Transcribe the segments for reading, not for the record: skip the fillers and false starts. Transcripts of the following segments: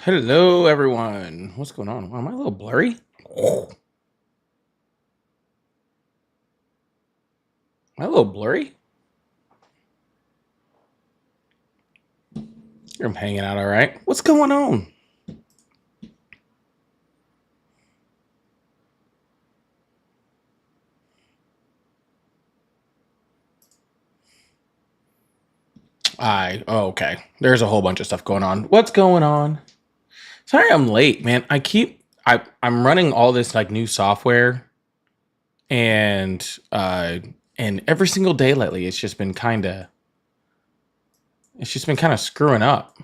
Hello, everyone. What's going on? Wow, am I a little blurry? Am I a little blurry? I'm hanging out all right. What's going on? Okay. There's a whole bunch of stuff going on. What's going on? Sorry I'm late, man. I'm running all this like new software and and every single day lately it's just been kind of screwing up.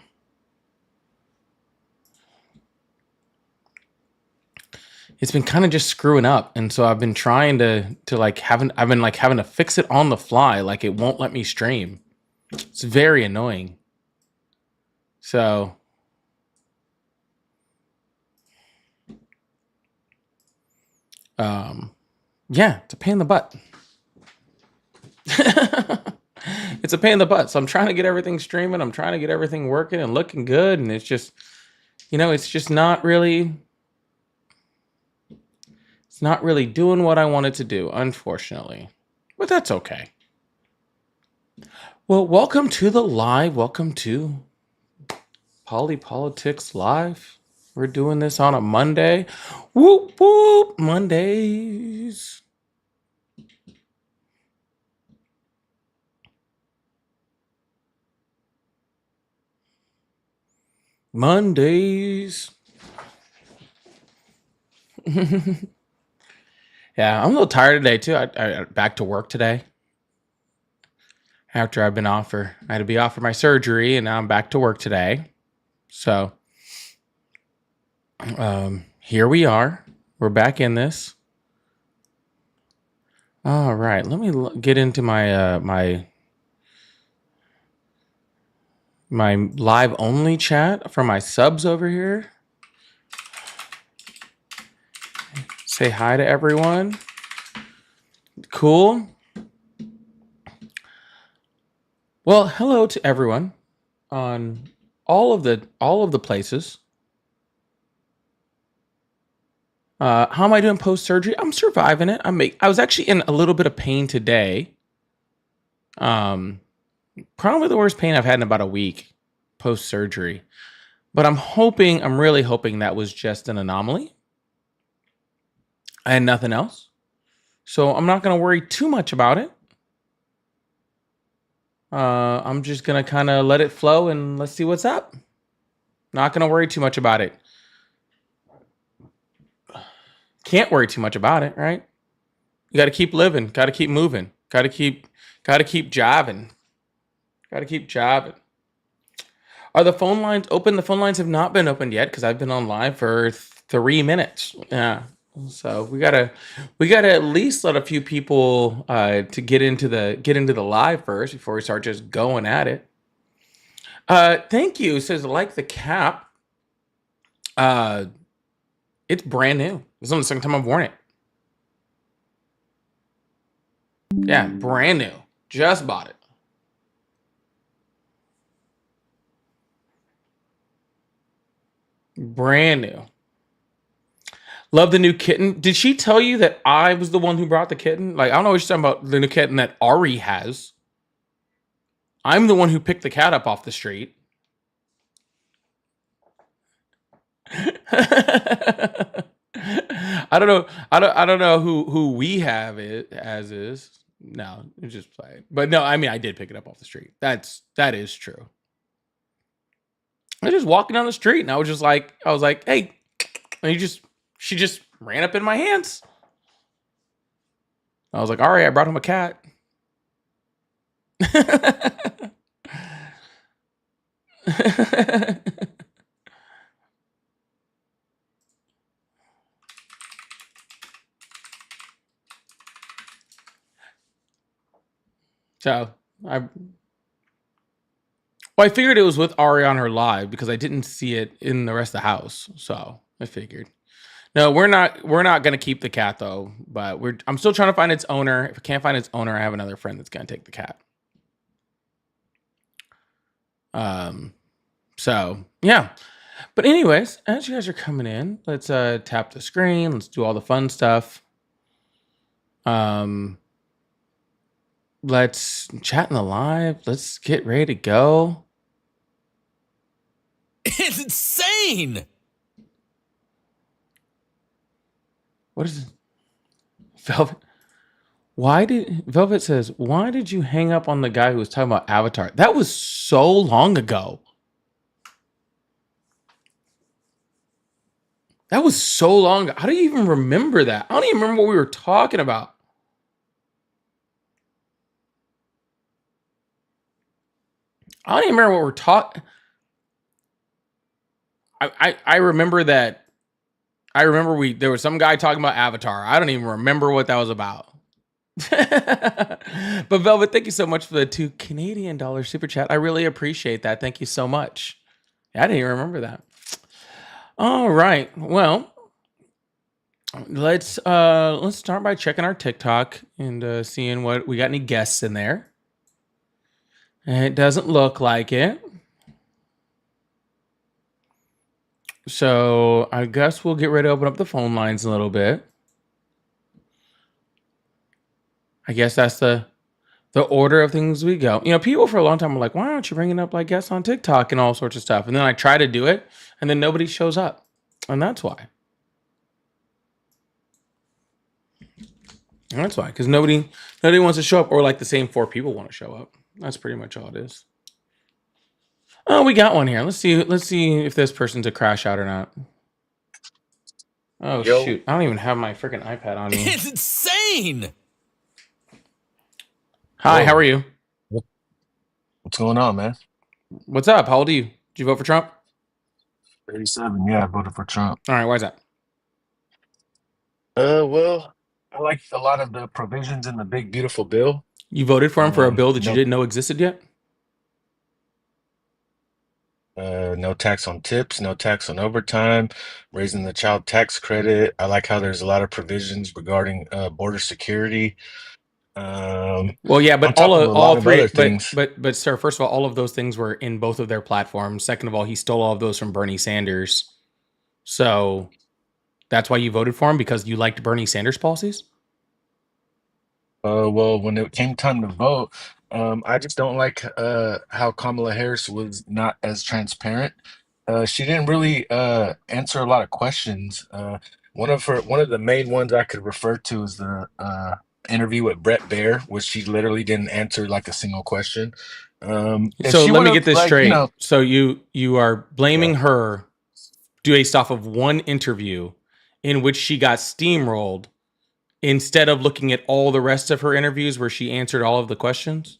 It's been kind of just screwing up, and so I've been trying to like having to fix it on the fly. Like it won't let me stream. It's very annoying. So, um, yeah, it's a pain in the butt. It's a pain in the butt. So I'm trying to get everything streaming. I'm trying to get everything working and looking good, and it's just not really doing what I wanted to do, unfortunately. But that's okay. Well, welcome to the live. Welcome to Politics Live. We're doing this on a Monday. Whoop whoop Mondays. Mondays. Yeah, I'm a little tired today too. I back to work today after I've been I had to be off for my surgery, and now I'm back to work today. So, here we are. We're back in this. All right, let me get into my live only chat for my subs over here. Say hi to everyone. Cool. Well, hello to everyone on all of the places. How am I doing post surgery? I'm surviving it. I was actually in a little bit of pain today. Um, Probably the worst pain I've had in about a week post surgery. But I'm really hoping that was just an anomaly and nothing else. So I'm not going to worry too much about it. I'm just going to kind of let it flow and let's see what's up. Not going to worry too much about it. Can't worry too much about it, right? You got to keep living, got to keep moving, got to keep jiving. Got to keep jiving. Are the phone lines open? The phone lines have not been opened yet because I've been on live for 3 minutes. Yeah. So we gotta at least let a few people to get into the live first before we start just going at it. Thank you. It says like the cap. Uh, it's brand new. It's only the second time I've worn it. Yeah, brand new. Just bought it. Brand new. Love the new kitten. Did she tell you that I was the one who brought the kitten? Like, I don't know what you're talking about, the new kitten that Ari has. I'm the one who picked the cat up off the street. I don't know. I don't know who we have it as is. No, it's just play. But no, I mean I did pick it up off the street. That is true. I was just walking down the street and I was like, hey, and she just ran up in my hands. I was like, all right, I brought him a cat. So I figured it was with Ari on her live because I didn't see it in the rest of the house. So I figured. No, we're not gonna keep the cat though, but I'm still trying to find its owner. If I can't find its owner, I have another friend that's gonna take the cat. Um so yeah. But anyways, as you guys are coming in, let's tap the screen. Let's do all the fun stuff. Um, let's chat in the live. Let's get ready to go. It's insane. What is it? Velvet? Velvet says, why did you hang up on the guy who was talking about Avatar? That was so long ago. That was so long ago. How do you even remember that? I don't even remember what we were talking about. I don't even remember what we're talking. I remember that. I remember there was some guy talking about Avatar. I don't even remember what that was about. But Velvet, thank you so much for the $2 Canadian super chat. I really appreciate that. Thank you so much. I didn't even remember that. All right. Well, let's start by checking our TikTok and seeing what we got. Any guests in there? And it doesn't look like it. So I guess we'll get ready to open up the phone lines a little bit. I guess that's the order of things we go. You know, people for a long time were like, why aren't you bringing up like guests on TikTok and all sorts of stuff? And then I try to do it and then nobody shows up. And that's why. That's why. Because nobody wants to show up, or like the same 4 people want to show up. That's pretty much all it is. Oh, we got one here. Let's see if this person's a crash out or not. Oh, Yo. shoot. I don't even have my freaking iPad on me. It's insane. Hi, Whoa. how are you? What's going on, man? What's up? How old are you? Did you vote for Trump? 37. Yeah, I voted for Trump. All right, why is that? Well, I like a lot of the provisions in the big beautiful bill. You voted for him for a bill that you no, didn't know existed yet? no tax on tips, no tax on overtime, raising the child tax credit. I like how there's a lot of provisions regarding border security. Well, yeah, On but top of a lot all of three, other things. but sir, first of all of those things were in both of their platforms. Second of all, he stole all of those from Bernie Sanders. So that's why you voted for him, because you liked Bernie Sanders policies? Well, when it came time to vote, I just don't like how Kamala Harris was not as transparent. She didn't really answer a lot of questions. One of the main ones I could refer to is the interview with Brett Baer, which she literally didn't answer like a single question. If So she let would me have get this like, straight. So you are blaming yeah. her based off of one interview in which she got steamrolled, instead of looking at all the rest of her interviews where she answered all of the questions?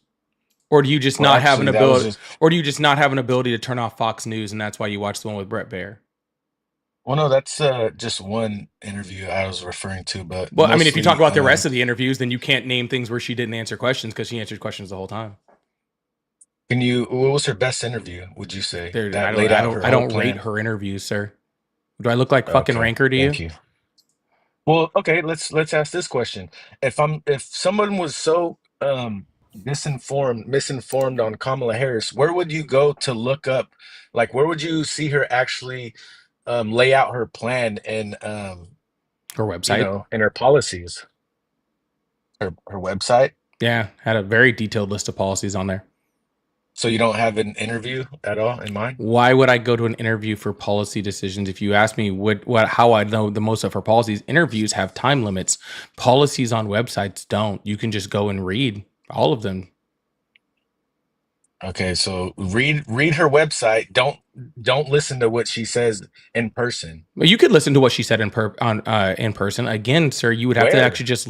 Or do you just Well, not have an actually, that was ability just or do you just not have an ability to turn off Fox News, and that's why you watch the one with Brett Baer? well, no, that's just one interview I was referring to, but Well, I mean, if you talk mostly, about the rest of the interviews, then you can't name things where she didn't answer questions, because she answered questions the whole time. what was her best interview, would you say, There, that laid out her I whole don't rate plan? her interviews, sir. Do I look like fucking Okay, Ranker to you? thank you. Well, okay, let's ask this question. If someone was so misinformed on Kamala Harris, where would you go to look up, like where would you see her actually lay out her plan and Her website, and her policies? Her website? yeah, had a very detailed list of policies on there. So you don't have an interview at all in mind? Why would I go to an interview for policy decisions? If you ask me how I know the most of her policies, interviews have time limits. Policies on websites don't. You can just go and read all of them. Okay, so read her website. Don't listen to what she says in person. Well, you could listen to what she said in person. Again, sir, you would have to Where? actually just,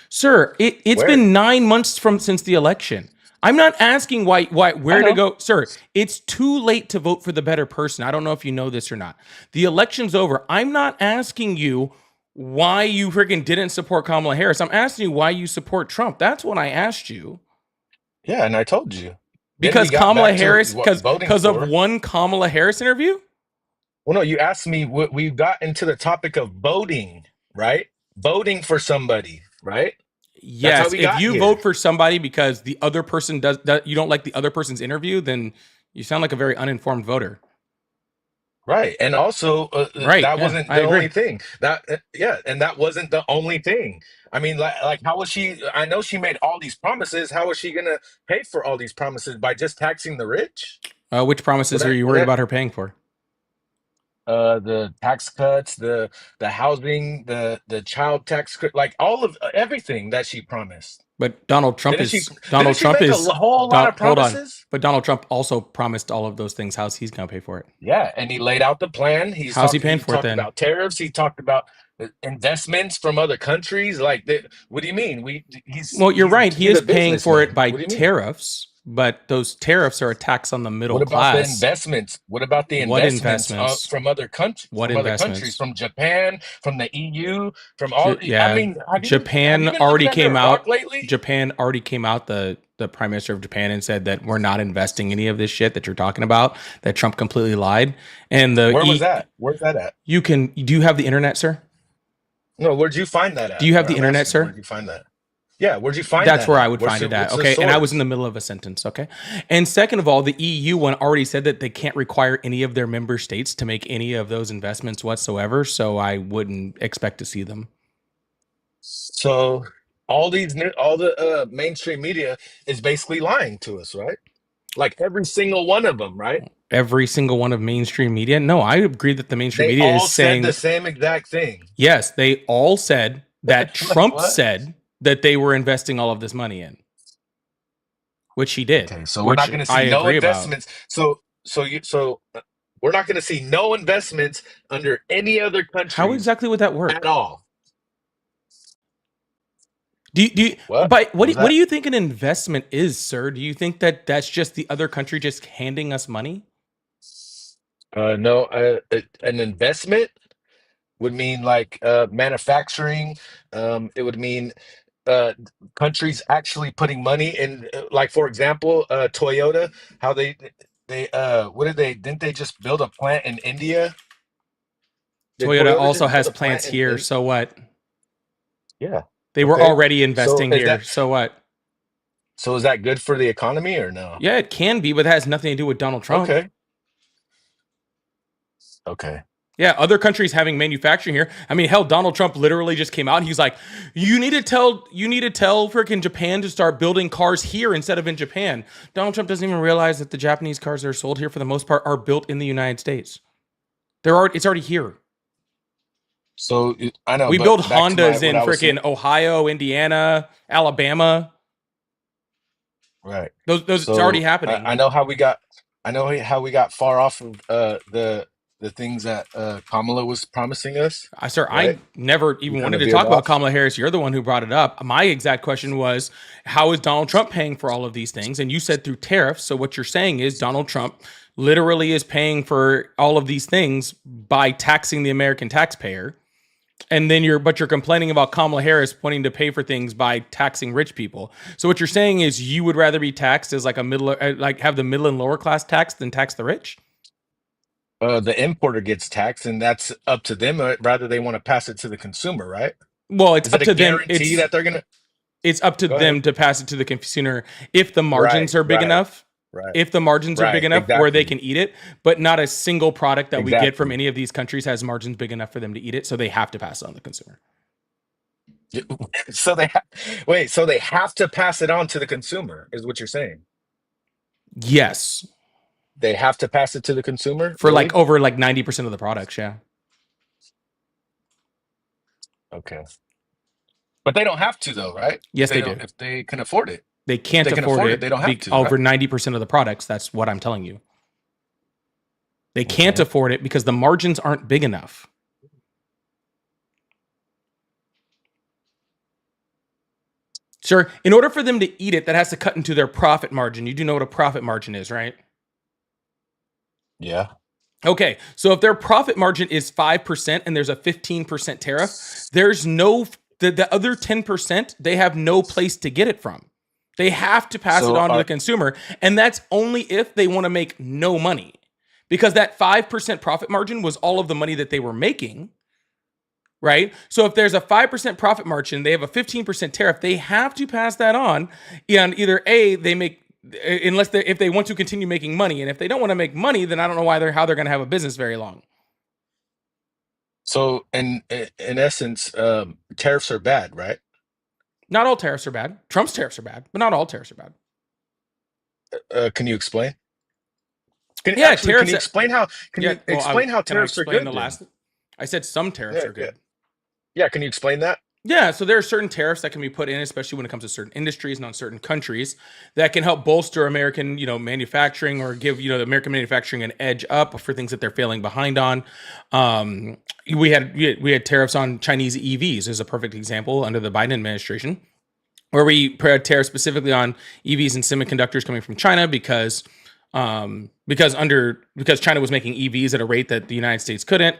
sir. It's Where? been 9 months since the election. I'm not asking I where to know. go, sir. It's too late to vote for the better person. I don't know if you know this or not. The election's over. I'm not asking you why you freaking didn't support Kamala Harris. I'm asking you why you support Trump. That's what I asked you. Yeah, and I told you. Then we Because got Kamala back to Harris, what voting because of for. one Kamala Harris interview. Well, no, you asked me what we got into the topic of voting, right? Voting for somebody, right? That's how Yes, we if got you here. vote for somebody because the other person you don't like the other person's interview, then you sound like a very uninformed voter. Right. And also, Right. that Yeah, wasn't I the agree. only thing. Yeah, and that wasn't the only thing. I mean, like, how was she? I know she made all these promises. How was she gonna pay for all these promises by just taxing the rich? Which promises are you Would worried that about her paying for? the tax cuts, the housing, the child tax, like all of everything that she promised. But Donald Trump Didn't she? is Didn't Donald she Trump make a is whole lot of hold on. promises? But Donald Trump also promised all of those things. How's he's gonna pay for it? Yeah, and he laid out the plan. How's he paying He for it talked then? about tariffs. He talked about investments from other countries. Like, what do you mean? Well, you're right. He He's is a paying for it businessman. by What do you mean? tariffs, but those tariffs are a tax on the middle What about the class. investments? What about the What investments investments? from other countries? What investments? From Japan, from the EU, from all. I Yeah, mean, have Japan you been living already under came a rock out. lately? Japan already came out. The prime minister of Japan and said that we're not investing any of this shit that you're talking about. That Trump completely lied. And Where was that? Where's that at? you can do you have the internet, sir? No, where'd you find that Do at? you have the I'm internet, asking, sir? where'd you find that? Yeah, where'd you find That's that where I at? would find it at. What's the Okay. And I was in source? the middle of a sentence. Okay. And second of all, the EU one already said that they can't require any of their member states to make any of those investments whatsoever. So I wouldn't expect to see them. So all the mainstream media is basically lying to us, right? Like every single one of them, right? Every single one of mainstream media. No, I agree that the mainstream They media is all said the saying, same exact thing. yes, they all said that Like Trump what? said that they were investing all of this money in, which he did, Okay, so we're not which going to I see no agree about. investments. We're not going to see no investments under any other How countries exactly would that at work? all. What? But What was what do that? you think an investment is, sir? Do you think that that's just the other country just handing us money? No, an investment would mean like manufacturing. It would mean uh, countries actually putting money in, like for example, Toyota. How they what did they didn't they just build a plant in India? Did Toyota Toyota also just build has a plant plants here, so what? Yeah. They were Okay. already So investing is here, that so what? so is that good for the economy or no? Yeah, it can be, but that has nothing to do with Donald Trump. Okay. Okay. Yeah, other countries having manufacturing here. I mean, hell, Donald Trump literally just came out and he's like, you need to tell freaking Japan to start building cars here instead of in Japan. Donald Trump doesn't even realize that the Japanese cars that are sold here for the most part are built in the United States. It's already here. So I know, We build but back to my Hondas what in I was saying. freaking Ohio, Indiana, Alabama. Right. Those it's already So happening. I know how we got far off of the things that Kamala was promising us, I right? never We even kind wanted of to veered talk about off. Kamala Harris. You're the one who brought it up. My exact question was, how is Donald Trump paying for all of these things? And you said through tariffs. So what you're saying is Donald Trump literally is paying for all of these things by taxing the American taxpayer. And then you're complaining about Kamala Harris wanting to pay for things by taxing rich people. So what you're saying is you would rather be taxed as like a like have the middle and lower class taxed than tax the rich? The importer gets taxed, and that's up to them. Rather, they want to pass it to the consumer, right? Well, it's Is up it a to them. guarantee that they're gonna It's up to go ahead? them to pass it to the consumer if the Right, margins are big right, enough. right, If the margins are big right. enough where they Exactly, can eat it, but not a single product that we get from exactly. any of these countries has margins big enough for them to eat it, so they have to pass it on to the consumer. Y- So wait. So they have to pass it on to the consumer, is what you're saying? Yes, They have to pass it to the consumer, for like really? over like 90% of the products. Yeah. Okay. But they don't have to though, right? Yes, they do. If they can afford it. They If can't they can afford afford it, it they don't have to, right? over 90% of the products. That's what I'm telling you. They can't Okay. afford it because the margins aren't big enough. Sure. In order for them to eat it, that has to cut into their profit margin. You do know what a profit margin is, right? Yeah. Okay, so if their profit margin is 5% and there's a 15% tariff, there's no, the other 10%, they have no place to get it from. They have to pass it So on to the consumer. And that's only if they want to make no money. Because that 5% profit margin was all of the money that they were making, right? So if there's a 5% profit margin, they have a 15% tariff, they have to pass that on. And either A, unless if they want to continue making money, and if they don't want to make money, then I don't know how they're going to have a business very long. So in essence, tariffs are bad, right? Not all tariffs are bad. Trump's tariffs are bad, but not all tariffs are bad. Can you explain? Can Tariffs. you explain how? Can you explain how can I tariffs are explain good the then? last? I said some tariffs Yeah, are yeah, good. yeah. Can you explain that? Yeah, so there are certain tariffs that can be put in, especially when it comes to certain industries and on certain countries, that can help bolster American, manufacturing, or give the American manufacturing an edge up for things that they're failing behind on. We had tariffs on Chinese EVs is a perfect example under the Biden administration, where we put tariffs specifically on EVs and semiconductors coming from China because China was making EVs at a rate that the United States couldn't.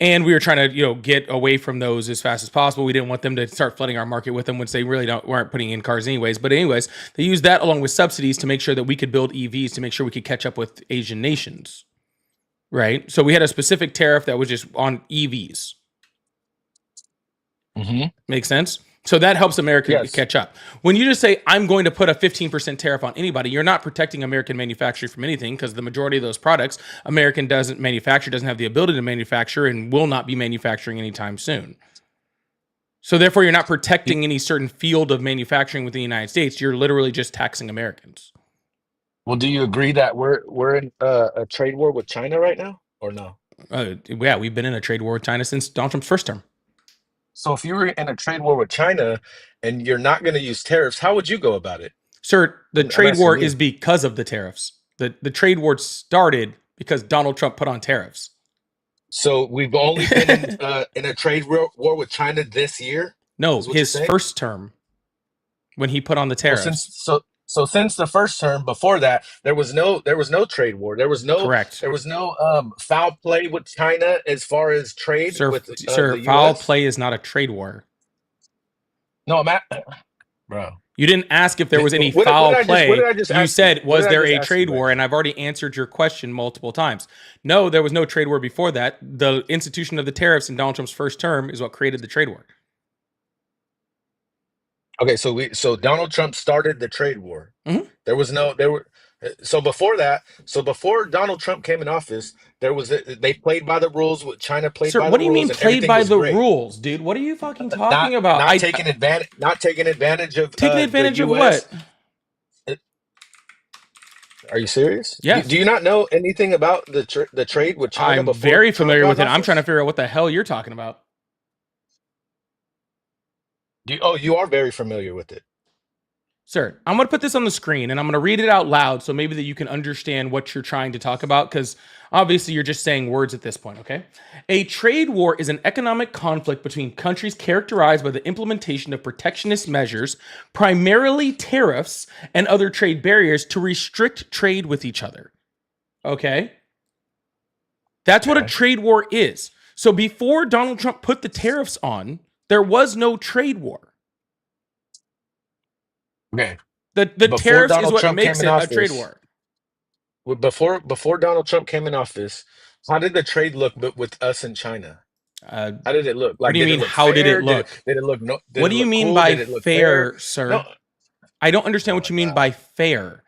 And we were trying to, get away from those as fast as possible. We didn't want them to start flooding our market with them, which they really weren't putting in cars anyways. But anyways, they used that along with subsidies to make sure that we could build EVs to make sure we could catch up with Asian nations, right? So we had a specific tariff that was just on EVs. Mm-hmm. Make sense? So that helps America catch up. When you just say, I'm going to put a 15% tariff on anybody, you're not protecting American manufacturing from anything, because the majority of those products American doesn't have the ability to manufacture, and will not be manufacturing anytime soon. So therefore, you're not protecting any certain field of manufacturing within the United States. You're literally just taxing Americans. Well, do you agree that we're in a trade war with China right now, or no? Yeah, we've been in a trade war with China since Donald Trump's first term. So if you were in a trade war with China and you're not going to use tariffs, how would you go about it? Sir, the I'm trade war asking you. is because of the tariffs. The trade war started because Donald Trump put on tariffs. So we've only been in a trade war with China this year? No, is what you're his saying? first term, when he put on the So tariffs. since the first term, before that, there was no trade war. Correct. There was no foul play with China as far as trade with Sir, the foul US. play is not a trade war. No, I'm at, bro. You didn't ask if there was any What foul did play. I just You ask you? said, What was did I there just a ask trade you right war? now? And I've already answered your question multiple times. No, there was no trade war before that. The institution of the tariffs in Donald Trump's first term is what created the trade war. Okay, so Donald Trump started the trade war. Mhm. So before Donald Trump came in office, they played by the rules. China played Sir, by what the do you mean rules, and played everything by was the great. rules, dude? What are you fucking Not talking about? not taking advantage of Taking the advantage of U.S. what? Are you serious? Do Yes. you not know anything about the trade with China I'm before very Trump familiar got with in it. I'm trying to office? figure out what the hell you're talking about. You are very familiar with it. Sir, I'm going to put this on the screen and I'm going to read it out loud so maybe that you can understand what you're trying to talk about, because obviously you're just saying words at this point, okay? A trade war is an economic conflict between countries characterized by the implementation of protectionist measures, primarily tariffs and other trade barriers, to restrict trade with each other. Okay? That's what a Okay. trade war is. So before Donald Trump put the tariffs on, there was no trade war. Okay. The Before tariffs is Donald what Trump came makes in it a trade office, war. before Donald Trump came in office, how did the trade look with us and China? How did it look? What Like, do you did it mean, look how did it fair? look? Did it look no? Did What it do you look mean cool? by Did it look fair? fair, No. sir? I don't understand Oh what my you mean God. by fair.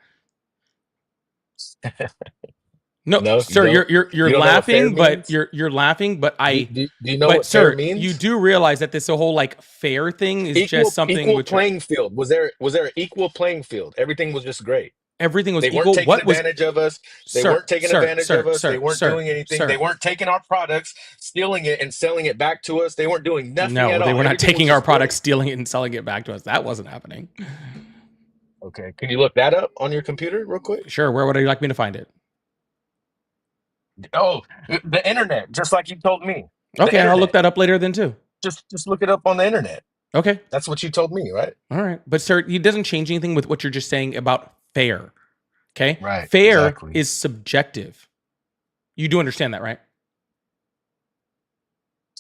No, No, you sir, don't. you're You don't know what fair laughing, but means? you're laughing, but Do you know but what fair sir, you means? do realize that this whole like fair thing is just something Equal which playing field. Was there an equal playing field? Everything was just great. everything was They weren't equal. taking What was, advantage of us. They sir, weren't taking sir, advantage of sir, us. They sir, weren't sir, doing anything. They sir? weren't taking our products, stealing it, and selling it back to us. They weren't doing nothing No, at they all. were not Everything was taking our just product, great. stealing it, and selling it back to us. That wasn't happening. Okay. Can you look that up on your computer real quick? Sure, where would you like me to find it? Oh, the internet, just like you told me. The Okay, I'll look internet. that up later then too. Just look it up on the internet. Okay, That's what you told me, right? all right, but sir, it doesn't change anything with what you're just saying about fair. Okay, Right. fair Exactly. is subjective. You do understand that, right?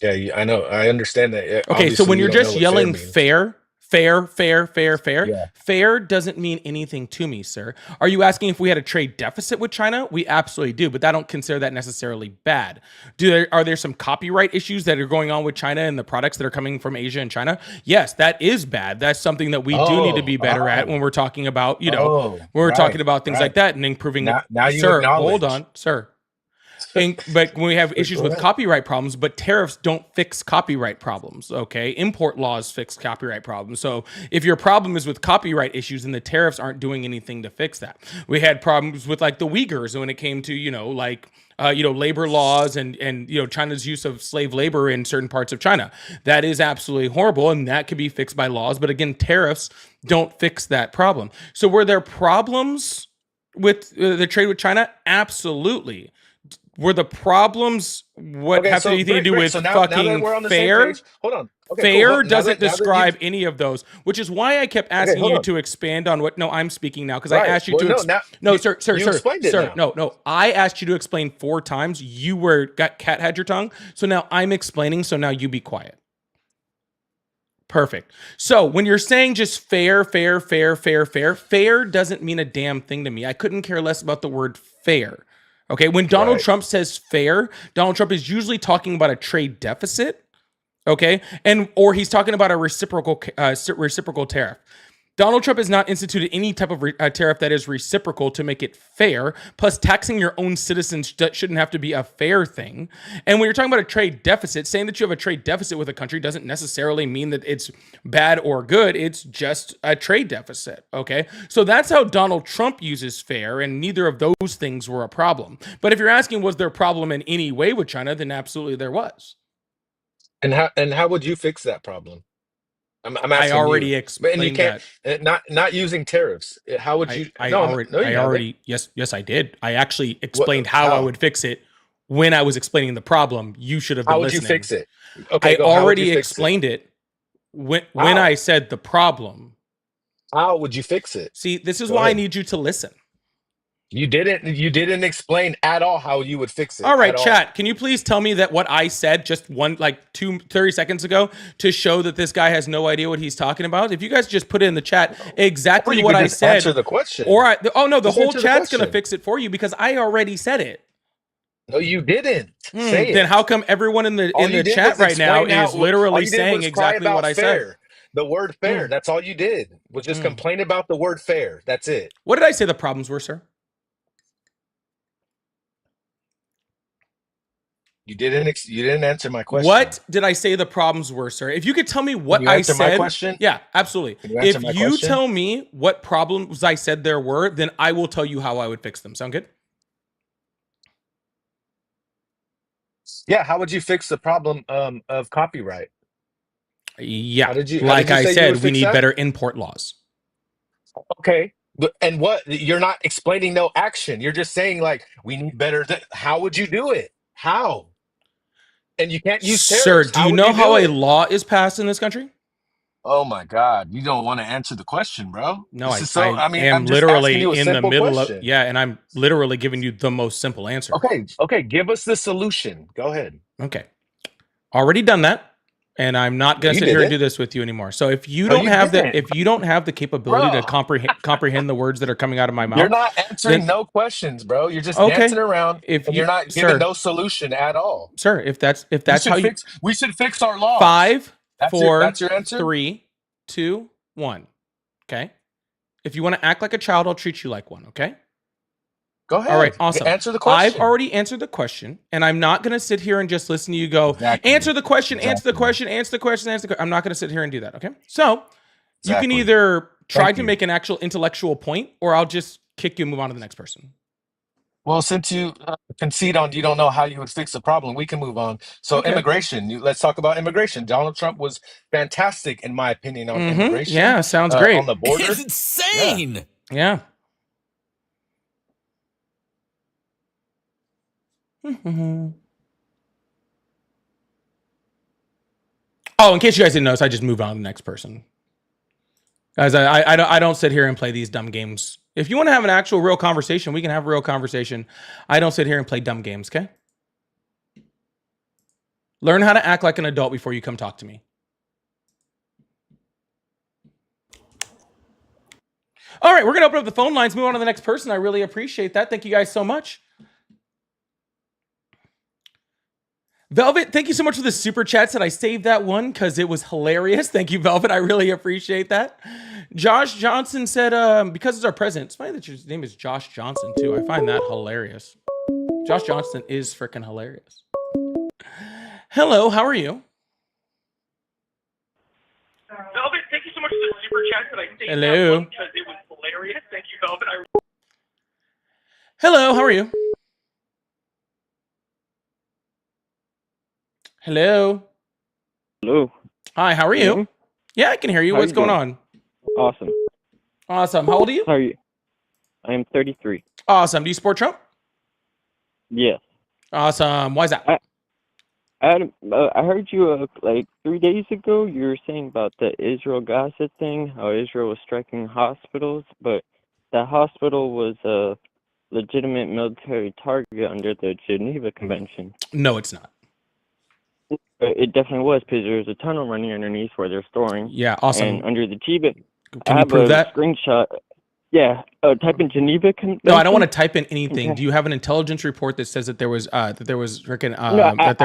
Yeah, I know. I understand that. Okay, so Obviously, when you you're don't know just what fair yelling means. fair, Fair, fair, fair, fair. Yeah. Fair doesn't mean anything to me, sir. Are you asking if we had a trade deficit with China? We absolutely do, but I don't consider that necessarily bad. Are there some copyright issues that are going on with China and the products that are coming from Asia and China? Yes, that is bad. That's something that we do need to be better at when we're talking about, when we're talking about things like that and improving it. Now you Sir, hold acknowledge. on, sir. But when we have issues Go with ahead. copyright problems, but tariffs don't fix copyright problems. Okay, import laws fix copyright problems. So if your problem is with copyright issues, then the tariffs aren't doing anything to fix that. We had problems with like the Uyghurs when it came to labor laws and China's use of slave labor in certain parts of China. That is absolutely horrible, and that could be fixed by laws. But again, tariffs don't fix that problem. So were there problems with the trade with China? Absolutely. Were the problems have anything to do with So now fucking that we're on the fair? same page, hold on. Okay, Fair cool. doesn't describe any of those, which is why I kept asking hold you on. to expand on what. No, I'm speaking now because Right. I asked you Well, to. no, Sir, you explained it now. no. I asked you to explain 4 times. Cat had your tongue, so now I'm explaining. So now you be quiet. Perfect. So when you're saying just fair doesn't mean a damn thing to me. I couldn't care less about the word fair. Okay, when Donald Trump says fair, Donald Trump is usually talking about a trade deficit. Okay, or he's talking about a reciprocal tariff. Donald Trump has not instituted any type of tariff that is reciprocal to make it fair. Plus, taxing your own citizens shouldn't have to be a fair thing. And when you're talking about a trade deficit, saying that you have a trade deficit with a country doesn't necessarily mean that it's bad or good. It's just a trade deficit. Okay, so that's how Donald Trump uses fair, and neither of those things were a problem. But if you're asking, was there a problem in any way with China, then absolutely there was. And how would you fix that problem? I'm I asking already you. And you explained can't that. not using tariffs. How would you? No, you haven't. Yes, I did. I actually explained how I How? would fix it when I was explaining the problem. You should have been How would you listening. fix it? I Okay, go. How would you already fix it? explained it when How? I said the problem. How would you fix it? See, this is Go why I ahead. need you to listen. You didn't explain at all how you would fix it. All right, at all. chat. Can you please tell me that what I said just 30 seconds ago to show that this guy has no idea what he's talking about? If you guys just put it in the chat exactly what I said. Answer the question. The whole answer the chat's going to question. fix it for you because I already said it. No, you didn't say it. Then how come everyone in the chat right now is literally saying exactly what I said? The word fair. That's all you did was just complain about the word fair. That's it. What did I say the problems were, sir? You didn't answer my question. What did I say the problems were, sir? If you could tell me what I said. My question? Yeah, absolutely. If you tell me what problems I said there were, then I will tell you how I would fix them. Sound good? Yeah, how would you fix the problem of copyright? Yeah, like I said, we need better import laws. Okay. And what? You're not explaining no action. You're just saying like we need better. How would you do it? How? And you can't use tariffs. Sir, do you know how a law is passed in this country? Oh my God! You don't want to answer the question, bro. No, I'm just literally asking you a in the simple middle question. and I'm literally giving you the most simple answer. Okay. Give us the solution. Go ahead. Okay, already done that, and I'm not going to sit here and do this with you anymore. So if you don't have the capability to comprehend the words that are coming out of my mouth, you're not answering no questions, bro. You're just dancing around. You're not giving no solution at all, sir. If that's how we should fix our laws. 5, 4, that's your answer? 3, 2, 1. Okay. If you want to act like a child, I'll treat you like one. Okay. Go ahead. All right. Awesome. Answer the question. I've already answered the question, and I'm not going to sit here and just listen to you go answer the question, answer the question, answer the question, answer the question. I'm not going to sit here and do that. Okay. So you can either try to make an actual intellectual point, or I'll just kick you and move on to the next person. Well, since you concede on you don't know how you would fix the problem, we can move on. So immigration, let's talk about immigration. Donald Trump was fantastic, in my opinion, on immigration. Yeah, sounds great. On the border. It's insane. Yeah. Oh, in case you guys didn't notice, I just moved on to the next person. Guys, I don't sit here and play these dumb games. If you want to have an actual real conversation, we can have a real conversation. I don't sit here and play dumb games, okay? Learn how to act like an adult before you come talk to me. All right, we're going to open up the phone lines, move on to the next person. I really appreciate that. Thank you guys so much. Velvet, thank you so much for the super chat. Said I saved that one because it was hilarious. Thank you, Velvet. I really appreciate that. Josh Johnson said, because it's our president. It's funny that your name is Josh Johnson, too. I find that hilarious. Josh Johnson is freaking hilarious. Hello, how are you? Velvet, thank you so much for the super chat. Said I saved that one because it was hilarious. Thank you, Velvet. Hello, how are you? Hello. Hello. Hi, how are you? Yeah, I can hear you. What's going on? Awesome. Awesome. How old are you? How are you? I am 33. Awesome. Do you support Trump? Yes. Awesome. Why is that? I heard you like 3 days ago. You were saying about the Israel-Gaza thing, how Israel was striking hospitals, but that hospital was a legitimate military target under the Geneva Convention. No, it's not. It definitely was, because there was a tunnel running underneath where they're storing. Yeah, awesome. And under the Geneva, Can you prove that? Screenshot. Yeah, type in Geneva Convention. No, I don't want to type in anything. Okay. Do you have an intelligence report that says that there was freaking I have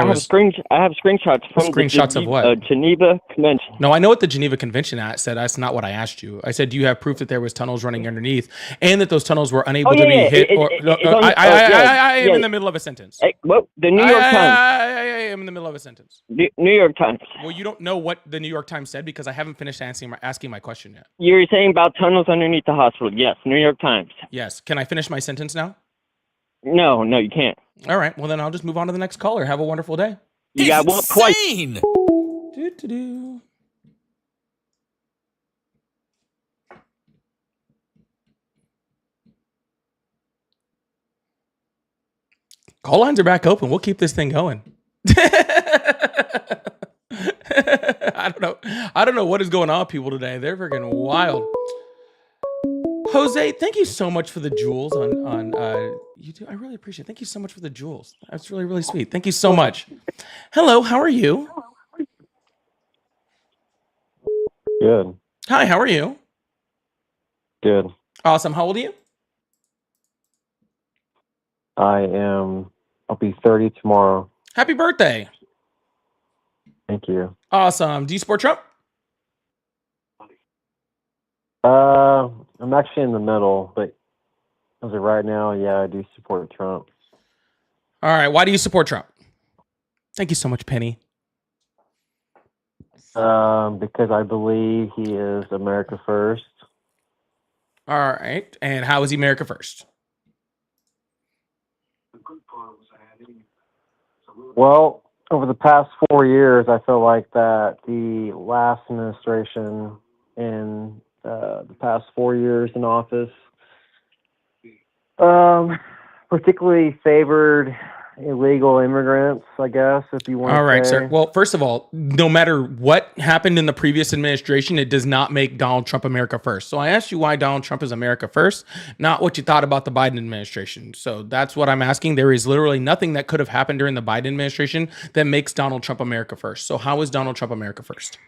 screenshots from screenshots of what? Geneva Convention. No, I know what the Geneva Convention said. That's not what I asked you. I said, do you have proof that there was tunnels running underneath and that those tunnels were unable to be hit? I am in the middle of a sentence. Well, the New York Times. I am in the middle of a sentence. New York Times. Well, you don't know what the New York Times said because I haven't finished asking my question yet. You were saying about tunnels underneath the hospital. Yes, New York Times. Yes. Can I finish my sentence now? No, you can't. All right. Well, then I'll just move on to the next caller. Have a wonderful day. You got one twice. Call lines are back open. We'll keep this thing going. I don't know what is going on with people today. They're freaking wild. Jose, thank you so much for the jewels on YouTube. I really appreciate it. Thank you so much for the jewels. That's really, really sweet. Thank you so much. Hello, how are you? Good. Hi, how are you? Good. Awesome. How old are you? I'll be 30 tomorrow. Happy birthday. Thank you. Awesome. Do you support Trump? I'm actually in the middle, but as of right now, yeah, I do support Trump. All right. Why do you support Trump? Thank you so much, Penny. Because I believe he is America first. All right. And how is he America first? Well, over the past 4 years, I feel like that the last administration in the past 4 years in office particularly favored illegal immigrants, I guess, if you want to say. All right, sir. Well, first of all, no matter what happened in the previous administration, it does not make Donald Trump America first. So I asked you why Donald Trump is America first, not what you thought about the Biden administration. So that's what I'm asking. There is literally nothing that could have happened during the Biden administration that makes Donald Trump America first. So how is Donald Trump America first?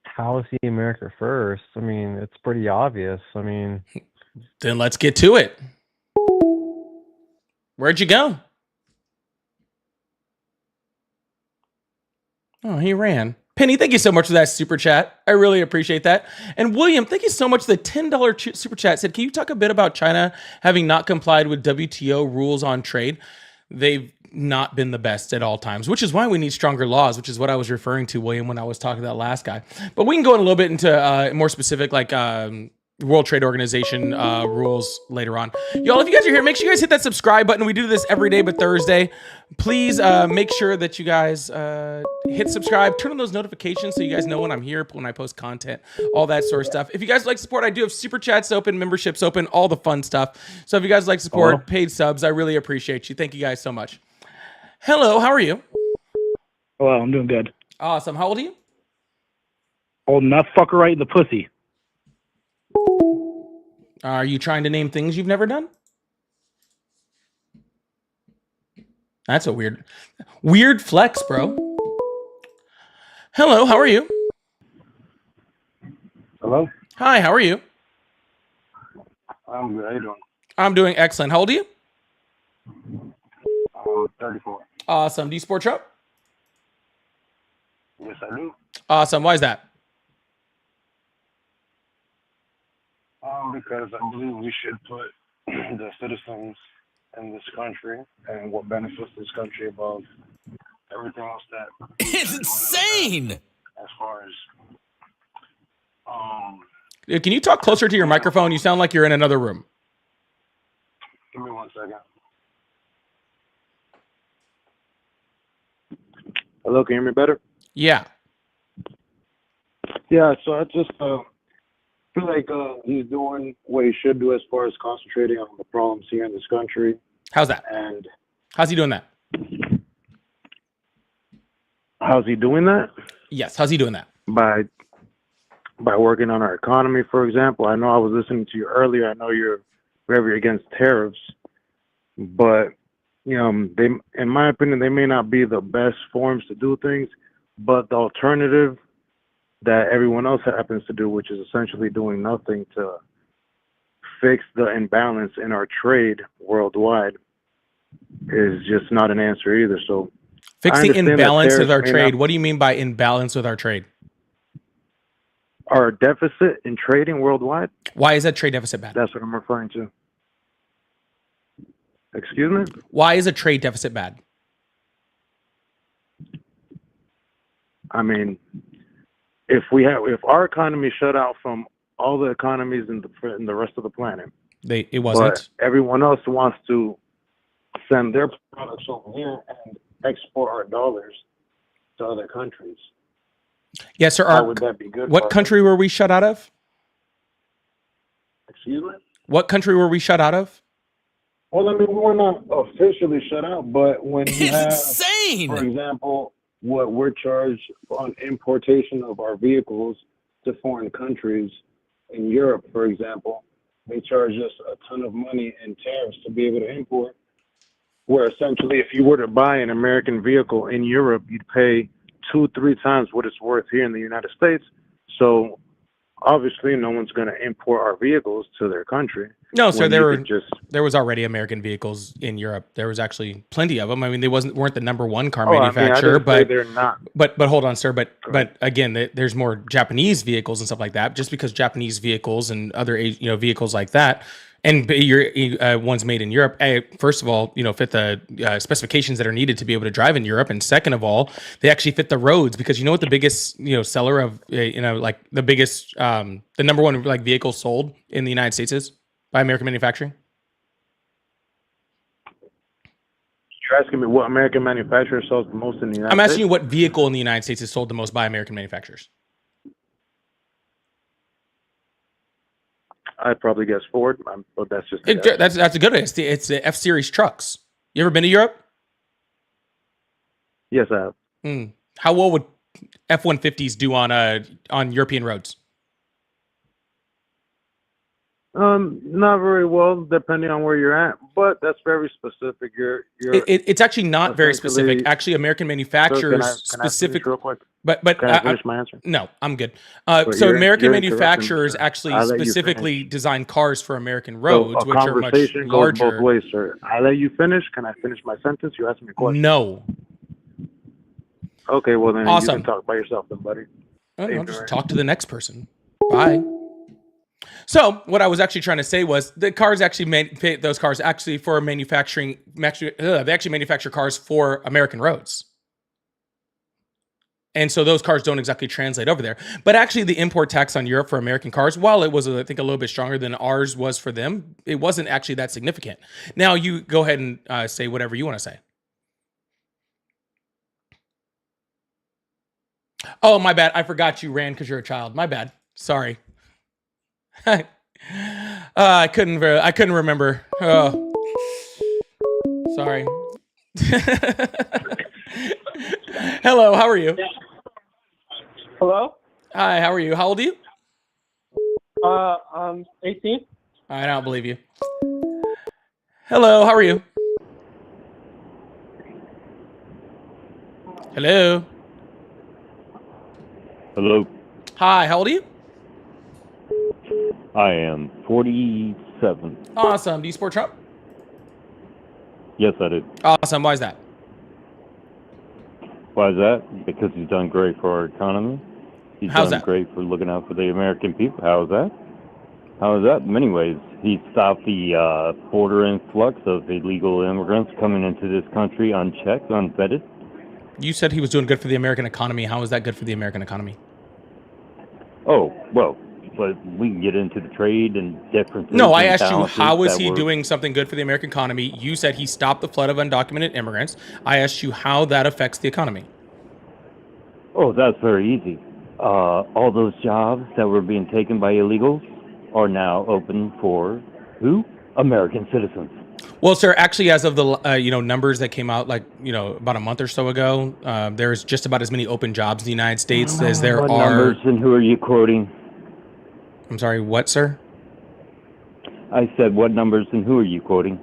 How is he America first? I mean, it's pretty obvious. I mean, then let's get to it. Where'd you go? Oh, he ran. Penny, thank you so much for that super chat. I really appreciate that. And William, thank you so much for the $10 super chat. Said, can you talk a bit about China having not complied with WTO rules on trade? They've not been the best at all times, which is why we need stronger laws, which is what I was referring to, William, when I was talking to that last guy. But we can go in a little bit into more specific, like World Trade Organization rules later on. Y'all, if you guys are here, make sure you guys hit that subscribe button. We do this every day but Thursday. Please make sure that you guys hit subscribe, turn on those notifications so you guys know when I'm here, when I post content, all that sort of stuff. If you guys like support, I do have super chats open, memberships open, all the fun stuff. So if you guys like support, paid subs, I really appreciate you. Thank you guys so much. Hello, how are you? Well, I'm doing good. Awesome. How old are you? Old enough, fucker right in the pussy. Are you trying to name things you've never done? That's a weird flex, bro. Hello, how are you? Hello? Hi, how are you? I'm good. How you doing? I'm doing excellent. How old are you? 34. Awesome. Do you sport truck? Yes, I do. Awesome. Why is that? Because I believe we should put the citizens in this country and what benefits this country above everything else that we've It's been doing in the insane. past as far as um Can you talk closer to your microphone? You sound like you're in another room. give me 1 second. Hello, can you hear me better? Yeah. Yeah, so I just feel like he's doing what he should do as far as concentrating on the problems here in this country. How's that? And How's he doing that? how's he doing that? Yes. How's he doing that? By working on our economy, for example. I know I was listening to you earlier. I know you're very against tariffs, but they, in my opinion, they may not be the best forms to do things, but the alternative that everyone else happens to do, which is essentially doing nothing to fix the imbalance in our trade worldwide, is just not an answer either. So Fix I the understand that imbalance with tariffs our may trade. not, What do you mean by imbalance with our trade? our deficit in trading worldwide. Why is that trade deficit bad? That's what I'm referring to. Excuse me? Why is a trade deficit bad? I mean, if our economy shut out from all the economies in the rest of the planet, It wasn't. but everyone else wants to send their products over here and export our dollars to other countries. Yes, sir. How would that be good? What country were we shut out of? Excuse me? What country were we shut out of? Well, I mean, we're not officially shut out, but when you It's have, insane. for example, what we're charged on importation of our vehicles to foreign countries, in Europe, for example, they charge us a ton of money in tariffs to be able to import. Where essentially, if you were to buy an American vehicle in Europe, you'd pay 2-3 times what it's worth here in the United States. So obviously, no one's going to import our vehicles to their country. No, sir. when you could just There was already American vehicles in Europe. There was actually plenty of them. I mean, they weren't the number one car I manufacturer, didn't say but they're not. but hold on, sir. But Go ahead. again, there's more Japanese vehicles and stuff like that. Just because Japanese vehicles and other vehicles like that, and your ones made in Europe, first of all, fit the specifications that are needed to be able to drive in Europe, and second of all, they actually fit the roads. Because you know what the biggest seller of like the biggest the number one like vehicle sold in the United States is by American manufacturing. You're asking me what American manufacturer sells the most in the United States? I'm asking you what vehicle in the United States is sold the most by American manufacturers. I'd probably guess Ford, but that's just a guess. That's a good one. It's the F Series trucks. You ever been to Europe? Yes, I have. How well would F-150s do on European roads? Not very well, depending on where you're at, but that's very specific. It's actually not very specific. essentially- Actually, American So manufacturers can I finish specific. real quick? But Can I finish my answer? no, I'm good. But So you're American interrupting me, manufacturers sir. actually I'll let you specifically finish. design cars for American So roads, a which are much conversation goes larger. both ways, sir. I let you finish. Can I finish my sentence? You asked me a question. No. Okay, well then Awesome. you can talk by yourself, then, buddy. I'll just talk to the next person. Bye. So what I was actually trying to say was the cars actually those cars actually for manufacturing. They actually manufacture cars for American roads. And so those cars don't exactly translate over there. But actually the import tax on Europe for American cars, while it was, I think, a little bit stronger than ours was for them, it wasn't actually that significant. Now you go ahead and say whatever you want to say. Oh, my bad. I forgot you ran because you're a child. My bad. Sorry. I couldn't remember. Oh, sorry. Hello, how are you? Hello? Hi, how are you? How old are you? I'm 18. I don't believe you. Hello, how are you? Hello. Hello. Hi, how old are you? I am 47. Awesome. Do you support Trump? Yes, I do. Awesome. Why is that? Why is that? Because he's done great for our economy. He's How's done that? great for looking out for the American people. How is that? How is that? In many ways, he stopped the border influx of illegal immigrants coming into this country unchecked, unvetted. You said he was doing good for the American economy. How is that good for the American economy? Oh, well, but we can get into the trade and differences. No, I and asked you, balances how is that he were- doing something good for the American economy? You said he stopped the flood of undocumented immigrants. I asked you how that affects the economy. Oh, that's very easy. All those jobs that were being taken by illegals are now open for who? American citizens. Well, sir, actually, as of the numbers that came out about a month or so ago, there's just about as many open jobs in the United States as there What are. numbers and who are you quoting? I'm sorry, what, sir? I said what numbers and who are you quoting?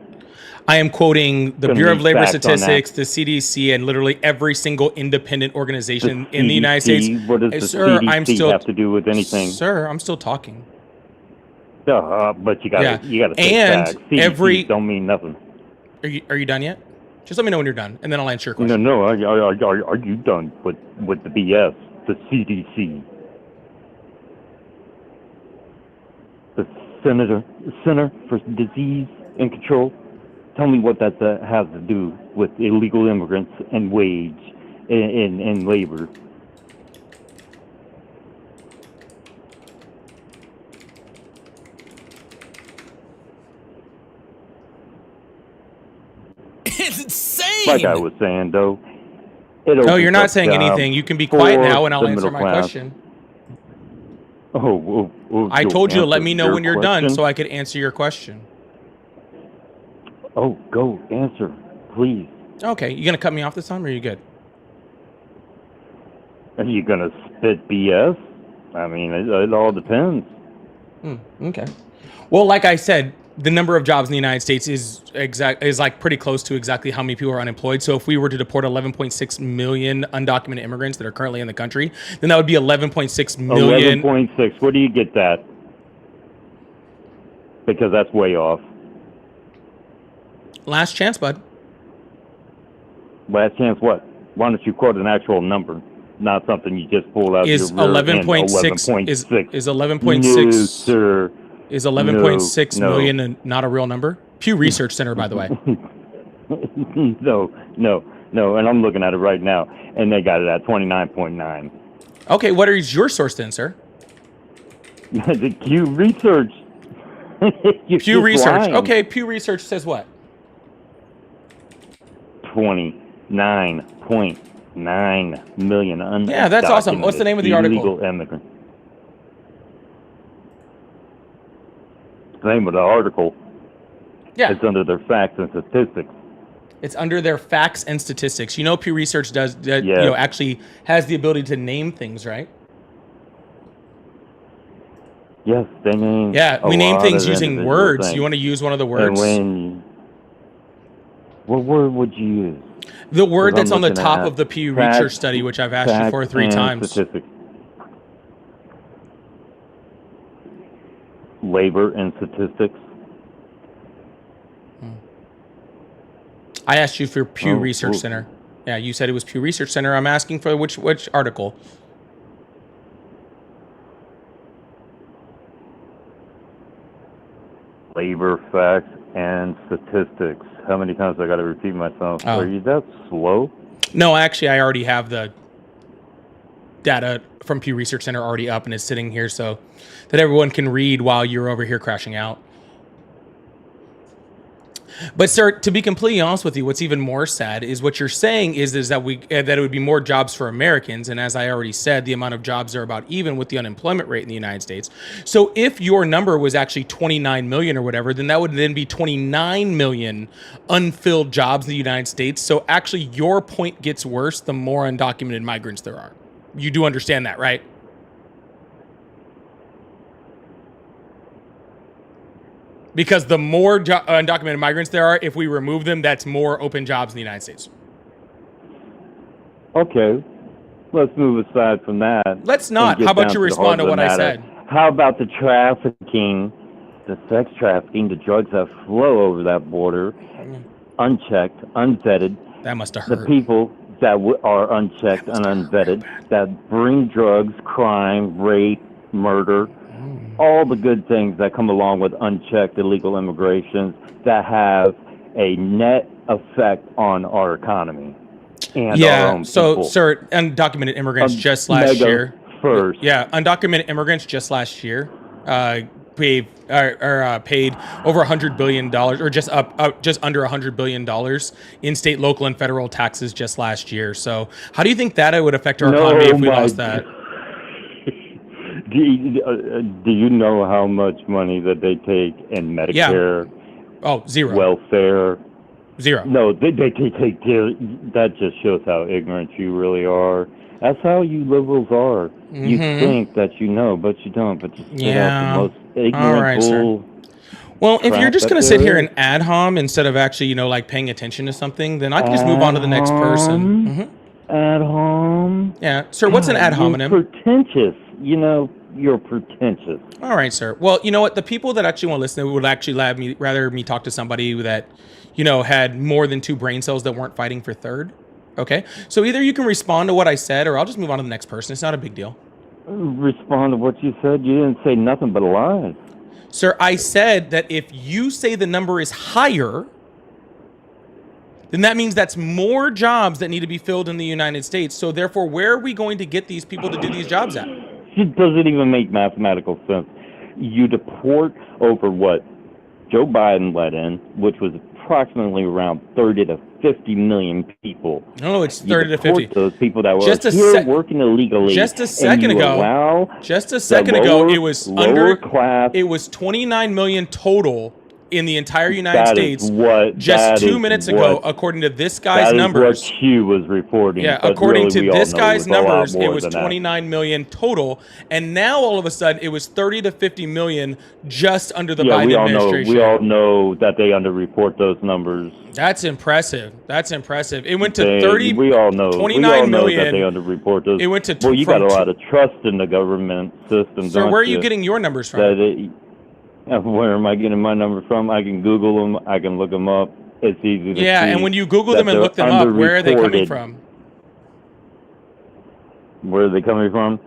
I am quoting the Gonna Bureau of need Labor facts on Statistics, the CDC, and literally every single independent organization in the United States. What does the Sir, I'm CDC still have to do with anything? Sir, I'm still talking. But you gotta say And facts. CDC every don't mean nothing. Are you done yet? Just let me know when you're done, and then I'll answer your question. No. Are you done with the BS? The CDC, the Center for Disease and Control. Tell me what that has to do with illegal immigrants and wage and labor. It's insane. Like I was saying, though. No, you're not saying anything. You can be quiet now, and I'll answer my question. I told you to let me know when you're done so I could answer your question. Oh, go answer, please. Okay, you gonna cut me off this time, or are you good? Are you gonna spit BS? I mean, it all depends. Okay. Well, like I said, the number of jobs in the United States is like pretty close to exactly how many people are unemployed. So if we were to deport 11.6 million undocumented immigrants that are currently in the country, then that would be 11.6 million. 11.6. Where do you get that? Because that's way off. Last chance, bud. Last chance what? Why don't you quote an actual number, not something you just pull out Is your rear 11.6 end? is 11.6. 11.6 No, sir. Is 11.6 No. million not a real number? Pew Research Center, by the way. No. And I'm looking at it right now, and they got it at 29.9. Okay, what is your source then, sir? The Pew Research. Pew Research. Lying. Okay, Pew Research says what? 29.9 million undocumented. Yeah, that's awesome. What's the name of the article? Illegal immigrants. The name of the article. Yeah. It's under their facts and statistics. It's under their facts and statistics. You know, Pew Research does Yeah. actually has the ability to name things, right? Yes, they name. Yeah, we a name lot things of using individual words. things. You want to use one of the And words? what word would you use? The word 'Cause that's I'm on the looking top at of the Pew facts- Research study, which I've asked you for facts 3 and times. Statistics. Labor and statistics. I asked you for Pew Oh, Research oh. Center. Yeah, you said it was Pew Research Center. I'm asking for which article? Labor facts and statistics. How many times I got to repeat myself? Oh. Are you that slow? No, actually, I already have the data from Pew Research Center already up, and it's sitting here so that everyone can read while you're over here crashing out. But sir, to be completely honest with you, what's even more sad is what you're saying is that that it would be more jobs for Americans, and as I already said, the amount of jobs are about even with the unemployment rate in the United States. So if your number was actually 29 million or whatever, then that would then be 29 million unfilled jobs in the United States. So actually, your point gets worse the more undocumented migrants there are. You do understand that, right? Because the more undocumented migrants there are, if we remove them, that's more open jobs in the United States. Okay. Let's move aside from that. Let's and not. get How about down you to the respond heart to of what the I matter. said? How about the trafficking, the sex trafficking, the drugs that flow over that border, unchecked, unvetted? That must have The hurt. people that are unchecked and unvetted, that bring drugs, crime, rape, murder, all the good things that come along with unchecked illegal immigration that have a net effect on our economy and our own So, people. sir, undocumented immigrants just last Mega year. first. Yeah, undocumented immigrants just last year paid over $100 billion, or just under $100 billion in state, local, and federal taxes just last year. So, how do you think that would affect our economy if we lost that? Do you know how much money that they take in Medicare? Oh, zero. Welfare. Zero. No, they take. That just shows how ignorant you really are. That's how you liberals are. You think that you know, but you don't. But you spit out the most ignorant bull. Well, if you're just going to sit here and ad hom instead of actually, like paying attention to something, then I can just move on to the next person. Ad hom. Yeah, sir. What's an ad hominem? You're pretentious. You're pretentious. All right, sir. Well, you know what? The people that actually want to listen would actually rather me talk to somebody that, had more than 2 brain cells that weren't fighting for third. Okay? So either you can respond to what I said, or I'll just move on to the next person. It's not a big deal. Respond to what you said? You didn't say nothing but lies. Sir, I said that if you say the number is higher, then that means that's more jobs that need to be filled in the United States. So therefore, where are we going to get these people to do these jobs at? It doesn't even make mathematical sense. You deport over what Joe Biden let in, which was approximately around 30 to 50 million people. No, it's 30 to 50. Those people that were working illegally. Just a second ago, it was class. It was 29 million total in the entire United States. Just 2 minutes ago, according to this guy's numbers. That is what Q was reporting. Yeah, according to this guy's numbers, it was 29 million total, and now all of a sudden it was 30 to 50 million just under the Biden administration. We all know that they underreport those numbers. That's impressive. It went to 29 we all know million. That they underreport those. It went to. Well, you got a lot of trust in the government system. So where are you getting your numbers from? Where am I getting my numbers from? I can Google them. I can look them up. It's easy to see. Yeah, and when you Google them and look them up, where are they coming from? Where are they coming from?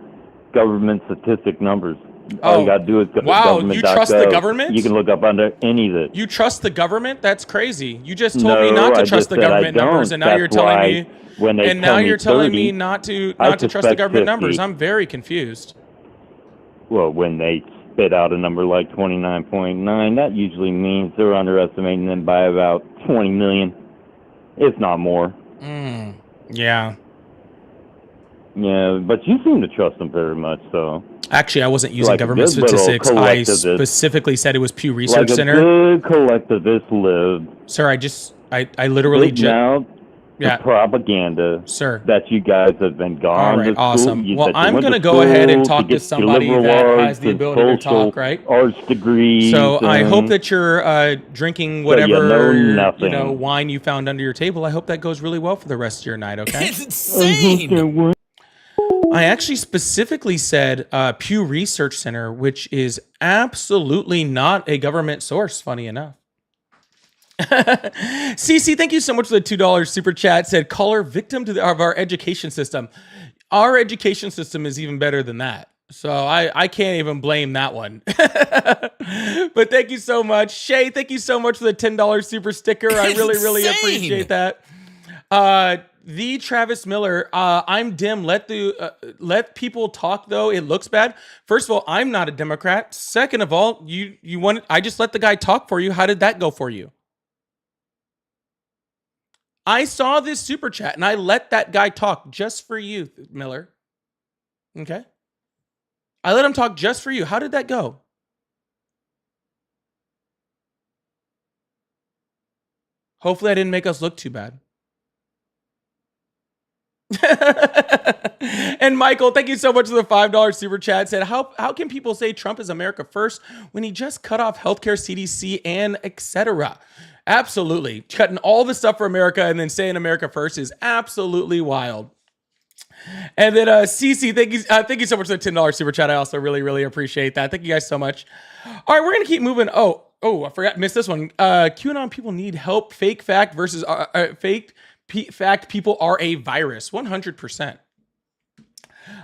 Government statistic numbers. Oh, all you got to do is go to government.gov. You trust the government? You can look up under any of it. You trust the government? That's crazy. You just told me not to trust the government numbers, and now you're telling me. You're telling me not to trust the government numbers. I'm very confused. Well, when they spit out a number like 29.9, that usually means they're underestimating them by about 20 million, if not more. Yeah. Yeah, but you seem to trust them very much, so. Actually, I wasn't using government statistics. I specifically said it was Pew Research Center. Good collectivist lib. Sir, I literally just. The propaganda, sir, that you guys have been gone. All right, to school, awesome. Well, I'm going to go ahead and talk to somebody that has the ability to talk, right? Arts degrees. So I hope that you're drinking whatever wine you found under your table. I hope that goes really well for the rest of your night. Okay. It's insane. I actually specifically said Pew Research Center, which is absolutely not a government source. Funny enough. CC, thank you so much for the $2 super chat. Said caller victim of our education system. Our education system is even better than that. So I can't even blame that one. But thank you so much. Shay, thank you so much for the $10 super sticker. I really appreciate that. The Travis Miller, I'm dim. Let people talk though. It looks bad. First of all, I'm not a Democrat. Second of all, I just let the guy talk for you. How did that go for you? I saw this super chat and I let that guy talk just for you, Miller. Okay. I let him talk just for you. How did that go? Hopefully I didn't make us look too bad. And Michael, thank you so much for the $5 super chat. Said, how can people say Trump is America first when he just cut off healthcare, CDC, and etc.? Absolutely. Cutting all the stuff for America and then saying America first is absolutely wild. And then Cece, thank you so much for the $10 super chat. I also really appreciate that. Thank you guys so much. All right, we're gonna keep moving. Oh, I forgot, missed this one. QAnon people need help. Fake fact versus fact people are a virus. 100%.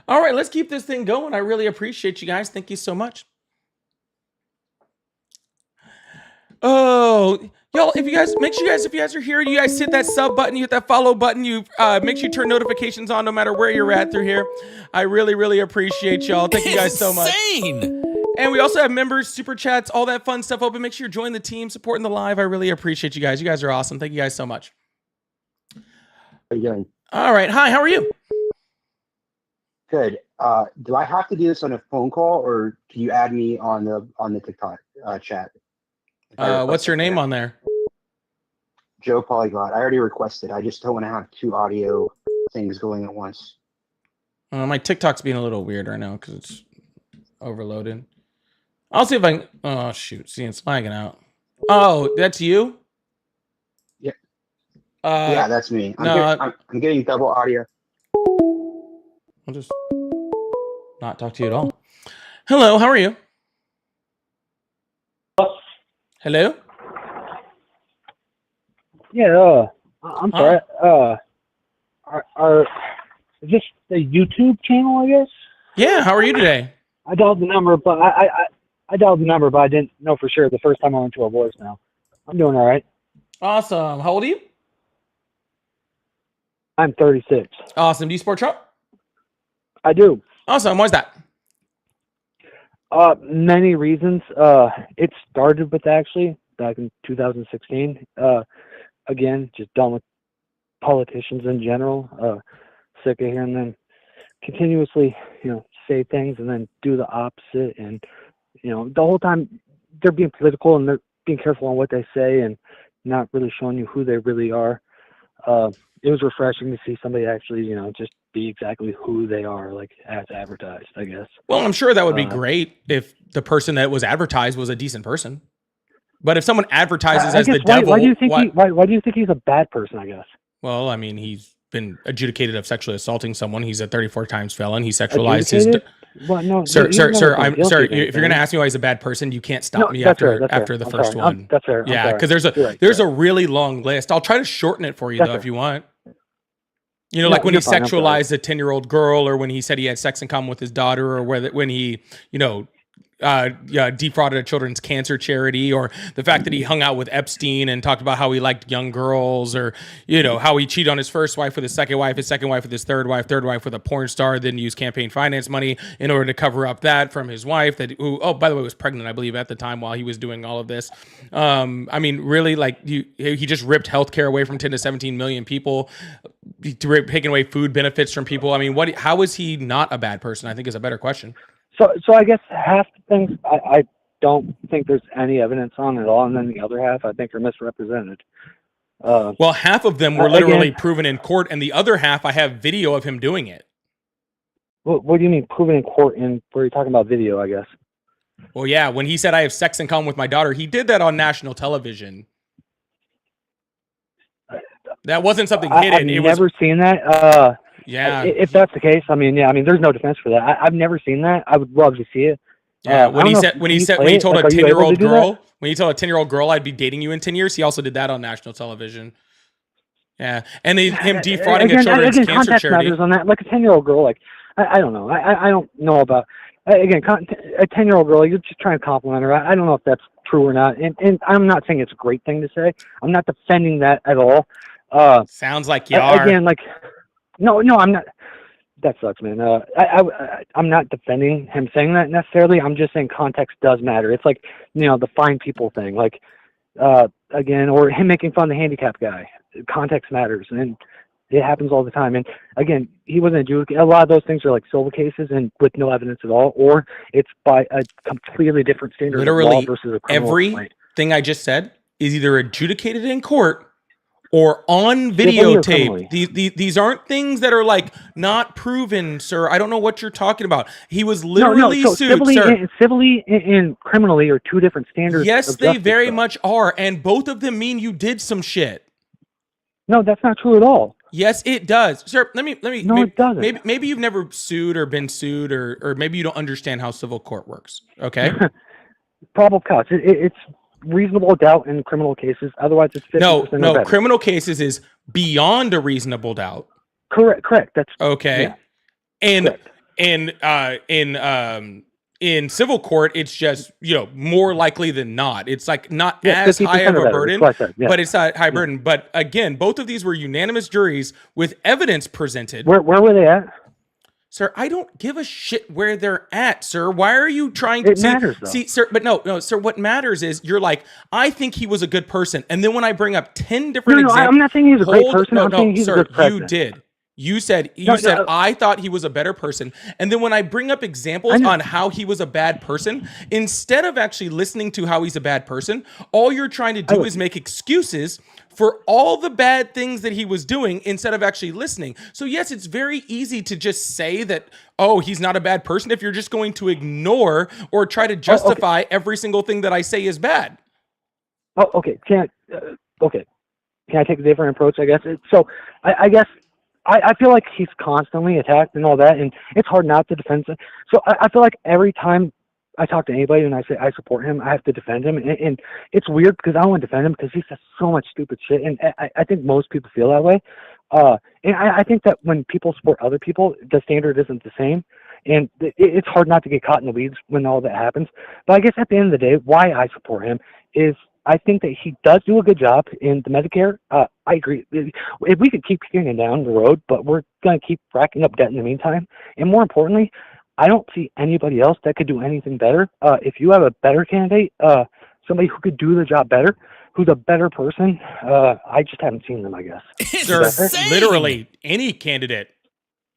All right, let's keep this thing going. I really appreciate you guys. Thank you so much. Oh, y'all, if you guys are here, you guys hit that sub button, you hit that follow button, you make sure you turn notifications on no matter where you're at through here. I really appreciate y'all. Thank you guys so much. And we also have members, super chats, all that fun stuff open. Make sure you join the team, supporting the live. I really appreciate you guys. You guys are awesome. Thank you guys so much. How you doing? All right. Hi, how are you? Good. Do I have to do this on a phone call, or can you add me on the TikTok chat? What's your name on there? Joe Polyglot. I already requested. I just don't want to have two audio things going at once. My TikTok's being a little weird right now because it's overloaded. I'll see if I can. Oh, shoot. See, it's lagging out. Oh, that's you? Yeah. Yeah, that's me. I'm getting double audio. I'll just not talk to you at all. Hello, how are you? Hello? Yeah, I'm sorry. Is this the YouTube channel, I guess? Yeah, how are you today? I dialed the number, but I dialed the number, but I didn't know for sure the first time I went to a voicemail. I'm doing all right. Awesome. How old are you? I'm 36. Awesome. Do you sport Trump? I do. Awesome. Why's that? Many reasons. It started with actually back in 2016. Again, just done with politicians in general. Sick of hearing them continuously, say things and then do the opposite. And, the whole time they're being political and they're being careful on what they say and not really showing you who they really are. It was refreshing to see somebody actually, just be exactly who they are, like as advertised, I guess. Well, I'm sure that would be great if the person that was advertised was a decent person. But if someone advertises as the devil, why do you think he's a bad person? I guess. Well, I mean, he's been adjudicated of sexually assaulting someone. He's a 34 times felon. He sexualized his. Well, no, sir. I'm sorry. If you're going to ask me why he's a bad person, you can't stop me after the first one. That's fair. Yeah, because there's a really long list. I'll try to shorten it for you though, if you want. Like when he sexualized a 10-year-old girl, or when he said he had sex in common with his daughter, or when he, defrauded a children's cancer charity, or the fact that he hung out with Epstein and talked about how he liked young girls, or how he cheated on his first wife with his second wife with his third wife with a porn star, then used campaign finance money in order to cover up that from his wife who by the way was pregnant, I believe, at the time while he was doing all of this. I mean, really, he just ripped healthcare away from 10 to 17 million people, taking away food benefits from people. I mean, how is he not a bad person? I think is a better question. So I guess half the things I don't think there's any evidence on at all, and then the other half I think are misrepresented. Well, half of them were literally proven in court, and the other half I have video of him doing it. What do you mean proven in court? And where you're talking about video, I guess. Well, yeah, when he said I have sex in common with my daughter, he did that on national television. That wasn't something hidden. I've never seen that. Yeah. If that's the case, there's no defense for that. I've never seen that. I would love to see it. Yeah, when he told a 10-year-old girl I'd be dating you in 10 years, he also did that on national television. Yeah, and him defrauding a children's cancer charity. On that, like a 10-year-old girl, I don't know. I don't know about a 10-year-old girl. You're just trying to compliment her. I don't know if that's true or not. And I'm not saying it's a great thing to say. I'm not defending that at all. Sounds like you are. Again, No, I'm not. That sucks, man. I'm not defending him saying that necessarily. I'm just saying context does matter. It's like, the fine people thing. Again, or him making fun of the handicapped guy. Context matters, and it happens all the time. And again, he wasn't adjudicated. A lot of those things are like civil cases and with no evidence at all, or it's by a completely different standard of law versus a criminal complaint. Everything I just said is either adjudicated in court or on videotape. These aren't things that are not proven, sir. I don't know what you're talking about. He was literally sued, sir. Civilly and criminally are two different standards. Yes, they very much are, and both of them mean you did some shit. No, that's not true at all. Yes, it does, sir. Let me. No, maybe, it doesn't. maybe you've never sued or been sued, or maybe you don't understand how civil court works. Okay. Probable cause. It's reasonable doubt in criminal cases. Otherwise, it's 50% or No. better. Criminal cases is beyond a reasonable doubt. Correct. That's Okay. yeah. And Correct. In civil court, it's just more likely than not. It's like not Yeah, as high 50% of or a better. burden, That's what I said. Yeah. but it's a high Yeah. burden. But again, both of these were unanimous juries with evidence presented. Where were they at? Sir, I don't give a shit where they're at, sir. Why are you trying It to matters, though. see, sir? But no, sir. What matters is you're like, I think he was a good person, and then when I bring up 10 different examples, I'm not saying he's a great person. I'm saying he's sir, a good president. you did. You said No, I thought he was a better person, and then when I bring up examples on how he was a bad person, instead of actually listening to how he's a bad person, all you're trying to do is make excuses for all the bad things that he was doing instead of actually listening. So yes, it's very easy to just say that, oh, he's not a bad person if you're just going to ignore or try to justify every single thing that I say is bad. Oh, okay. Can I take a different approach? I guess. I guess I feel like he's constantly attacked and all that, and it's hard not to defend him. So I feel like every time I talk to anybody and I say I support him, I have to defend him, and it's weird because I don't want to defend him because he says so much stupid shit, and I think most people feel that way. And I think that when people support other people, the standard isn't the same, and it's hard not to get caught in the weeds when all that happens. But I guess at the end of the day, why I support him is I think that he does do a good job in the Medicare. I agree. If we could keep kicking it down the road, but we're going to keep racking up debt in the meantime. And more importantly, I don't see anybody else that could do anything better. If you have a better candidate, somebody who could do the job better, who's a better person, I just haven't seen them, I guess. Sir, literally any candidate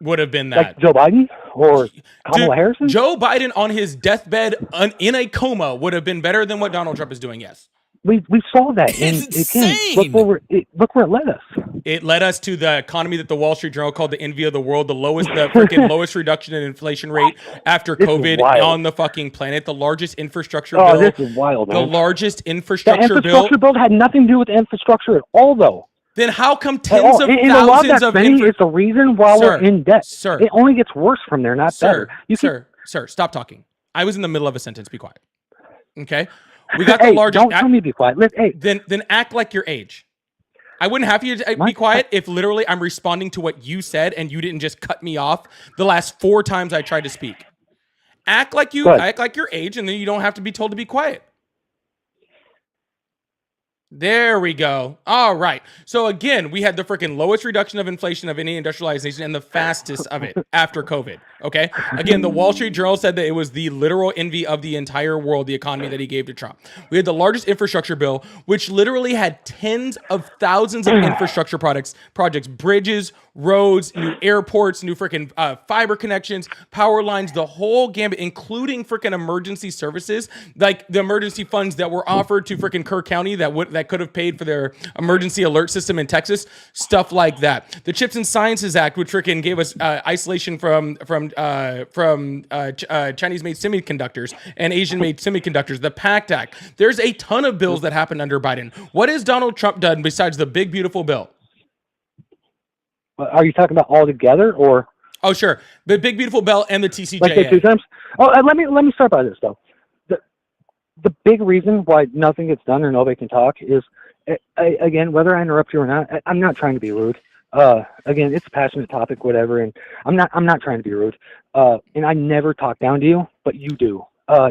would have been that. Like Joe Biden or Kamala Harris? Joe Biden on his deathbed in a coma would have been better than what Donald Trump is doing, yes. We saw that, and again, look where it led us. It led us to the economy that the Wall Street Journal called the envy of the world, the freaking lowest reduction in inflation rate after COVID on the fucking planet, the largest infrastructure bill. This is wild, man. The largest infrastructure bill. The infrastructure bill had nothing to do with infrastructure at all, though. Then how come tens of thousands a lot of that spending is the reason why we're in debt. Sir, it only gets worse from there, not better. Sir, stop talking. I was in the middle of a sentence. Be quiet. Okay. We got the hey, largest. Don't tell me to be quiet. Then act like your age. I wouldn't have you to be quiet if literally I'm responding to what you said and you didn't just cut me off the last 4 times I tried to speak. Act like your age, and then you don't have to be told to be quiet. There we go. All right. So again, we had the freaking lowest reduction of inflation of any industrialized nation and the fastest of it after COVID. Okay. Again, the Wall Street Journal said that it was the literal envy of the entire world, the economy that he gave to Trump. We had the largest infrastructure bill, which literally had tens of thousands of infrastructure projects, bridges, roads, new airports, new freaking fiber connections, power lines, the whole gambit, including freaking emergency services, like the emergency funds that were offered to freaking Kerr County that could have paid for their emergency alert system in Texas, stuff like that. The Chips and Sciences Act, which freaking gave us isolation from Chinese-made semiconductors and Asian-made semiconductors. The PACT Act. There's a ton of bills that happened under Biden. What has Donald Trump done besides the big beautiful bill? Are you talking about all together or? Oh, sure. The big beautiful bill and the TCJA. Like the 2 times? Oh, let me start by this though. The big reason why nothing gets done or nobody can talk is, again, whether I interrupt you or not, I'm not trying to be rude. Again, it's a passionate topic, whatever, and I'm not trying to be rude. And I never talk down to you, but you do.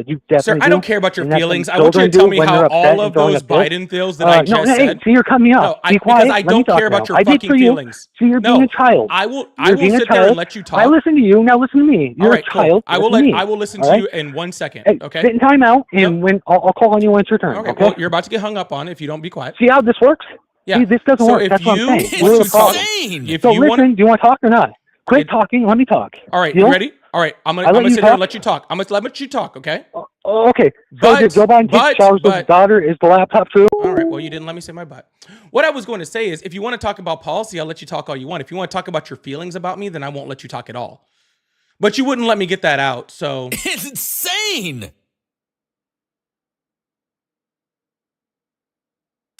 You definitely Sir, I don't care about your feelings. I want you to tell me how all of those Biden bills that I just said. So you're cutting me off. Be quiet. Because I don't care about your fucking feelings. So you're being a child. I will sit there and let you talk. I listen to you. Now listen to me. You're a child. I will listen to you in 1 second. Hey, okay. Sit in time out, and when I'll call on you when it's your turn. Okay. Well, you're about to get hung up on if you don't be quiet. See how this works? Yeah. See, this doesn't work. That's what I'm saying. It's so listen. Do you want to talk or not? Quit talking. Let me talk. All right. You ready? All right. I'm gonna sit here and let you talk. I'm gonna let you talk. Okay. Okay. So did Joe Biden take showers with his daughter? Is the laptop true? All right. Well, you didn't let me say my butt. What I was going to say is, if you want to talk about policy, I'll let you talk all you want. If you want to talk about your feelings about me, then I won't let you talk at all. But you wouldn't let me get that out, so it's insane.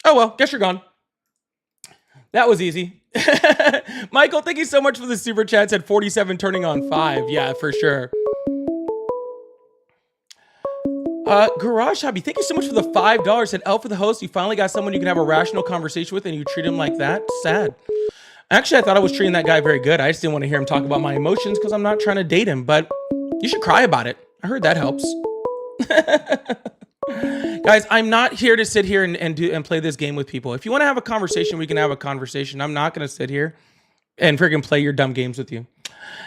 Oh well, guess you're gone. That was easy. Michael, thank you so much for the super chat. Said 47 turning on 5. Yeah, for sure. Garage Hobby, thank you so much for the $5. Said L for the host. You finally got someone you can have a rational conversation with and you treat him like that. Sad. Actually, I thought I was treating that guy very good. I just didn't want to hear him talk about my emotions because I'm not trying to date him, but you should cry about it. I heard that helps. Guys, I'm not here to sit here and play this game with people. If you want to have a conversation, we can have a conversation. I'm not going to sit here and freaking play your dumb games with you.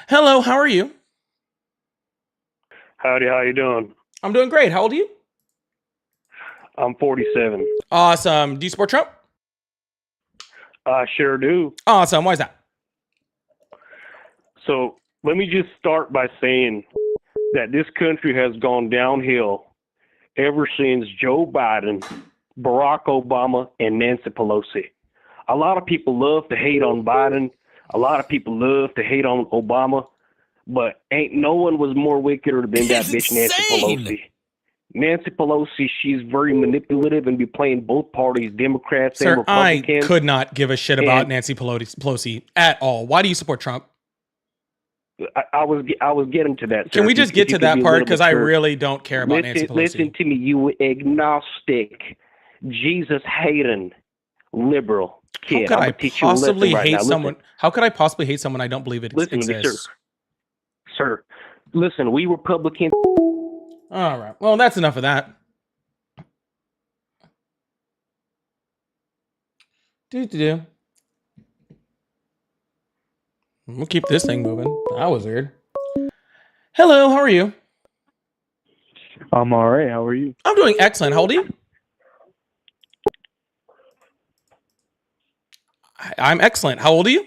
Hello, how are you? Howdy, how you doing? I'm doing great. How old are you? I'm 47. Awesome. Do you support Trump? I sure do. Awesome. Why is that? So let me just start by saying that this country has gone downhill ever since Joe Biden, Barack Obama, and Nancy Pelosi. A lot of people love to hate on Biden. A lot of people love to hate on Obama. But ain't no one was more wickeder than that bitch Nancy Pelosi. Nancy Pelosi, she's very manipulative and be playing both parties, Democrats and Sir, I Republicans. could not give a shit about Nancy Pelosi at all. Why do you support Trump? I was getting to that, sir. Can we just get to that part? Because I really don't care about Nancy Pelosi. Listen to me, you agnostic, Jesus-hating, liberal kid. How could I possibly hate someone? How could I possibly hate someone I don't believe it exists? Listen to me, sir. Listen, we Republicans. All right. Well, that's enough of that. Do. We'll keep this thing moving. That was weird. Hello, how are you? I'm all right. How are you? I'm doing excellent. How old are you? I'm excellent. How old are you?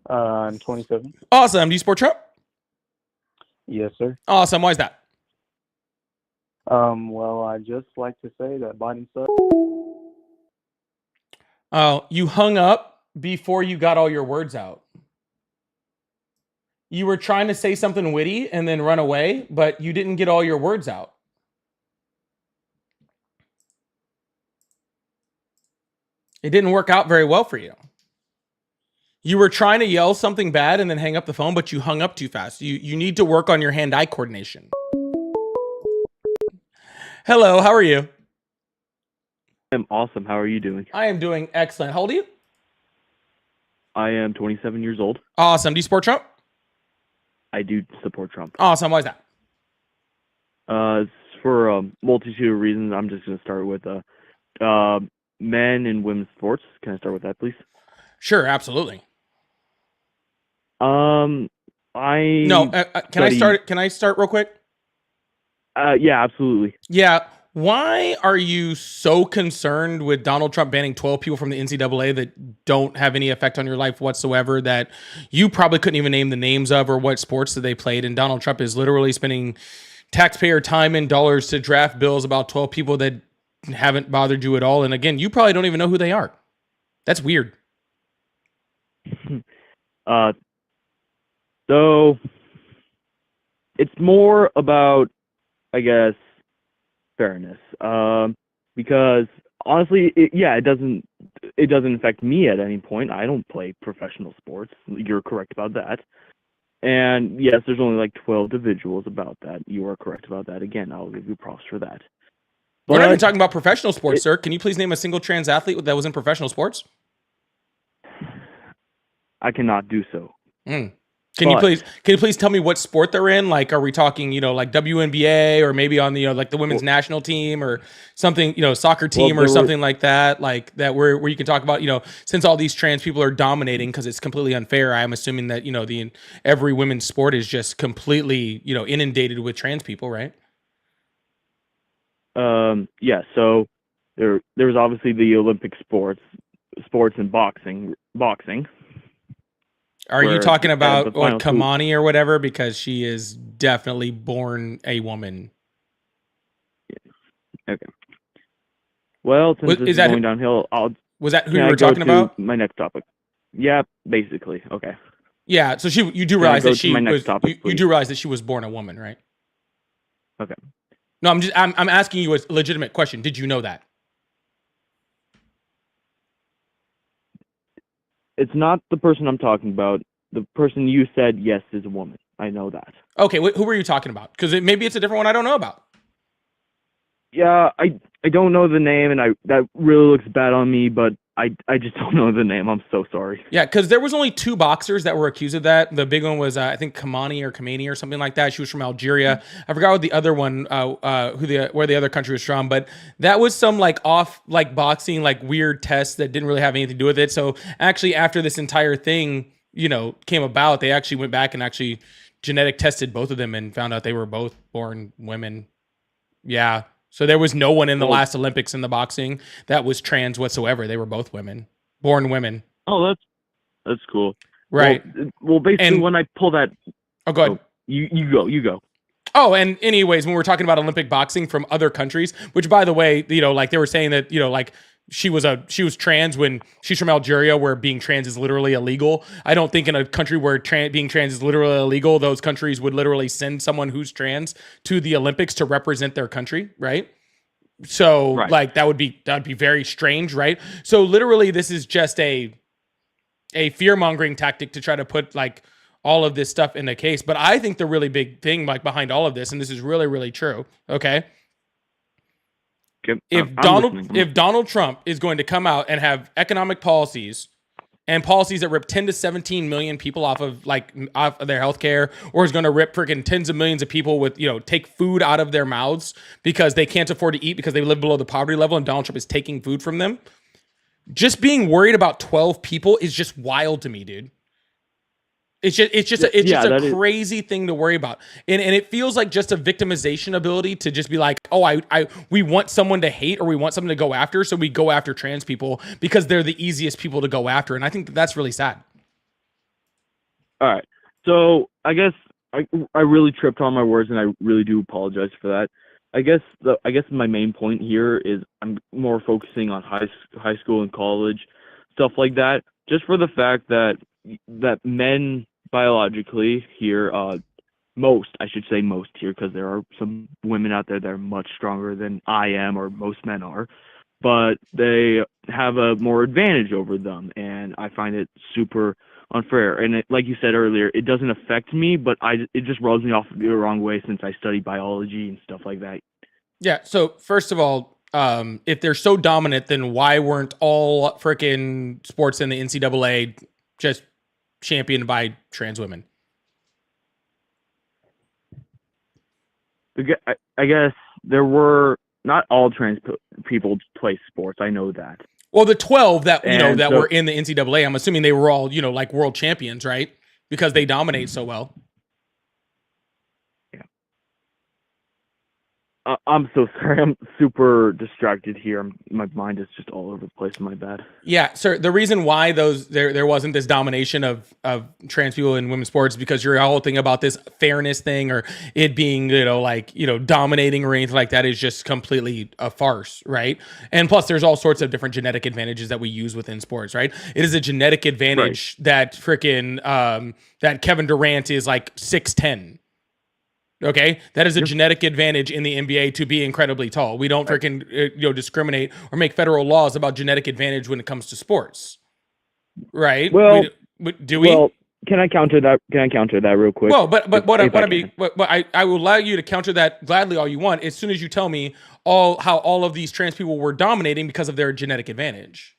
I'm 27. Awesome. Do you support Trump? Yes, sir. Awesome. Why is that? Well, I just like to say that Biden sucks. Oh, you hung up before you got all your words out. You were trying to say something witty and then run away, but you didn't get all your words out. It didn't work out very well for you. You were trying to yell something bad and then hang up the phone, but you hung up too fast. You need to work on your hand-eye coordination. Hello, how are you? I'm awesome. How are you doing? I am doing excellent. How old are you? I am 27 years old. Awesome. Do you support Trump? I do support Trump. Awesome. Why is that? It's for a multitude of reasons. I'm just going to start with men and women's sports. Can I start with that, please? Sure, absolutely. Can I start real quick? Yeah, absolutely. Yeah. Why are you so concerned with Donald Trump banning 12 people from the NCAA that don't have any effect on your life whatsoever, that you probably couldn't even name the names of or what sports that they played? And Donald Trump is literally spending taxpayer time and dollars to draft bills about 12 people that haven't bothered you at all. And again, you probably don't even know who they are. That's weird. So it's more about, I guess, fairness. Because honestly, it doesn't affect me at any point. I don't play professional sports. You're correct about that. And yes, there's only like 12 individuals about that. You are correct about that. Again, I'll give you props for that. We're not even talking about professional sports, sir. Can you please name a single trans athlete that was in professional sports? I cannot do so. Can you please tell me what sport they're in? Like, are we talking, like WNBA or maybe on the, like the women's national team or something, soccer team or something like that, like that where you can talk about, since all these trans people are dominating because it's completely unfair. I'm assuming that, every women's sport is just completely, inundated with trans people, right? Yeah. So there was obviously the Olympic sports and boxing. Are you talking about like Kamani or whatever? Because she is definitely born a woman. Okay. Well, since this is going downhill, was that who you were talking about? My next topic. Yeah, basically. Okay. Yeah. So you do realize that you do realize that she was born a woman, right? Okay. No, I'm asking you a legitimate question. Did you know that? it's not the person I'm talking about. The person you said yes is a woman. I know that. Okay, who were you talking about? Because maybe it's a different one I don't know about. Yeah, I don't know the name, and that really looks bad on me, but I just don't know the name. I'm so sorry. Yeah, because there was only 2 boxers that were accused of that. The big one was I think Kamani or something like that. She was from Algeria. I forgot what the other one, where the other country was from, but that was some like off like boxing like weird test that didn't really have anything to do with it. So actually, after this entire thing, came about, they actually went back and actually genetic tested both of them and found out they were both born women. Yeah. So there was no one in the last Olympics in the boxing that was trans whatsoever. They were both women, born women. Oh, that's cool. Right. Well, basically, when I pull that. Oh, go ahead. You go. Oh, and anyways, when we're talking about Olympic boxing from other countries, which by the way, like they were saying that, like she was trans when she's from Algeria, where being trans is literally illegal. I don't think in a country where being trans is literally illegal, those countries would literally send someone who's trans to the Olympics to represent their country, right? So like that would be very strange, right? So literally this is just a fear-mongering tactic to try to put like all of this stuff in the case. But I think the really big thing like behind all of this, and this is really, really true, okay? If Donald Trump is going to come out and have economic policies and policies that rip 10 to 17 million people off of their healthcare, or is going to rip freaking tens of millions of people with, take food out of their mouths because they can't afford to eat because they live below the poverty level and Donald Trump is taking food from them. Just being worried about 12 people is just wild to me, dude. It's just a crazy thing to worry about. And it feels like just a victimization ability to just be like, oh, we want someone to hate or we want someone to go after. So we go after trans people because they're the easiest people to go after. And I think that's really sad. All right. So I guess I really tripped on my words and I really do apologize for that. I guess my main point here is I'm more focusing on high school and college, stuff like that, just for the fact that men biologically here, most here, because there are some women out there that are much stronger than I am or most men are, but they have a more advantage over them, and I find it super unfair. And like you said earlier, it doesn't affect me, but it just rubs me off the wrong way since I study biology and stuff like that. Yeah. So first of all, if they're so dominant, then why weren't all freaking sports in the NCAA just championed by trans women? I guess there were not all trans people play sports. I know that. Well, the 12 that were in the NCAA, I'm assuming they were all like world champions, right? Because they dominate so well. I'm so sorry. I'm super distracted here. My mind is just all over the place. My bad. Yeah, sir. The reason why there wasn't this domination of trans people in women's sports is because your whole thing about this fairness thing or it being dominating or anything like that is just completely a farce, right? And plus, there's all sorts of different genetic advantages that we use within sports, right? It is a genetic advantage that freaking that Kevin Durant is like 6'10". Okay, that is a genetic advantage in the NBA to be incredibly tall. We don't freaking discriminate or make federal laws about genetic advantage when it comes to sports, right? Well, do we? Well, can I counter that? Can I counter that real quick? Well, but I will allow you to counter that gladly all you want as soon as you tell me how all of these trans people were dominating because of their genetic advantage.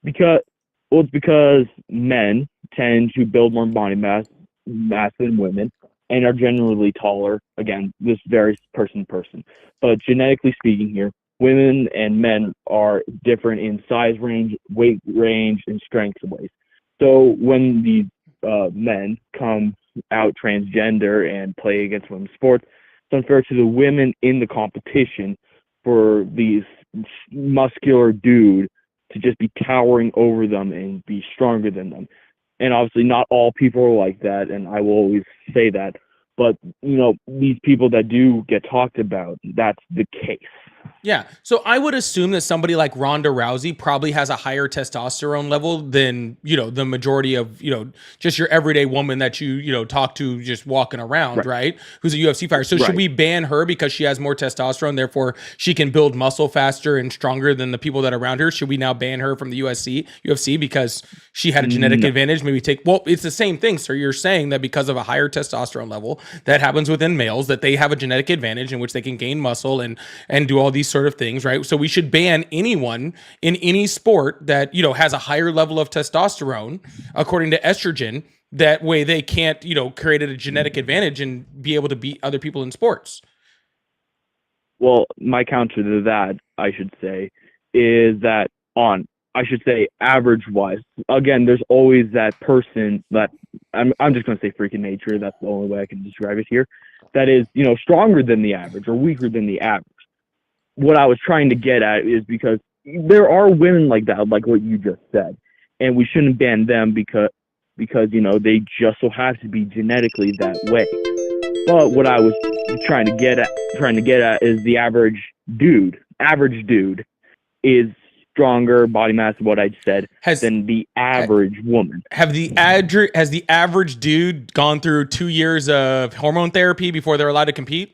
It's because men tend to build more body mass than women, and are generally taller. Again, this varies person to person. But genetically speaking here, women and men are different in size range, weight range, and strength ways. So when these men come out transgender and play against women's sports, it's unfair to the women in the competition for these muscular dude to just be towering over them and be stronger than them. And obviously not all people are like that, and I will always say that. But, these people that do get talked about, that's the case. Yeah. So I would assume that somebody like Ronda Rousey probably has a higher testosterone level than, the majority of, just your everyday woman that you talk to just walking around, right? Who's a UFC fighter. So should we ban her because she has more testosterone, therefore she can build muscle faster and stronger than the people that are around her? Should we now ban her from the UFC because she had a genetic advantage? Maybe it's the same thing, sir. You're saying that because of a higher testosterone level that happens within males, that they have a genetic advantage in which they can gain muscle and do all these sort of things, right? So we should ban anyone in any sport that, has a higher level of testosterone according to estrogen. That way they can't, create a genetic advantage and be able to beat other people in sports. Well, my counter to that, I should say, is that average wise, again, there's always that person that I'm just going to say freaking nature. That's the only way I can describe it here. That is, stronger than the average or weaker than the average. What I was trying to get at is because there are women like that, like what you just said, and we shouldn't ban them because they just so have to be genetically that way. But what I was trying to get at is the average dude is stronger body mass, what I said, than the average woman. Has the average dude gone through 2 years of hormone therapy before they're allowed to compete?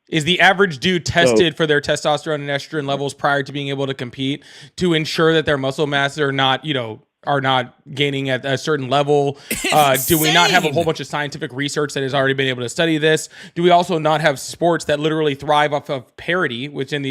Is the average dude tested for their testosterone and estrogen levels prior to being able to compete to ensure that their muscle mass are not gaining at a certain level? Do we not have a whole bunch of scientific research that has already been able to study this? Do we also not have sports that literally thrive off of parity with like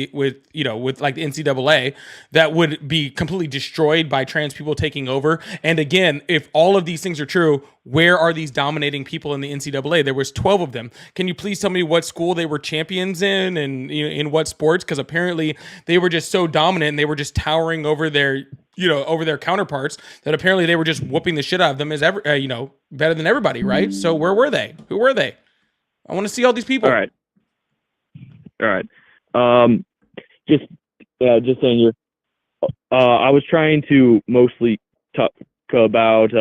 the NCAA that would be completely destroyed by trans people taking over? And again, if all of these things are true, where are these dominating people in the NCAA? There was 12 of them. Can you please tell me what school they were champions in and in what sports? Because apparently they were just so dominant and they were just towering over their counterparts that apparently they were just whooping the shit out of them as better than everybody, right? So where were they? Who were they? I want to see all these people. All right. Just saying here. I was trying to mostly talk about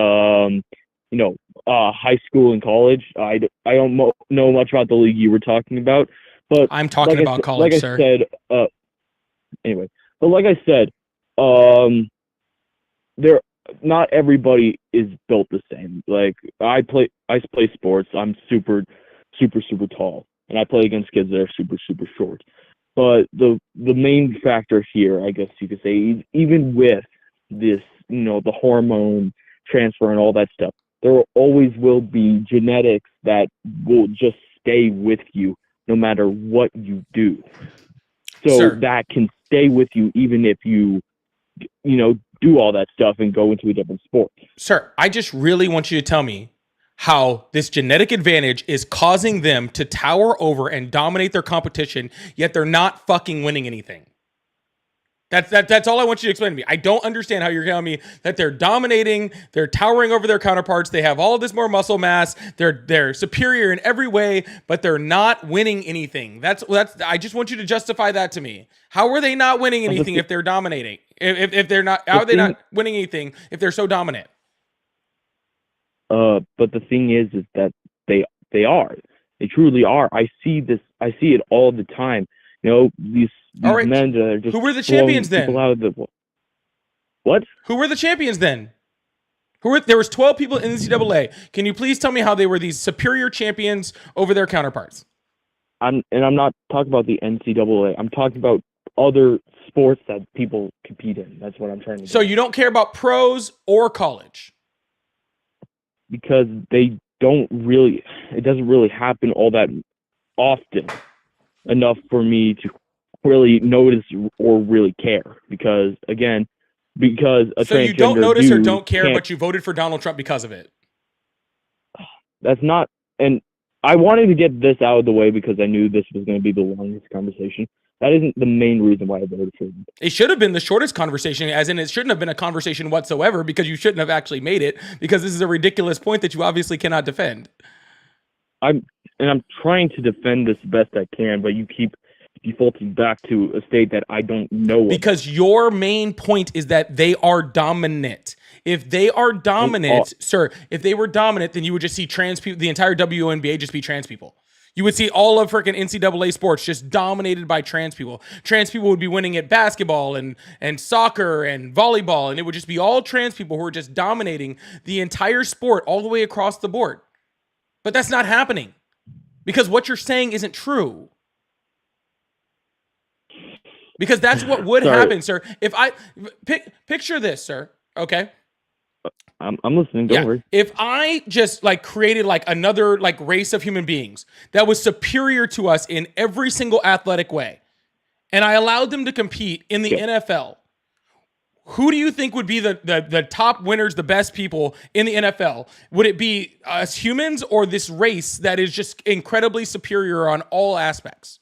high school and college. I don't know much about the league you were talking about, but I'm talking about college, sir. Like I said, not everybody is built the same. Like I play sports. I'm super tall, and I play against kids that are super short. But the main factor here, I guess you could say, is even with this, the hormone transfer and all that stuff, there always will be genetics that will just stay with you no matter what you do. So that can stay with you even if you do all that stuff and go into a different sport. Sir, I just really want you to tell me how this genetic advantage is causing them to tower over and dominate their competition, yet they're not fucking winning anything. That's all I want you to explain to me. I don't understand how you're telling me that they're dominating, they're towering over their counterparts, they have all of this more muscle mass, they're superior in every way, but they're not winning anything. That's I just want you to justify that to me. How are they not winning anything if they're dominating? If they're not, how are they not winning anything if they're so dominant? But the thing is that they truly are. I see it all the time. These men that are just. Who were the champions then? What? Who were the champions then? There was 12 people in the NCAA. Can you please tell me how they were these superior champions over their counterparts? I'm not talking about the NCAA. I'm talking about other sports that people compete in. That's what I'm trying to do. So you don't care about pros or college? Because it doesn't really happen all that often enough for me to really notice or really care. Because a so you don't notice or don't care, but you voted for Donald Trump because of it. That's not, and I wanted to get this out of the way because I knew this was going to be the longest conversation. That isn't the main reason why I voted for him. It should have been the shortest conversation, as in it shouldn't have been a conversation whatsoever, because you shouldn't have actually made it, because this is a ridiculous point that you obviously cannot defend. I'm trying to defend this best I can, but you keep defaulting back to a state that I don't know. Because your main point is that they are dominant. If they are dominant, sir, if they were dominant, then you would just see trans people, the entire WNBA just be trans people. You would see all of freaking NCAA sports just dominated by trans people. Trans people would be winning at basketball and soccer and volleyball, and it would just be all trans people who are just dominating the entire sport all the way across the board. But that's not happening because what you're saying isn't true. Because that's what would happen, sir. If I picture this, sir, okay? I'm listening. Don't worry. If I just like created like another like race of human beings that was superior to us in every single athletic way, and I allowed them to compete in the NFL, who do you think would be the top winners, the best people in the NFL? Would it be us humans or this race that is just incredibly superior on all aspects?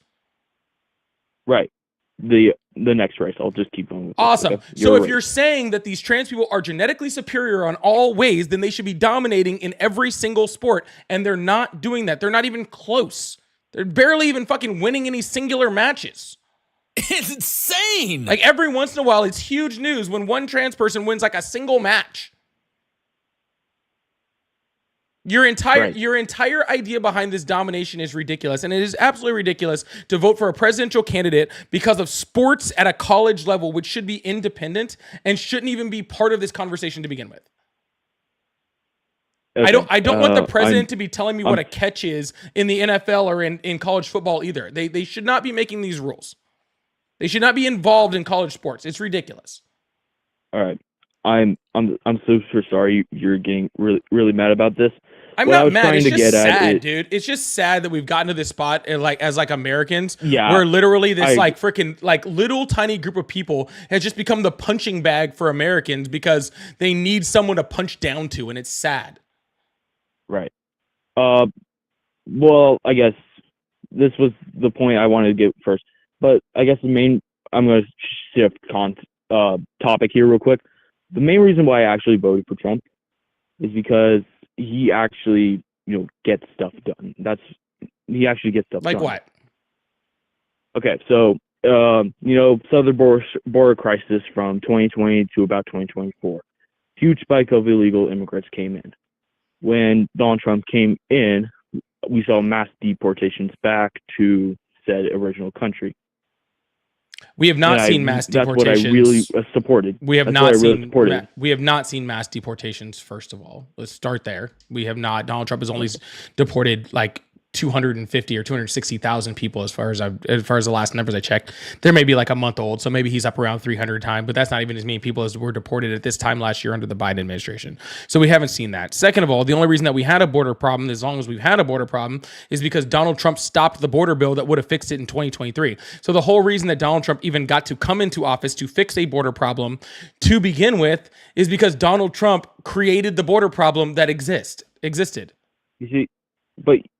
Right. The next race, I'll just keep going with this. Awesome. Okay? So if you're saying that these trans people are genetically superior on all ways, then they should be dominating in every single sport, and they're not doing that. They're not even close. They're barely even fucking winning any singular matches. It's insane. Like every once in a while, it's huge news when one trans person wins like a single match. Your entire idea behind this domination is ridiculous, and it is absolutely ridiculous to vote for a presidential candidate because of sports at a college level, which should be independent and shouldn't even be part of this conversation to begin with. Okay. I don't want the president to be telling me what a catch is in the NFL or in college football either. They should not be making these rules. They should not be involved in college sports. It's ridiculous. All right. I'm so sorry you're getting really mad about this. I'm not mad. It's just sad, dude. It's just sad that we've gotten to this spot and as Americans, where literally this freaking little tiny group of people has just become the punching bag for Americans because they need someone to punch down to, and it's sad. Right. Well, I guess this was the point I wanted to get first, but I guess I'm going to shift topic here real quick. The main reason why I actually voted for Trump is because he actually, gets stuff done. He actually gets stuff done. Like what? Okay, so, southern border crisis from 2020 to about 2024. Huge spike of illegal immigrants came in. When Donald Trump came in, we saw mass deportations back to said original country. We have not seen mass deportations. That's what I really supported. We have not seen mass deportations. First of all, let's start there. We have not. Donald Trump has only deported like 250 or 260,000 people as far as the last numbers I checked. There may be like a month old, so maybe he's up around 300 times, but that's not even as many people as were deported at this time last year under the Biden administration. So we haven't seen that. Second of all, the only reason that we had a border problem, as long as we've had a border problem, is because Donald Trump stopped the border bill that would have fixed it in 2023. So the whole reason that Donald Trump even got to come into office to fix a border problem to begin with is because Donald Trump created the border problem that existed.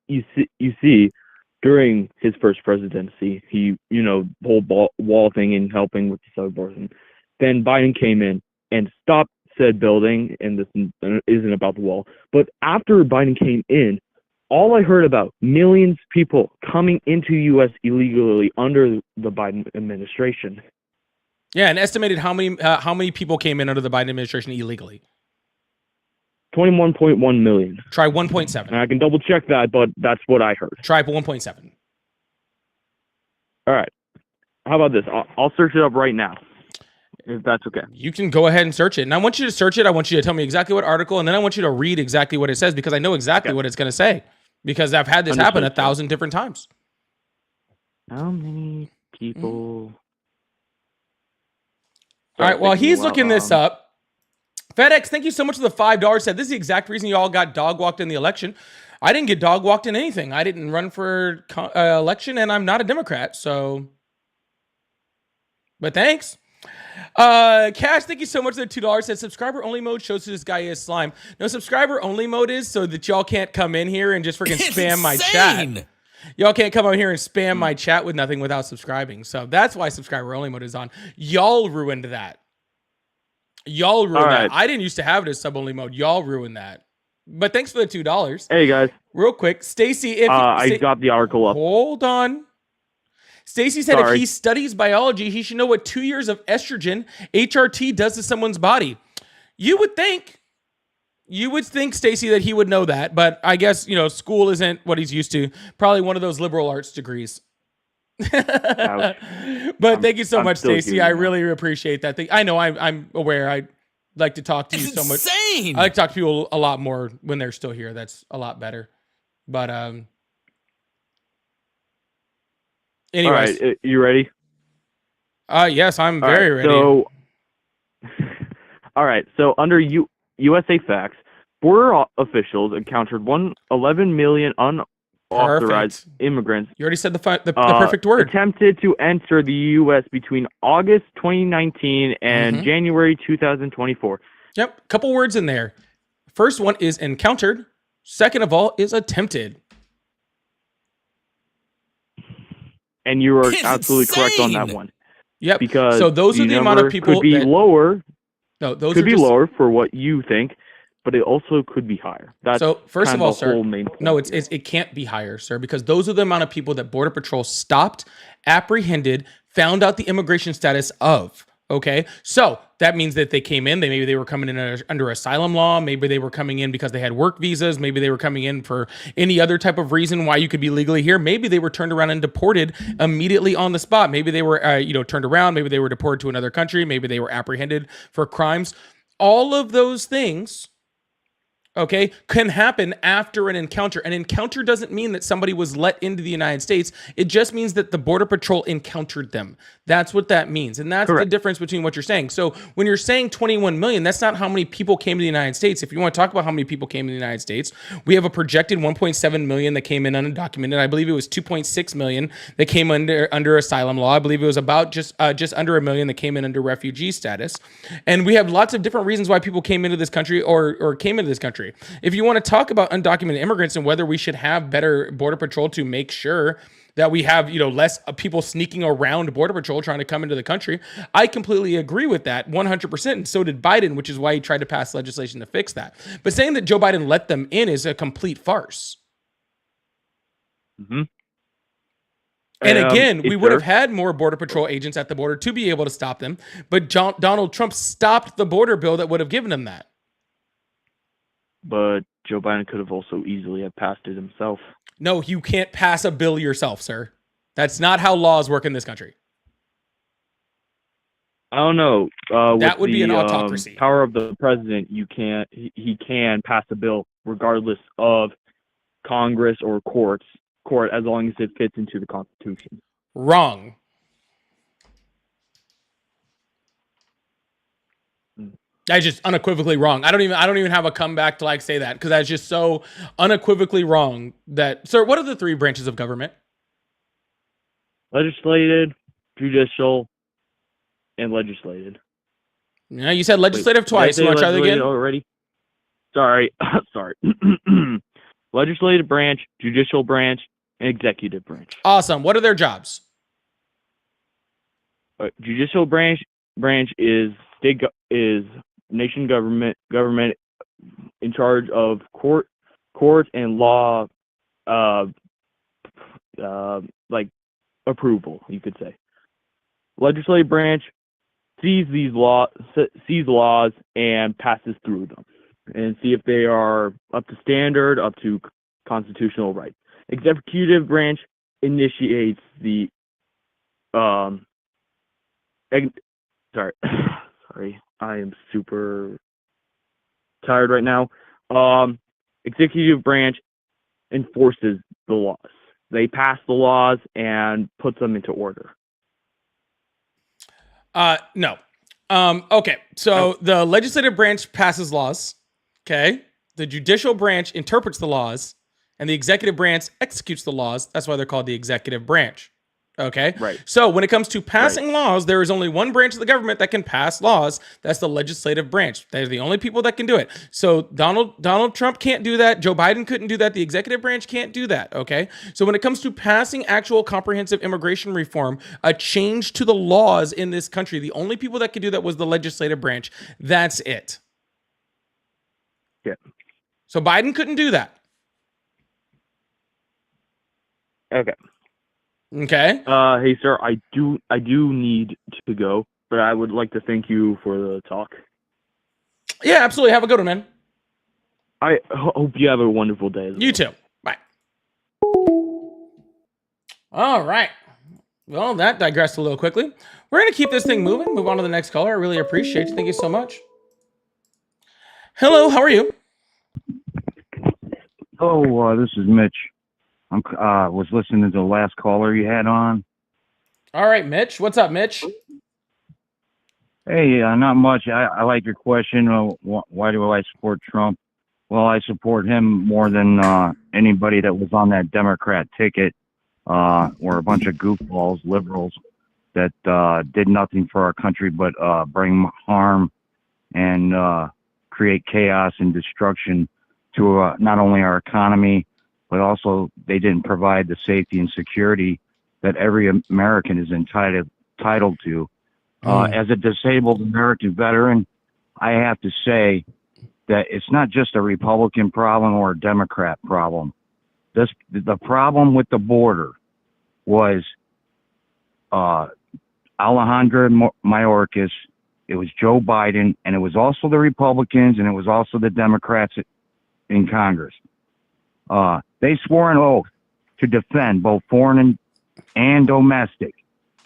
You see, during his first presidency, he, whole wall thing and helping with the southern border. Then Biden came in and stopped said building, and this isn't about the wall. But after Biden came in, all I heard about millions of people coming into U.S. illegally under the Biden administration. Yeah, and estimated how many people came in under the Biden administration illegally. 21.1 million. Try 1.7. And I can double check that, but that's what I heard. Try 1.7. All right. How about this? I'll search it up right now, if that's okay. You can go ahead and search it. And I want you to search it. I want you to tell me exactly what article, and then I want you to read exactly what it says, because I know exactly what it's going to say, because I've had this happen 1,000 different times. How many people? All right. While he's looking this up, FedEx, thank you so much for the $5. Said this is the exact reason you all got dog walked in the election. I didn't get dog walked in anything. I didn't run for election, and I'm not a Democrat. So, but thanks. Cash, thank you so much for the $2. Said subscriber only mode shows who this guy is slime. No, subscriber only mode is so that y'all can't come in here and just freaking spam my chat. Y'all can't come out here and spam my chat with nothing without subscribing. So that's why subscriber only mode is on. Y'all ruined that. Y'all ruined that. I didn't used to have it as sub only mode. Y'all ruined that. But thanks for the $2. Hey guys, real quick, Stacy. I got the article up. Hold on. Stacy said if he studies biology, he should know what 2 years of estrogen (HRT) does to someone's body. You would think You would think, Stacy, that he would know that, but I guess, school isn't what he's used to. Probably one of those liberal arts degrees. But thank you so I'm much, still Stacy. here, I you know. really appreciate that. I know I'm aware. I like to talk to you so much. Insane. I like to talk to people a lot more when they're still here. That's a lot better. But anyways. All right, you ready? Yes, I'm All very right, ready. So, all right. So under USA Facts, border officials encountered 11 million unauthorized immigrants. You already said the perfect word. Attempted to enter the U.S. between August 2019 and January 2024. Yep, couple words in there. First one is encountered. Second of all is attempted. And you are absolutely correct on that one. Yep. Because so those are the amount of people could be that, lower. No, those could are be just, lower for what you think, but it also could be higher. That's so first kind of all, the sir, whole main point no, here. it can't be higher, sir, because those are the amount of people that Border Patrol stopped, apprehended, found out the immigration status of. Okay, so that means that they came in. Maybe they were coming in under asylum law. Maybe they were coming in because they had work visas. Maybe they were coming in for any other type of reason why you could be legally here. Maybe they were turned around and deported immediately on the spot. Maybe they were, turned around. Maybe they were deported to another country. Maybe they were apprehended for crimes. All of those things, okay, can happen after an encounter. An encounter doesn't mean that somebody was let into the United States. It just means that the Border Patrol encountered them. That's what that means. And that's the difference between what you're saying. So when you're saying 21 million, that's not how many people came to the United States. If you want to talk about how many people came to the United States, we have a projected 1.7 million that came in undocumented. I believe it was 2.6 million that came under asylum law. I believe it was about just under a million that came in under refugee status. And we have lots of different reasons why people came into this country or came into this country. If you want to talk about undocumented immigrants and whether we should have better Border Patrol to make sure that we have, less people sneaking around Border Patrol trying to come into the country, I completely agree with that 100%. And so did Biden, which is why he tried to pass legislation to fix that. But saying that Joe Biden let them in is a complete farce. Mm-hmm. And again, we would have had more Border Patrol agents at the border to be able to stop them. But Donald Trump stopped the border bill that would have given them that. But Joe Biden could have also easily have passed it himself. No, you can't pass a bill yourself, sir. That's not how laws work in this country. I don't know. That would be an autocracy. Power of the president, he can pass a bill regardless of Congress or court, as long as it fits into the Constitution. Wrong. That's just unequivocally wrong. I don't even have a comeback to say that, because that's just so unequivocally wrong. That, sir, what are the three branches of government? Legislative, judicial, and legislative. Yeah, you said legislative twice. You want to try that again? Already? Sorry. Legislative branch, judicial branch, and executive branch. Awesome. What are their jobs? Judicial branch is nation government in charge of court and law, approval, you could say. Legislative branch sees laws and passes through them and see if they are up to standard, up to constitutional rights. Executive branch initiates the sorry, I am super tired right now. Executive branch enforces the laws. They pass the laws and puts them into order. No. Okay. So the legislative branch passes laws. Okay. The judicial branch interprets the laws, and the executive branch executes the laws. That's why they're called the executive branch. Okay. Right. So when it comes to passing laws, there is only one branch of the government that can pass laws. That's the legislative branch. They're the only people that can do it. So Donald Trump can't do that. Joe Biden couldn't do that. The executive branch can't do that. Okay. So when it comes to passing actual comprehensive immigration reform, a change to the laws in this country, the only people that could do that was the legislative branch. That's it. Yeah. So Biden couldn't do that. Okay. Okay. Hey, sir, I do need to go, but I would like to thank you for the talk. Yeah, absolutely. Have a good one, man. I hope you have a wonderful day. As well. You too. Bye. All right. Well, that digressed a little quickly. We're going to keep this thing moving. Move on to the next caller. I really appreciate you. Thank you so much. Hello, how are you? Oh, this is Mitch. I'm was listening to the last caller you had on. All right, Mitch. What's up, Mitch? Hey, not much. I like your question. Why do I support Trump? Well, I support him more than anybody that was on that Democrat ticket, or a bunch of goofballs, liberals that did nothing for our country but bring harm and create chaos and destruction to not only our economy, but also they didn't provide the safety and security that every American is entitled to. As a disabled American veteran, I have to say that it's not just a Republican problem or a Democrat problem. The problem with the border was Alejandro Mayorkas, it was Joe Biden, and it was also the Republicans, and it was also the Democrats in Congress. They swore an oath to defend both foreign and domestic.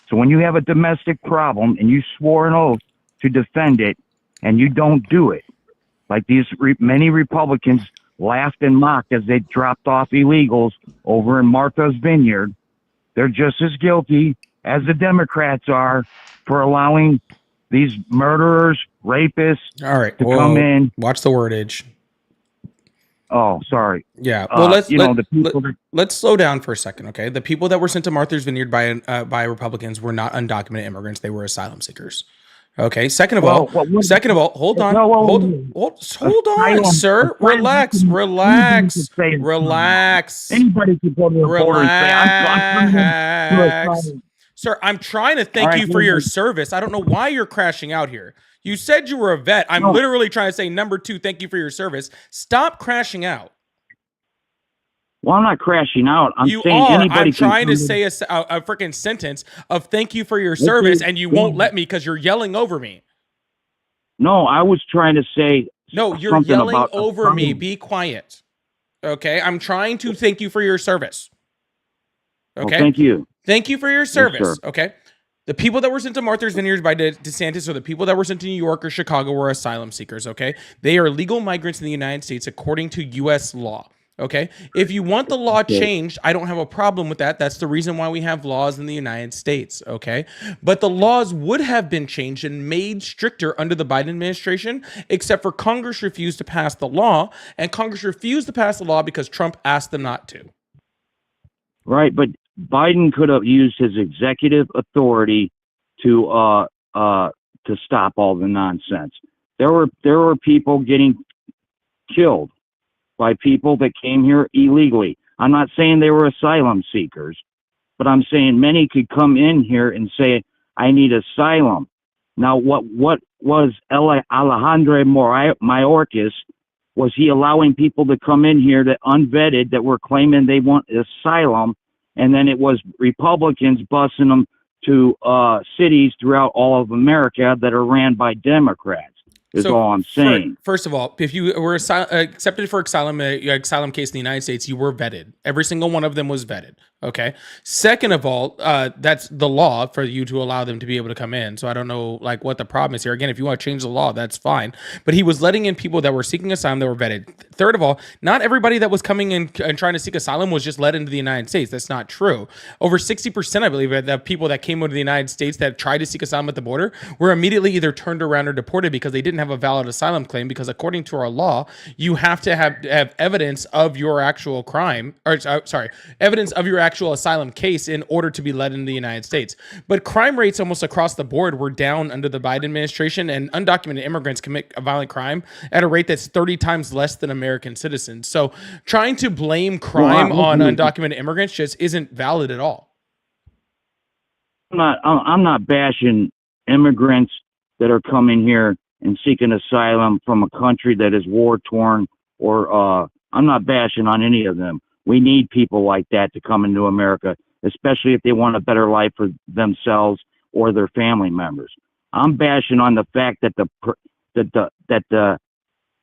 So when you have a domestic problem and you swore an oath to defend it and you don't do it, like these many Republicans laughed and mocked as they dropped off illegals over in Martha's Vineyard, they're just as guilty as the Democrats are for allowing these murderers, rapists, all right, to come in. Watch the wordage. Oh, sorry. Yeah. Well, the let's slow down for a second, okay? The people that were sent to Martha's Vineyard by Republicans were not undocumented immigrants; they were asylum seekers. Okay. Second of all, hold on, hold on, sir. Relax. Anybody can go to the border and say, I'm Relax. Sir, I'm trying to thank you for your service. I don't know why you're crashing out here. You said you were a vet. I'm literally trying to say, number two, thank you for your service. Stop crashing out. Well, I'm not crashing out. I'm saying anybody I'm trying to say a freaking sentence of thank you for your service, and you won't let me because you're yelling over me. No, I was trying to say no, you're yelling over me. Be quiet. Okay, I'm trying to thank you for your service. Okay, well, thank you. Thank you for your service. Yes, okay. The people that were sent to Martha's Vineyard by DeSantis or the people that were sent to New York or Chicago were asylum seekers, okay? They are legal migrants in the United States according to U.S. law, okay? If you want the law changed, I don't have a problem with that. That's the reason why we have laws in the United States, okay? But the laws would have been changed and made stricter under the Biden administration, except for Congress refused to pass the law, and Congress refused to pass the law because Trump asked them not to. Right, but Biden could have used his executive authority to stop all the nonsense. There were people getting killed by people that came here illegally. I'm not saying they were asylum seekers, but I'm saying many could come in here and say, I need asylum. Now, what was Alejandro Mayorkas? Was he allowing people to come in here that unvetted that were claiming they want asylum? And then it was Republicans busing them to cities throughout all of America that are ran by Democrats. Is all I'm saying. First of all, if you were accepted for asylum case in the United States, you were vetted. Every single one of them was vetted. Okay. Second of all, that's the law for you to allow them to be able to come in. So I don't know like what the problem is here. Again, if you want to change the law, that's fine. But he was letting in people that were seeking asylum that were vetted. Third of all, not everybody that was coming in and trying to seek asylum was just let into the United States. That's not true. Over 60%, I believe, of the people that came into the United States that tried to seek asylum at the border were immediately either turned around or deported because they didn't have a valid asylum claim, because according to our law, you have to have evidence of your actual crime, or evidence of your actual asylum case in order to be let into the United States. But crime rates almost across the board were down under the Biden administration, and undocumented immigrants commit a violent crime at a rate that's 30 times less than American citizens. So trying to blame crime on undocumented immigrants just isn't valid at all. I'm not bashing immigrants that are coming here and seeking asylum from a country that is war-torn, or I'm not bashing on any of them. We need people like that to come into America, especially if they want a better life for themselves or their family members. I'm bashing on the fact that the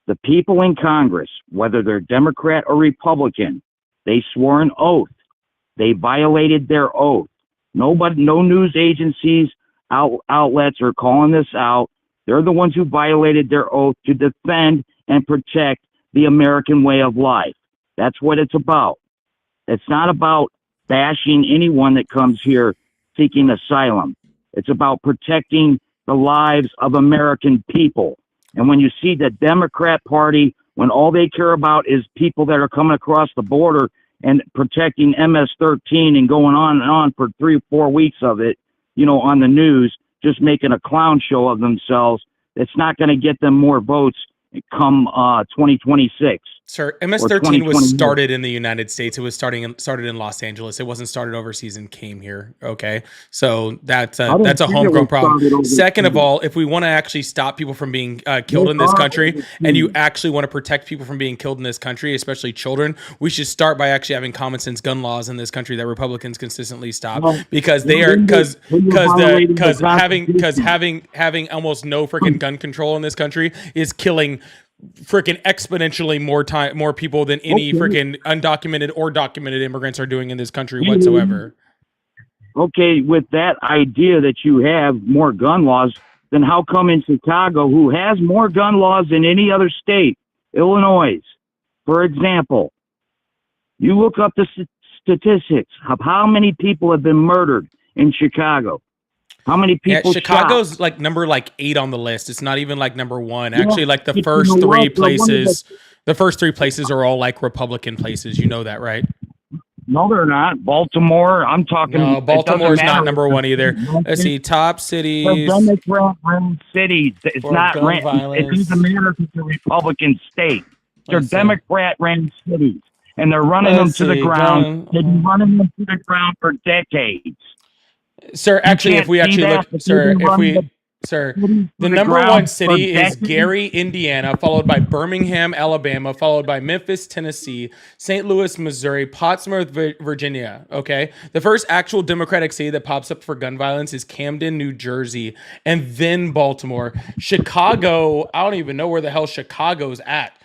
The people in Congress, whether they're Democrat or Republican, they swore an oath. They violated their oath. No news agencies, outlets are calling this out. They're the ones who violated their oath to defend and protect the American way of life. That's what it's about. It's not about bashing anyone that comes here seeking asylum. It's about protecting the lives of American people. And when you see the Democrat Party, when all they care about is people that are coming across the border and protecting MS-13 and going on and on for 3 or 4 weeks of it, on the news, just making a clown show of themselves, it's not going to get them more votes come 2026. Sir, MS-13 was started in the United States. It was started in Los Angeles. It wasn't started overseas and came here. Okay, so that's a homegrown problem. Second of all, if we want to actually stop people from being killed in this country, and you actually want to protect people from being killed in this country, especially children, we should start by actually having common sense gun laws in this country that Republicans consistently stop, because they are because having almost no freaking gun control in this country is killing freaking exponentially more people than any freaking undocumented or documented immigrants are doing in this country whatsoever. Okay, with that idea that you have more gun laws, then how come in Chicago, who has more gun laws than any other state, Illinois, for example, you look up the statistics of how many people have been murdered in Chicago? How many people? Chicago's shot? like number 8 on the list. It's not even like number 1. Actually, like the first 3 places, the first 3 places are all like Republican places. You know that, right? No, they're not. Baltimore. I'm talking. No, Baltimore's not number 1 either. Let's see, top cities. Democrat-run cities. It's not. It doesn't matter if it's a Republican state. They're Democrat-ran cities, and they're running them to the ground. They've been running them to the ground for decades. Sir, actually, if we actually look, the number 1 city is Gary, Indiana, followed by Birmingham, Alabama, followed by Memphis, Tennessee, St. Louis, Missouri, Portsmouth, Virginia. Okay. The first actual Democratic city that pops up for gun violence is Camden, New Jersey, and then Baltimore. Chicago, I don't even know where the hell Chicago's at.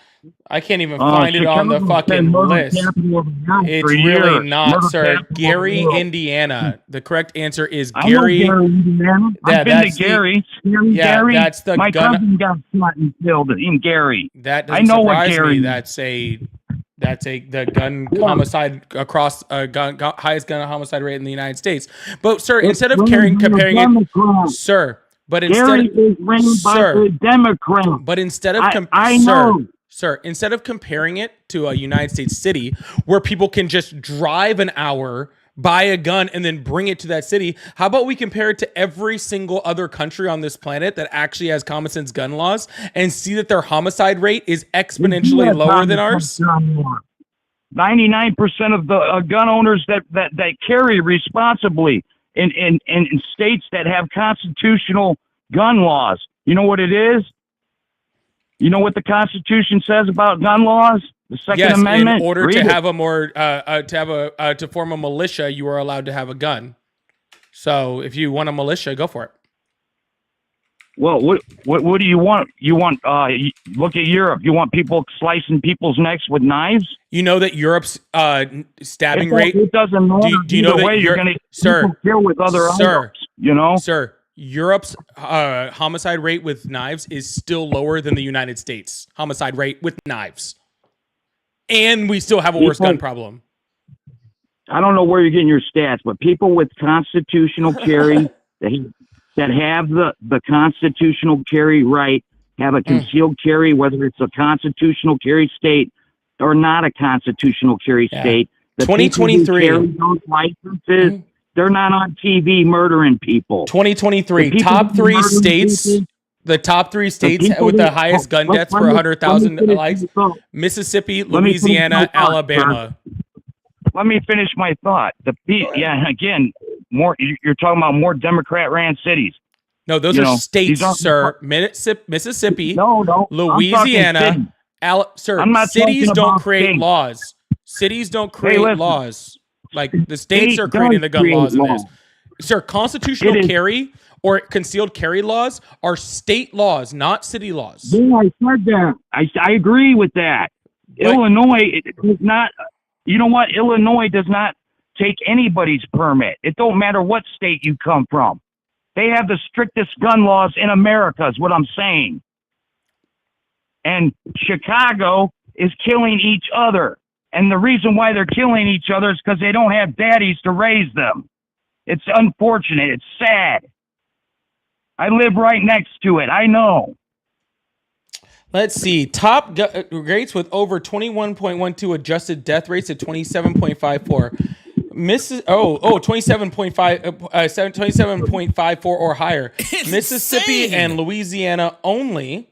I can't even find it on the fucking list. It's really not, sir. Gary, Indiana. The correct answer is Gary. Indiana. I've been to Gary. Gary. That's the My gun. cousin got shot and killed in Gary. That doesn't surprise me. That's the gun homicide across highest gun homicide rate in the United States. But sir, instead of comparing it, sir, but instead of Sir, instead of comparing it to a United States city where people can just drive an hour, buy a gun, and then bring it to that city, how about we compare it to every single other country on this planet that actually has common sense gun laws and see that their homicide rate is exponentially lower than ours? 99% of the gun owners that carry responsibly in states that have constitutional gun laws. You know what it is? You know what the Constitution says about gun laws? The Second Amendment. In order to have to form a militia, you are allowed to have a gun. So if you want a militia, go for it. Well, what do you want? You want look at Europe. You want people slicing people's necks with knives? You know that Europe's stabbing rate. It doesn't matter. Do you know that you're going to kill with other items, you know, sir? Europe's homicide rate with knives is still lower than the United States homicide rate with knives. And we still have a worse gun problem. I don't know where you're getting your stats, but people with constitutional carry that have the constitutional carry right have a concealed carry, whether it's a constitutional carry state or not a constitutional carry state. The 2023 carry those licenses. They're not on TV murdering people. 2023 top 3 states. The top 3 states with the highest gun deaths per 100,000 lives: Mississippi, Louisiana, Alabama. Let me finish my thought. Again, more. You're talking about more Democrat-ran cities. No, those are states, sir. Mississippi, Louisiana, sir. Cities don't create laws. Cities don't create laws. Like the states are creating the gun laws in this. Sir, constitutional carry or concealed carry laws are state laws, not city laws. Yeah, I said that. I agree with that. But- Illinois does not. You know what? Illinois does not take anybody's permit. It don't matter what state you come from. They have the strictest gun laws in America, is what I'm saying. And Chicago is killing each other. And the reason why they're killing each other is because they don't have daddies to raise them. It's unfortunate. It's sad. I live right next to it. I know. Let's see. Top rates with over 21.12 adjusted death rates at 27.54. 27.54 or higher. Mississippi insane. and Louisiana only.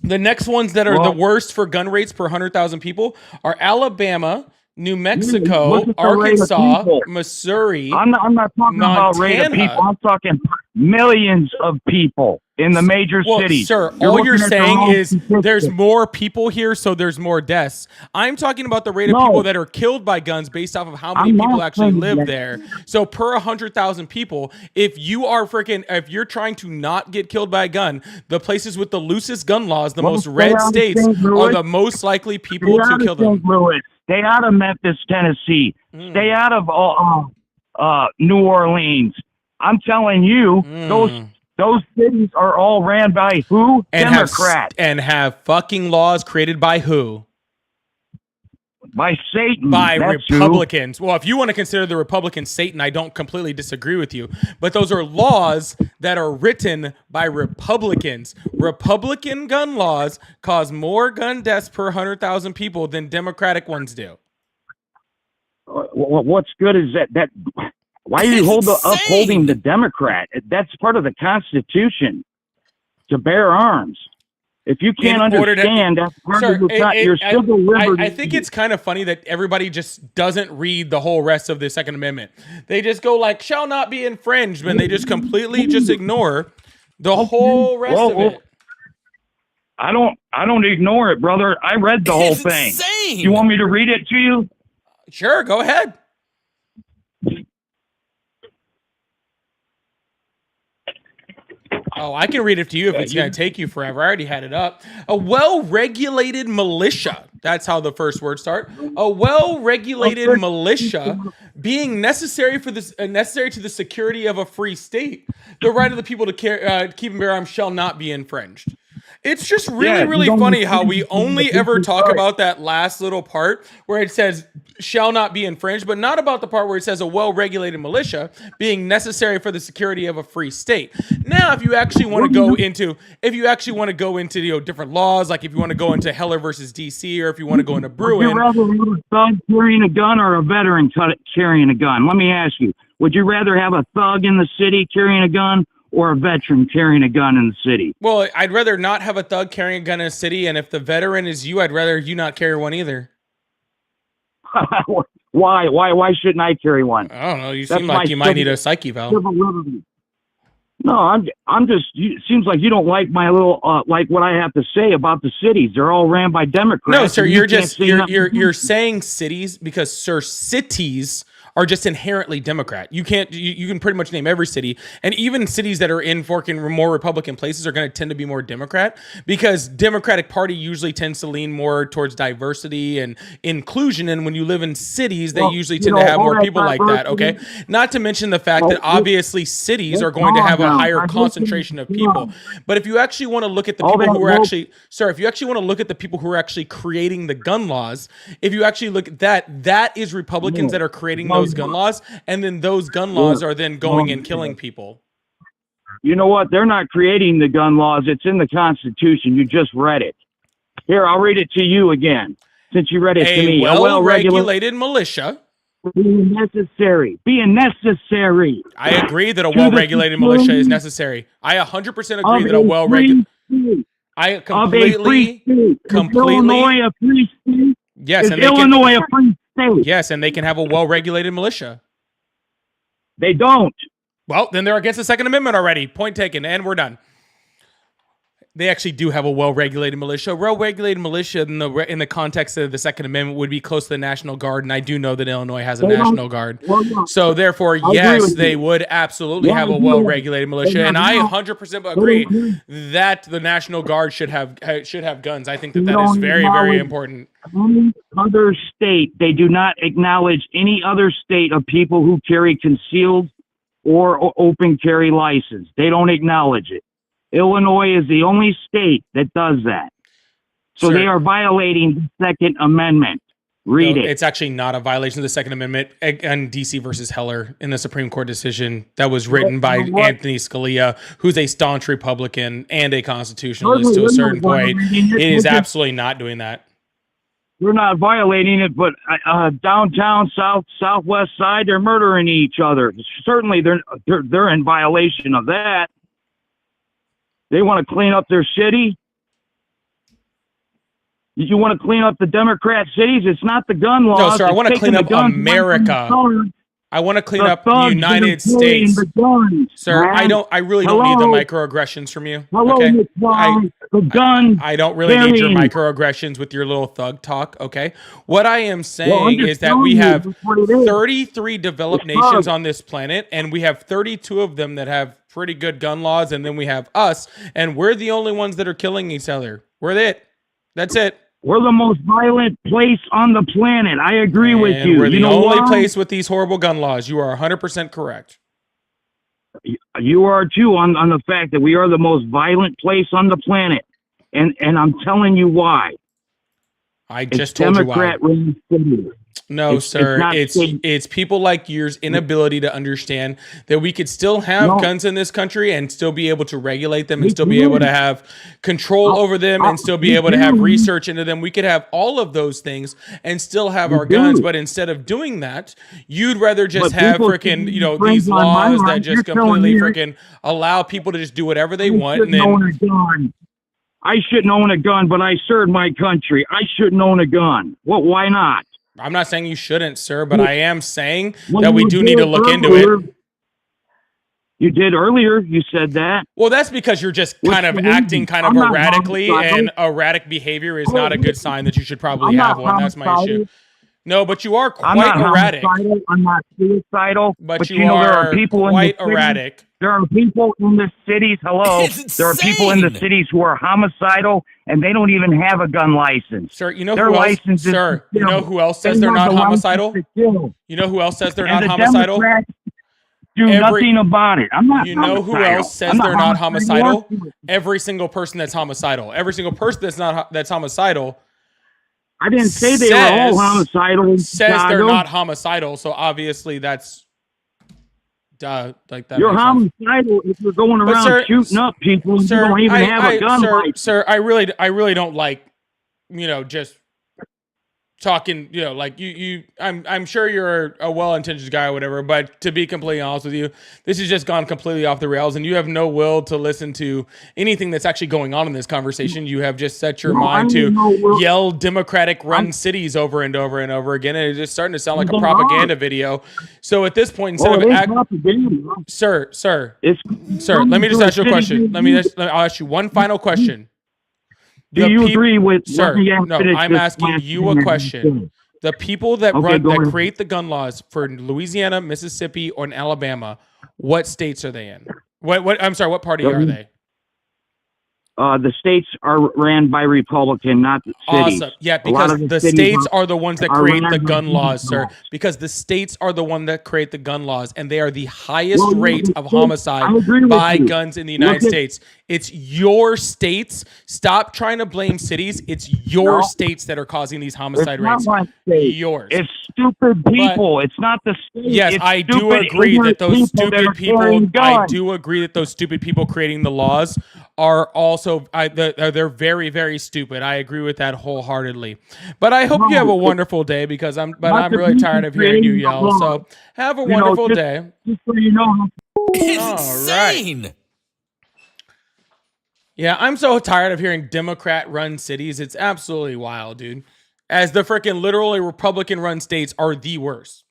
The next ones that are the worst for gun rates per 100,000 people are Alabama, New Mexico, Look at the rate of Arkansas, people. Missouri. I'm not talking about rate of Montana. people. I'm talking millions of people in the major Well, cities. sir, You're all you're looking at the saying wrong is statistics. there's more people here, so there's more deaths. I'm talking about the rate of No. people that are killed by guns based off of how many I'm people not actually saying live that. there. So per 100,000 people, if you're trying to not get killed by a gun, the places with the loosest gun laws, the Well, most stay red out of states, St. are Louis. the most likely Stay people to out kill of them. St. Louis. Stay out of Memphis, Tennessee. Stay out of New Orleans. I'm telling you, those cities are all ran by who? Democrats. And have fucking laws created by who? By Satan. By That's Republicans. Well, if you want to consider the Republicans Satan, I don't completely disagree with you. But those are laws that are written by Republicans. Republican gun laws cause more gun deaths per 100,000 people than Democratic ones do. What's good is that why are you upholding the Democrat? That's part of the Constitution to bear arms. If you can't understand, that's part of your civil liberty. I think it's kind of funny that everybody just doesn't read the whole rest of the Second Amendment. They just go like, shall not be infringed, and they just completely just ignore the whole rest of it. I don't ignore it, brother. I read the whole thing. Insane. You want me to read it to you? Sure, go ahead. Oh, I can read it to you if it's going to take you forever. I already had it up. A well-regulated militia. That's how the first words start. A well-regulated militia being necessary to the security of a free state. The right of the people to keep and bear arms shall not be infringed. It's just really funny how we only ever talk about that last little part where it says shall not be infringed, but not about the part where it says a well-regulated militia being necessary for the security of a free state. Now, if you actually want to go into different laws, like if you want to go into Heller versus DC, or if you want to go into Bruin. Would you rather have a thug carrying a gun or a veteran carrying a gun? Let me ask you. Would you rather have a thug in the city carrying a gun or a veteran carrying a gun in the city? Well, I'd rather not have a thug carrying a gun in a city, and if the veteran is you, I'd rather you not carry one either. Why? Why shouldn't I carry one? I don't know. You seem like you might need a psyche valve. No, I'm just. It seems like you don't like my little like what I have to say about the cities. They're all ran by Democrats. No, sir. You're You're saying cities because, sir, cities are just inherently Democrat. You can pretty much name every city, and even cities that are in more Republican places are going to tend to be more Democrat because Democratic Party usually tends to lean more towards diversity and inclusion. And when you live in cities, they usually tend to have more people like that. Okay, not to mention the fact that obviously cities are going to have a higher concentration of people. But if you actually want to look at the people who are actually, sir, if you actually want to look at the people who are actually creating the gun laws, if you actually look at that is Republicans that are creating those gun laws, and then those gun laws are then going and killing people. You know what? They're not creating the gun laws. It's in the Constitution. You just read it. Here, I'll read it to you again, since you read it to me. A well-regulated militia. Being necessary. I agree that a well-regulated militia is necessary. I 100% agree that a well-regulated. I completely. Illinois a free state? Yes, and Illinois a free state? Yes, and they can have a well-regulated militia. They don't. Well, then they're against the Second Amendment already. Point taken, and we're done. They actually do have a well-regulated militia. Well-regulated militia in the context of the Second Amendment would be close to the National Guard, and I do know that Illinois has a National Guard. So therefore, yes, they would absolutely have a well-regulated militia, and I 100% agree that the National Guard should have guns. I think that is very, very important. Any other state, they do not acknowledge any other state of people who carry concealed or open carry license. They don't acknowledge it. Illinois is the only state that does that. So they are violating the Second Amendment. Read it. It's actually not a violation of the Second Amendment. And DC versus Heller in the Supreme Court decision that was written by Anthony Scalia, who's a staunch Republican and a constitutionalist to a certain point. It is absolutely not doing that. We're not violating it, but downtown, southwest side, they're murdering each other. Certainly, they're in violation of that. They want to clean up their city. You want to clean up the Democrat cities? It's not the gun laws. No, sir. I want to clean up America. I want to clean up the United States. Sir, I really don't need the microaggressions from you. Okay? I don't really need your microaggressions with your little thug talk, okay? What I am saying is that we have 33 developed nations on this planet, and we have 32 of them that have pretty good gun laws, and then we have us, and we're the only ones that are killing each other. We're it. That's it. We're the most violent place on the planet. I agree with you. We're the only place with these horrible gun laws. You are 100% correct. You are too on the fact that we are the most violent place on the planet. And I'm telling you why. I just told you why. No, sir. It's people like yours inability to understand that we could still have guns in this country and still be able to regulate them and still be able to have control over them and still be able to have research into them. We could have all of those things and still have our guns, but instead of doing that, you'd rather just have freaking, these laws that just completely freaking allow people to just do whatever they want. And then I shouldn't own a gun, but I served my country. I shouldn't own a gun. Well, why not? I'm not saying you shouldn't, sir, but I am saying that we do need to look into it. You did earlier. You said that. Well, that's because you're just kind of acting kind of erratically, and erratic behavior is not a good sign that you should probably have one. That's my issue. No, but you are quite erratic. I'm not suicidal. But you are there are people quite erratic. There are people in the cities. Hello. There are people in the cities who are homicidal, and they don't even have a gun license. Sir, you know who else? Sir, you know who else says they're not homicidal? You know who else says they're not homicidal? Do nothing about it. I'm not. You know who else says they're not homicidal? Every single person that's homicidal. Every single person that's homicidal. I didn't say they were all homicidal. Says they're not homicidal, so obviously that's like that. You're homicidal if you're going around shooting up people and you don't even have a gun. Sir, I really don't like, just talking, like I'm sure you're a well-intentioned guy or whatever, but to be completely honest with you, this has just gone completely off the rails and you have no will to listen to anything that's actually going on in this conversation. You have just set your mind to yell Democratic run cities over and over and over again, and it's just starting to sound like a propaganda video. So at this point, instead of sir, let me just ask you a question. I'll ask you one final question. Do you agree with? Sir, no, I'm asking you a question. The people that create the gun laws for Louisiana, Mississippi, or in Alabama, what states are they in? I'm sorry, what party are they? The states are ran by Republican, not the cities. Awesome. Yeah, because the states are the ones that create the gun laws, sir. Because the states are the one that create the gun laws, and they are the highest rate of homicide by guns in the United States. It's your states. Stop trying to blame cities. It's your states that are causing these homicide rates. Yours. It's stupid people. It's not the states. Yes, I do agree that those stupid people. I do agree that those stupid people creating the laws are also they're very, very stupid. I agree with that wholeheartedly. But I hope you have a wonderful day because I'm really tired of hearing you yell. So have a wonderful day. Just so you know, it's insane. Right. Yeah, I'm so tired of hearing Democrat-run cities. It's absolutely wild, dude. As the freaking literally Republican-run states are the worst.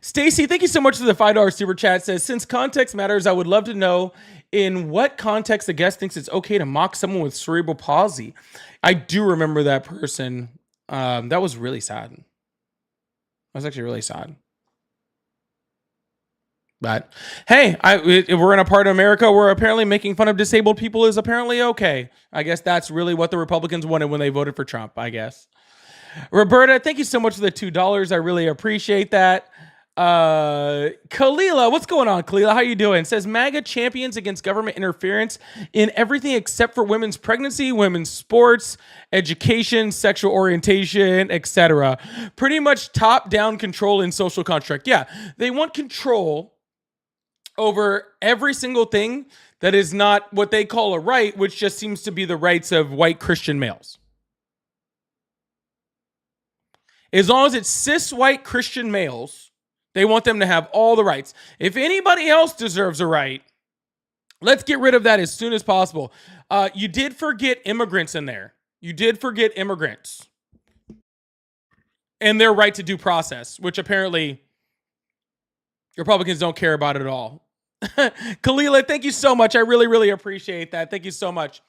Stacy, thank you so much for the $5 super chat. Says, since context matters, I would love to know in what context the guest thinks it's okay to mock someone with cerebral palsy. I do remember that person. That was really sad. That was actually really sad. But hey, we're in a part of America where apparently making fun of disabled people is apparently okay. I guess that's really what the Republicans wanted when they voted for Trump, I guess. Roberta, thank you so much for the $2. I really appreciate that. Kalila, what's going on, Kalila? How you doing? Says MAGA champions against government interference in everything except for women's pregnancy, women's sports, education, sexual orientation, etc. Pretty much top-down control in social construct. Yeah, they want control over every single thing that is not what they call a right, which just seems to be the rights of white Christian males. As long as it's cis white Christian males, they want them to have all the rights. If anybody else deserves a right, let's get rid of that as soon as possible. You did forget immigrants in there. You did forget immigrants and their right to due process, which apparently Republicans don't care about at all. Kalila, thank you so much. I really, really appreciate that. Thank you so much.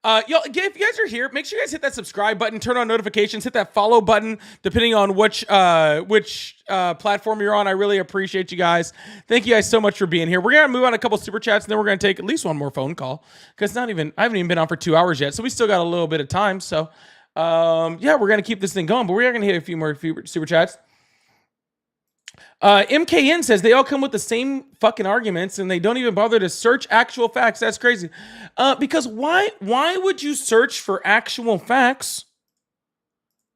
If you guys are here, make sure you guys hit that subscribe button, turn on notifications, hit that follow button, depending on which platform you're on. I really appreciate you guys. Thank you guys so much for being here. We're gonna move on a couple super chats, and then we're gonna take at least one more phone call because I haven't even been on for 2 hours yet, so we still got a little bit of time. So, we're gonna keep this thing going, but we are gonna hit a few more super chats. MKN says they all come with the same fucking arguments and they don't even bother to search actual facts. That's crazy. Because why would you search for actual facts?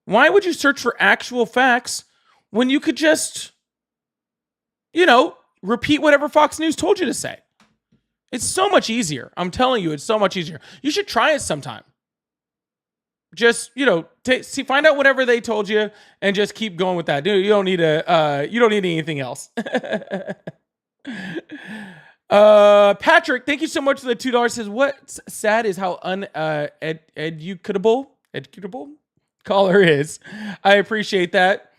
Why would you search for actual facts when you could just, repeat whatever Fox News told you to say? It's so much easier. I'm telling you, it's so much easier. You should try it sometime. Just, find out whatever they told you and just keep going with that. Dude, you don't need anything else. Patrick, thank you so much for the $2. Says, what's sad is how educable caller is. I appreciate that.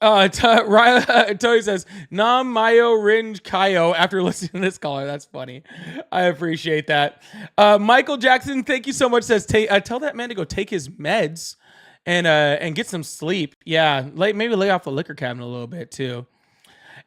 Tony says, Nam Mayo Rinj Kayo after listening to this caller. That's funny. I appreciate that. Michael Jackson, thank you so much. Says, tell that man to go take his meds and get some sleep. Yeah, maybe lay off the liquor cabinet a little bit too.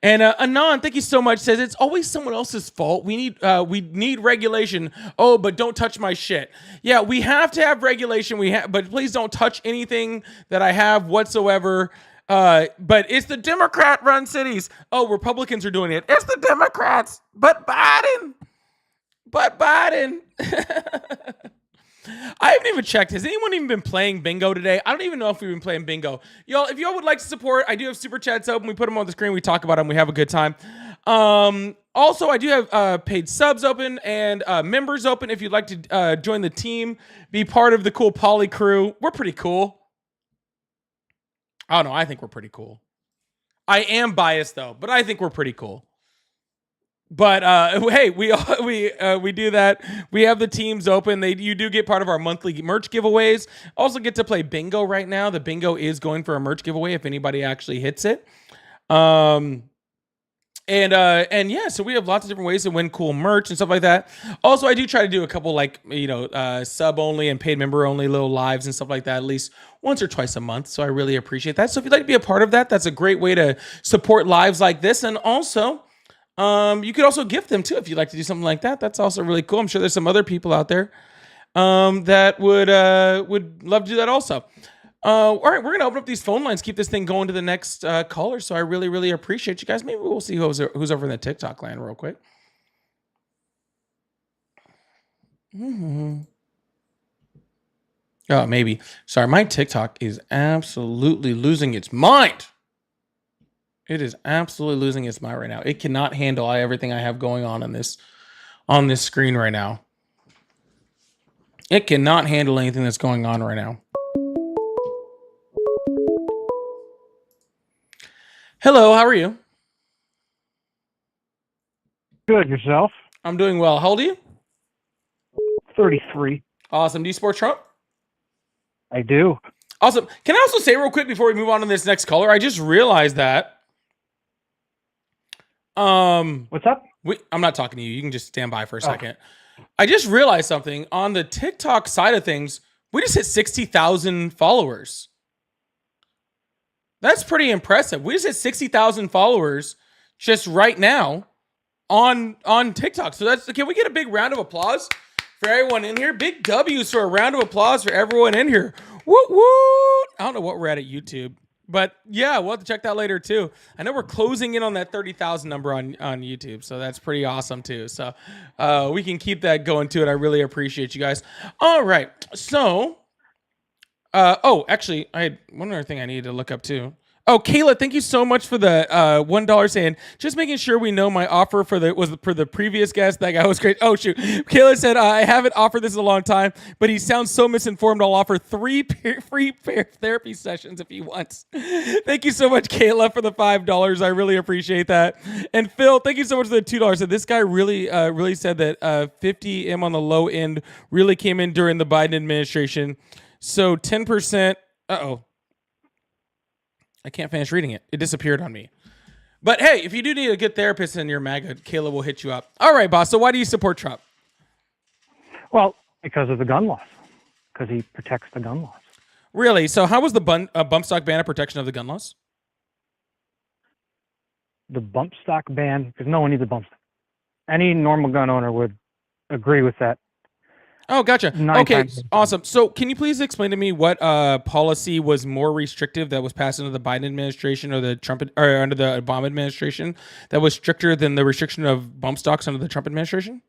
And Anon, thank you so much. Says it's always someone else's fault. We need regulation. Oh, but don't touch my shit. Yeah, we have to have regulation. But please don't touch anything that I have whatsoever. But it's the Democrat-run cities. Oh, Republicans are doing it. It's the Democrats. But Biden. I haven't even checked. Has anyone even been playing bingo today? I don't even know if we've been playing bingo. Y'all, if y'all would like to support, I do have super chats open. We put them on the screen. We talk about them. We have a good time. Also, I do have paid subs open and members open. If you'd like to join the team, be part of the cool Poly crew. We're pretty cool. I don't know. I think we're pretty cool. I am biased though, but I think we're pretty cool. But hey, we do that. We have the teams open. You do get part of our monthly merch giveaways. Also get to play bingo right now. The bingo is going for a merch giveaway if anybody actually hits it. And yeah, so we have lots of different ways to win cool merch and stuff like that. Also, I do try to do a couple sub only and paid member only little lives and stuff like that at least once or twice a month. So I really appreciate that. So if you'd like to be a part of that, that's a great way to support lives like this. And also, you could also gift them too if you'd like to do something like that. That's also really cool. I'm sure there's some other people out there that would love to do that also. All right, we're gonna open up these phone lines, keep this thing going to the next caller. So I really, really appreciate you guys. Maybe we'll see who's over in the TikTok land real quick. Oh, maybe. Sorry, my TikTok is absolutely losing its mind. It is absolutely losing its mind right now. It cannot handle everything I have going on this screen right now. It cannot handle anything that's going on right now. Hello, how are you? Good, yourself? I'm doing well. How old are you? 33. Awesome. Do you support Trump? I do. Awesome. Can I also say real quick before we move on to this next caller? I just realized that. What's up? I'm not talking to you. You can just stand by for a second. I just realized something on the TikTok side of things. We just hit 60,000 followers. That's pretty impressive. We just hit 60,000 followers just right now on TikTok. So can we get a big round of applause for everyone in here? Big W's for a round of applause for everyone in here. Woot woot. I don't know what we're at YouTube, but yeah, we'll have to check that later too. I know we're closing in on that 30,000 number on YouTube, so that's pretty awesome too. So we can keep that going too, and I really appreciate you guys. All right, so actually, I had one other thing I needed to look up too. Oh, Kayla, thank you so much for the $1 saying, just making sure we know my offer for the previous guest. That guy was great. Oh, shoot. Kayla said, I haven't offered this in a long time, but he sounds so misinformed. I'll offer 3 free therapy sessions if he wants. Thank you so much, Kayla, for the $5. I really appreciate that. And Phil, thank you so much for the $2. So this guy really said that 50M on the low end really came in during the Biden administration. So 10%. Uh-oh. I can't finish reading it. It disappeared on me. But hey, if you do need a good therapist in your MAGA, Kayla will hit you up. All right, boss. So why do you support Trump? Well, because of the gun laws. Because he protects the gun laws. Really? So how was the bump stock ban a protection of the gun laws? The bump stock ban, because no one needs a bump stock. Any normal gun owner would agree with that. Oh, gotcha. Okay, awesome. So can you please explain to me what policy was more restrictive that was passed under the Biden administration or the Trump or under the Obama administration that was stricter than the restriction of bump stocks under the Trump administration?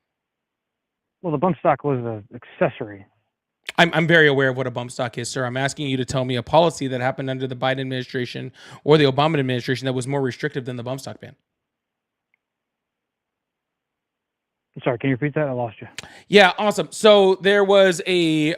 Well, the bump stock was an accessory. I'm very aware of what a bump stock is, sir. I'm asking you to tell me a policy that happened under the Biden administration or the Obama administration that was more restrictive than the bump stock ban. Sorry, can you repeat that? I lost you. Yeah, awesome. So there was a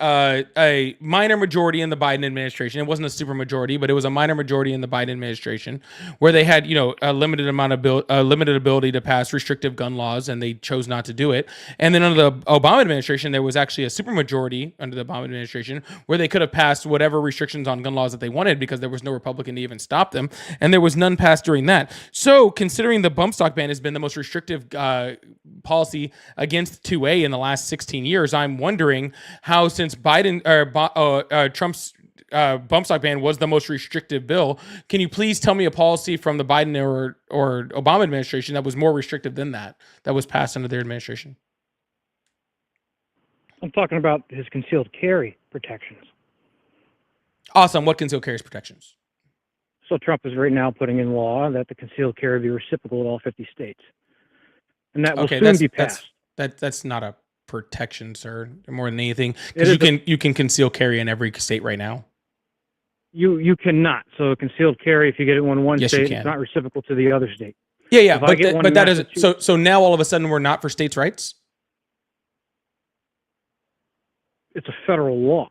minor majority in the Biden administration. It wasn't a super majority, but it was a minor majority in the Biden administration where they had, a limited limited ability to pass restrictive gun laws, and they chose not to do it. And then under the Obama administration, there was actually a super majority under the Obama administration where they could have passed whatever restrictions on gun laws that they wanted because there was no Republican to even stop them, and there was none passed during that. So considering the bump stock ban has been the most restrictive policy against 2A in the last 16 years, I'm wondering how, since Trump's bump stock ban was the most restrictive bill, can you please tell me a policy from the Biden or Obama administration that was more restrictive than that was passed under their administration? I'm talking about his concealed carry protections. Awesome. What concealed carry protections? So Trump is right now putting in law that the concealed carry be reciprocal in all 50 states. And that will soon be passed. That's not a protection, sir. More than anything, because you can conceal carry in every state right now. You cannot. So concealed carry, if you get it in one Yes, you state, can. it's not reciprocal to the other state. Yeah. If I get one But in that isn't. Massachusetts- So now all of a sudden we're not for states' rights. It's a federal law.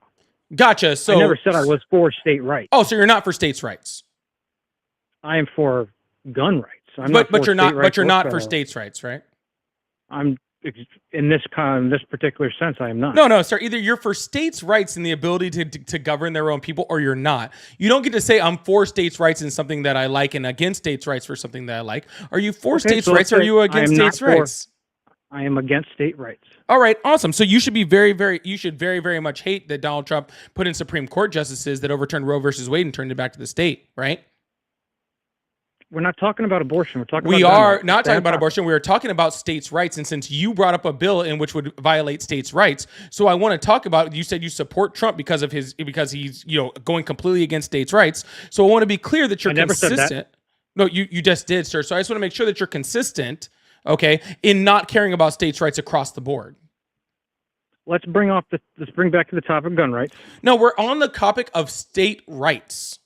Gotcha. So I never said I was for state rights. Oh, so you're not for states' rights. I am for gun rights. But you're not for states' rights, right? I'm in this particular sense. I am not. No, sir. Either you're for states' rights and the ability to govern their own people, or you're not. You don't get to say I'm for states' rights in something that I like and against states' rights for something that I like. Are you for states' rights? Or are you against states' rights? I am against state rights. All right, awesome. So you should be very, very much hate that Donald Trump put in Supreme Court justices that overturned Roe versus Wade and turned it back to the state, right? We're not talking about abortion. We're talking We about are not talking about abortion. We are talking about states' rights. And since you brought up a bill in which would violate states' rights, so I want to talk about, you said you support Trump because he's going completely against states' rights. So I want to be clear that you're consistent. Said that. No, you just did, sir. So I just want to make sure that you're consistent, okay, in not caring about states' rights across the board. Let's bring back to the topic of gun rights. No, we're on the topic of state rights.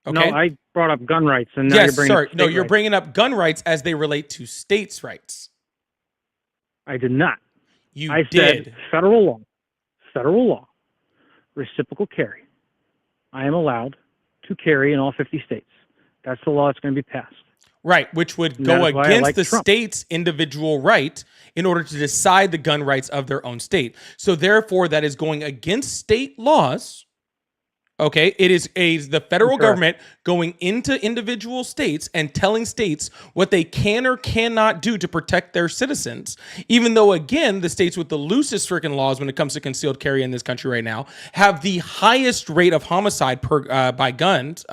Okay? No, I brought up gun rights, and now you're bringing up state you're rights. bringing up gun rights as they relate to states' rights. I did not. I said did. federal law, reciprocal carry. I am allowed to carry in all 50 states. That's the law that's going to be passed. Right, which would And go that is why I against like the Trump. state's individual right in order to decide the gun rights of their own state. So therefore, that is going against state laws, Okay, it is the federal Incorrect. government going into individual states and telling states what they can or cannot do to protect their citizens. Even though, again, the states with the loosest freaking laws when it comes to concealed carry in this country right now have the highest rate of homicide by guns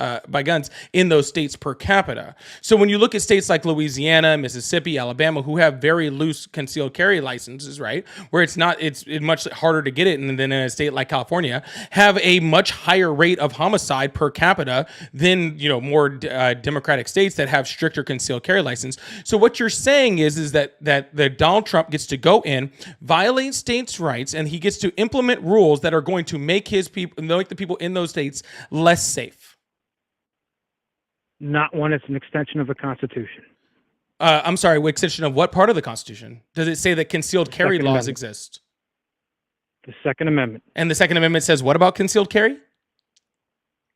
in those states per capita. So when you look at states like Louisiana, Mississippi, Alabama, who have very loose concealed carry licenses, right, where it's much harder to get it than in a state like California, have a much higher rate of homicide per capita than more democratic states that have stricter concealed carry license. So what you're saying is that the Donald Trump gets to go in, violate states' rights, and he gets to implement rules that are going to make the people in those states less safe. Not when it's an extension of the Constitution. I'm sorry, extension of what part of the Constitution? Does it say that concealed carry Second laws Amendment. exist? The Second Amendment. And the Second Amendment says what about concealed carry?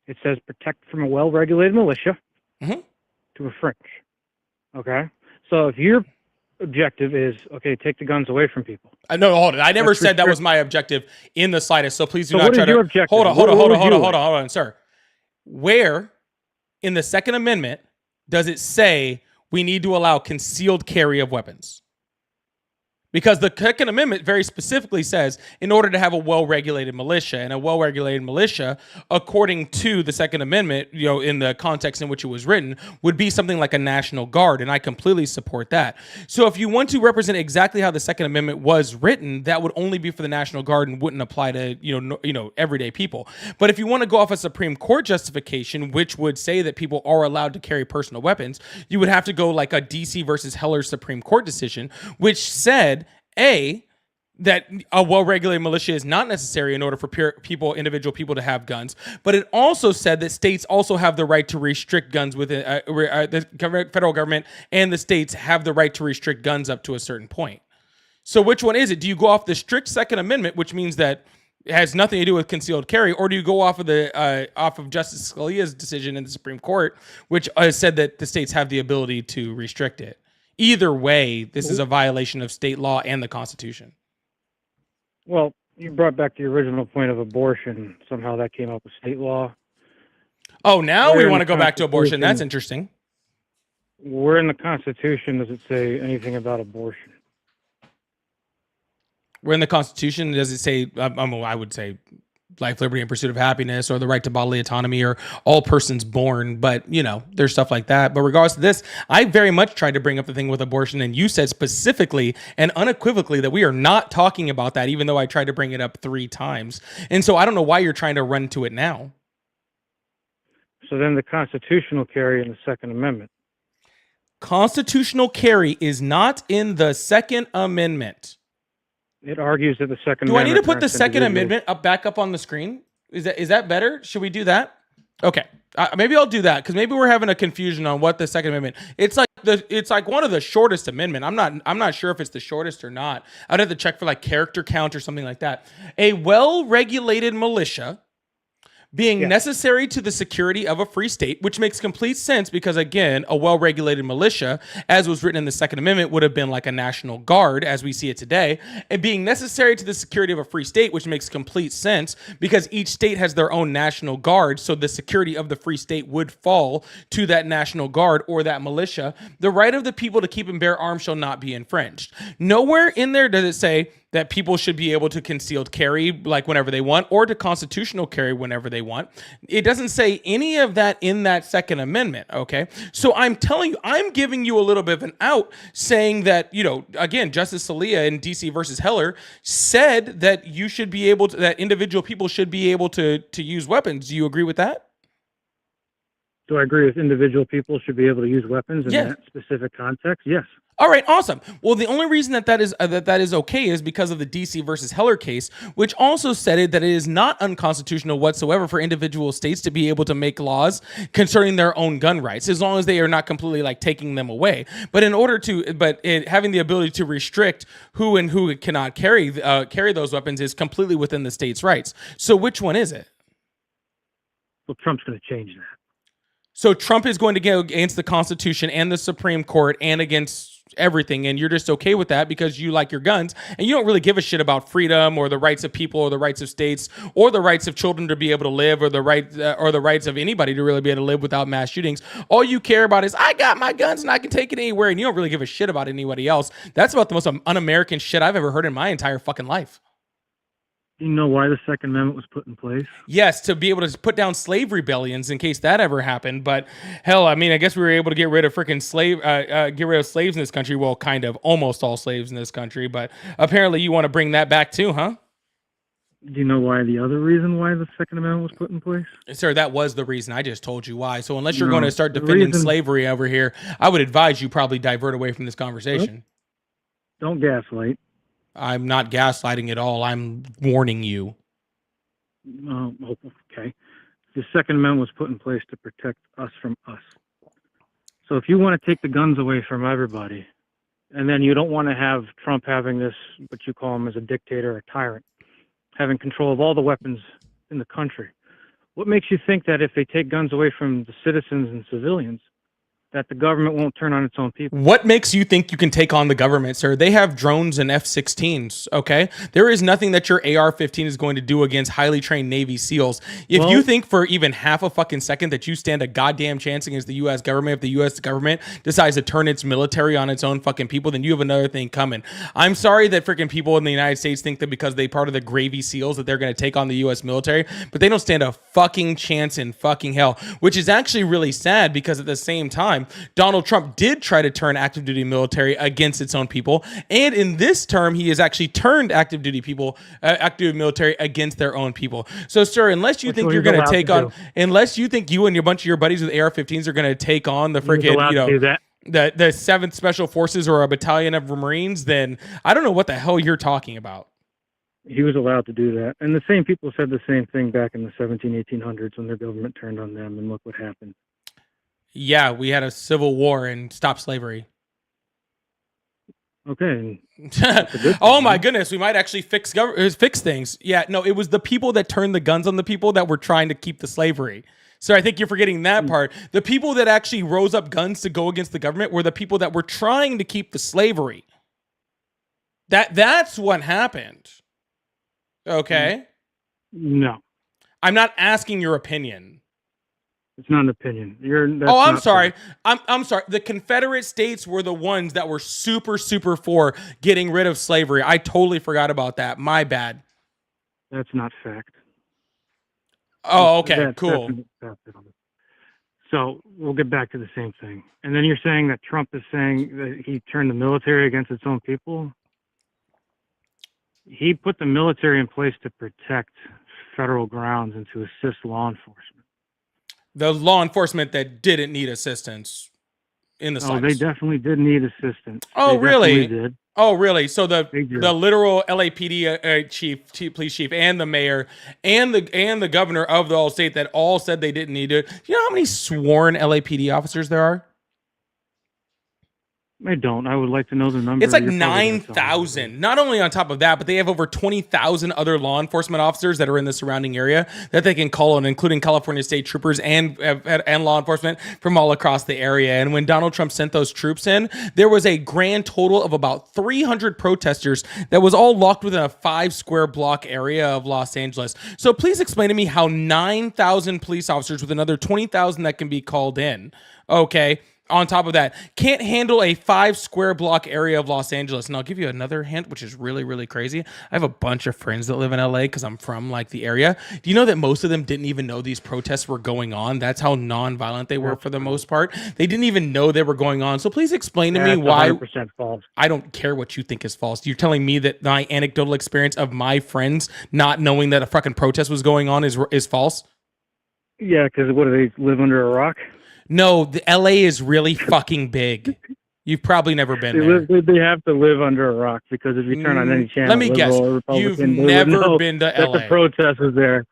It says protect from a well-regulated militia Mm-hmm. to a fringe. Okay? So if your objective is, okay, take the guns away from people. No, hold on. I never That's said that was restrict- my objective in the slightest. So please do So not what is try to your objective? hold on, What would you hold like? on, sir. Where in the Second Amendment does it say we need to allow concealed carry of weapons? Because the Second Amendment very specifically says in order to have a well-regulated militia, and a well-regulated militia, according to the Second Amendment, in the context in which it was written, would be something like a National Guard, and I completely support that. So if you want to represent exactly how the Second Amendment was written, that would only be for the National Guard and wouldn't apply to everyday people. But if you want to go off a Supreme Court justification, which would say that people are allowed to carry personal weapons, you would have to go like a DC versus Heller Supreme Court decision, which said that a well-regulated militia is not necessary in order for individual people to have guns, but it also said that states also have the right to restrict guns within the federal government, and the states have the right to restrict guns up to a certain point. So which one is it? Do you go off the strict Second Amendment, which means that it has nothing to do with concealed carry, or do you go off of Justice Scalia's decision in the Supreme Court, which said that the states have the ability to restrict it? Either way, this is a violation of state law and the Constitution. Well, you brought back the original point of abortion. Somehow that came up with state law. Oh, now Where we in want the to go back to abortion. That's Constitution- interesting. Where in the Constitution does it say anything about abortion? Where in the Constitution does it say, I would say, life, liberty, and pursuit of happiness, or the right to bodily autonomy, or all persons born, but there's stuff like that. But regardless of this, I very much tried to bring up the thing with abortion, and you said specifically and unequivocally that we are not talking about that, even though I tried to bring it up 3 times. And so I don't know why you're trying to run to it now. So then the constitutional carry in the Second Amendment. Constitutional carry is not in the Second Amendment. It argues that the Second Do I Amendment need to put the grants Second individuals- Amendment back up on the screen? Is that better? Should we do that? Okay, maybe I'll do that, because maybe we're having a confusion on what the Second Amendment. It's like one of the shortest amendment. I'm not sure if it's the shortest or not. I'd have to check for like character count or something like that. A well-regulated militia being necessary to the security of a free state, which makes complete sense because, again, a well-regulated militia, as was written in the Second Amendment, would have been like a National Guard as we see it today, and being necessary to the security of a free state, which makes complete sense because each state has their own National Guard, so the security of the free state would fall to that National Guard or that militia. The right of the people to keep and bear arms shall not be infringed. Nowhere in there does it say that people should be able to concealed carry like whenever they want, or to constitutional carry whenever they want. It doesn't say any of that in that Second Amendment, okay? So I'm telling you, I'm giving you a little bit of an out, saying that, again, Justice Scalia in DC versus Heller said that you should be able to, that individual people should be able to use weapons. Do you agree with that? Do I agree with individual people should be able to use weapons in that specific context? Yes. All right, awesome. Well, the only reason that is okay is because of the DC versus Heller case, which also stated that it is not unconstitutional whatsoever for individual states to be able to make laws concerning their own gun rights, as long as they are not completely like taking them away. But having the ability to restrict who cannot carry those weapons is completely within the state's rights. So which one is it? Well, Trump's going to change that. So Trump is going to go against the Constitution and the Supreme Court and against everything, and you're just okay with that because you like your guns, and you don't really give a shit about freedom or the rights of people or the rights of states or the rights of children to be able to live or the rights of anybody to really be able to live without mass shootings. All you care about is I got my guns and I can take it anywhere, and you don't really give a shit about anybody else. That's about the most un-American shit I've ever heard in my entire fucking life. Do you know why the Second Amendment was put in place? Yes, to be able to put down slave rebellions in case that ever happened. But hell, I mean, I guess we were able to get rid of freaking get rid of slaves in this country. Well, kind of, almost all slaves in this country. But apparently, you want to bring that back too, huh? Do you know why the other reason why the Second Amendment was put in place? Sir, that was the reason. I just told you why. So unless you're No, going to start the defending reason- slavery over here, I would advise you probably divert away from this conversation. Don't gaslight. I'm not gaslighting at all. I'm warning you. Okay. The Second Amendment was put in place to protect us from us. So if you want to take the guns away from everybody, and then you don't want to have Trump having this, what you call him as a dictator or tyrant, having control of all the weapons in the country, what makes you think that if they take guns away from the citizens and civilians, that the government won't turn on its own people? What makes you think you can take on the government, sir? They have drones and F-16s, okay? There is nothing that your AR-15 is going to do against highly trained Navy SEALs. If Well- you think for even half a fucking second that you stand a goddamn chance against the U.S. government, if the U.S. government decides to turn its military on its own fucking people, then you have another thing coming. I'm sorry that freaking people in the United States think that because they part of the Gravy SEALs that they're going to take on the U.S. military, but they don't stand a fucking chance in fucking hell, which is actually really sad because at the same time, Donald Trump did try to turn active duty military against its own people. And in this term, he has actually turned active duty military against their own people. So, sir, unless you think you're going to take on, unless you think you and your bunch of your buddies with AR-15s are going to take on the freaking, do that. the 7th Special Forces or a battalion of Marines, then I don't know what the hell you're talking about. He was allowed to do that. And the same people said the same thing back in the 1800s when their government turned on them, and look what happened. Yeah, we had a civil war and stopped slavery. Okay. Oh my goodness, we might actually fix things. Yeah, no, it was the people that turned the guns on the people that were trying to keep the slavery. So I think you're forgetting that part. The people that actually rose up guns to go against the government were the people that were trying to keep the slavery. That's what happened. Okay? No. I'm not asking your opinion. It's not an opinion. I'm sorry. I'm sorry. The Confederate States were the ones that were super for getting rid of slavery. I totally forgot about that. My bad. That's not fact. Oh, okay, cool. So we'll get back to the same thing. And then you're saying that Trump is saying that he turned the military against its own people? He put the military in place to protect federal grounds and to assist law enforcement. The law enforcement that didn't need assistance in the Oh, slightest. they definitely did need assistance. Oh, They really? definitely did. Oh, really? So the did. literal LAPD police chief, and the mayor, and the governor of the whole state that all said they didn't need it. You know how many sworn LAPD officers there are? I don't. I would like to know the number. It's like You're probably gonna tell me. 9,000. Not only on top of that, but they have over 20,000 other law enforcement officers that are in the surrounding area that they can call on, including California state troopers and law enforcement from all across the area. And when Donald Trump sent those troops in, there was a grand total of about 300 protesters that was all locked within a 5-square block area of Los Angeles. So please explain to me how 9,000 police officers with another 20,000 that can be called in, okay, on top of that, can't handle a 5-square block area of Los Angeles. And I'll give you another hint, which is really crazy. I have a bunch of friends that live in LA because I'm from like the area. Do you know that most of them didn't even know these protests were going on? That's how non-violent they were for the most part. They didn't even know they were going on. So please explain to me That's why. 100% false. I don't care what you think is false. You're telling me that my anecdotal experience of my friends not knowing that a fucking protest was going on is false? Yeah, because what do they live under a rock? No, the LA is really fucking big. You've probably never been there. They have to live under a rock because if you turn on any channel, let me guess, liberal or Republican, you've they would never know been to that LA. The protest was there.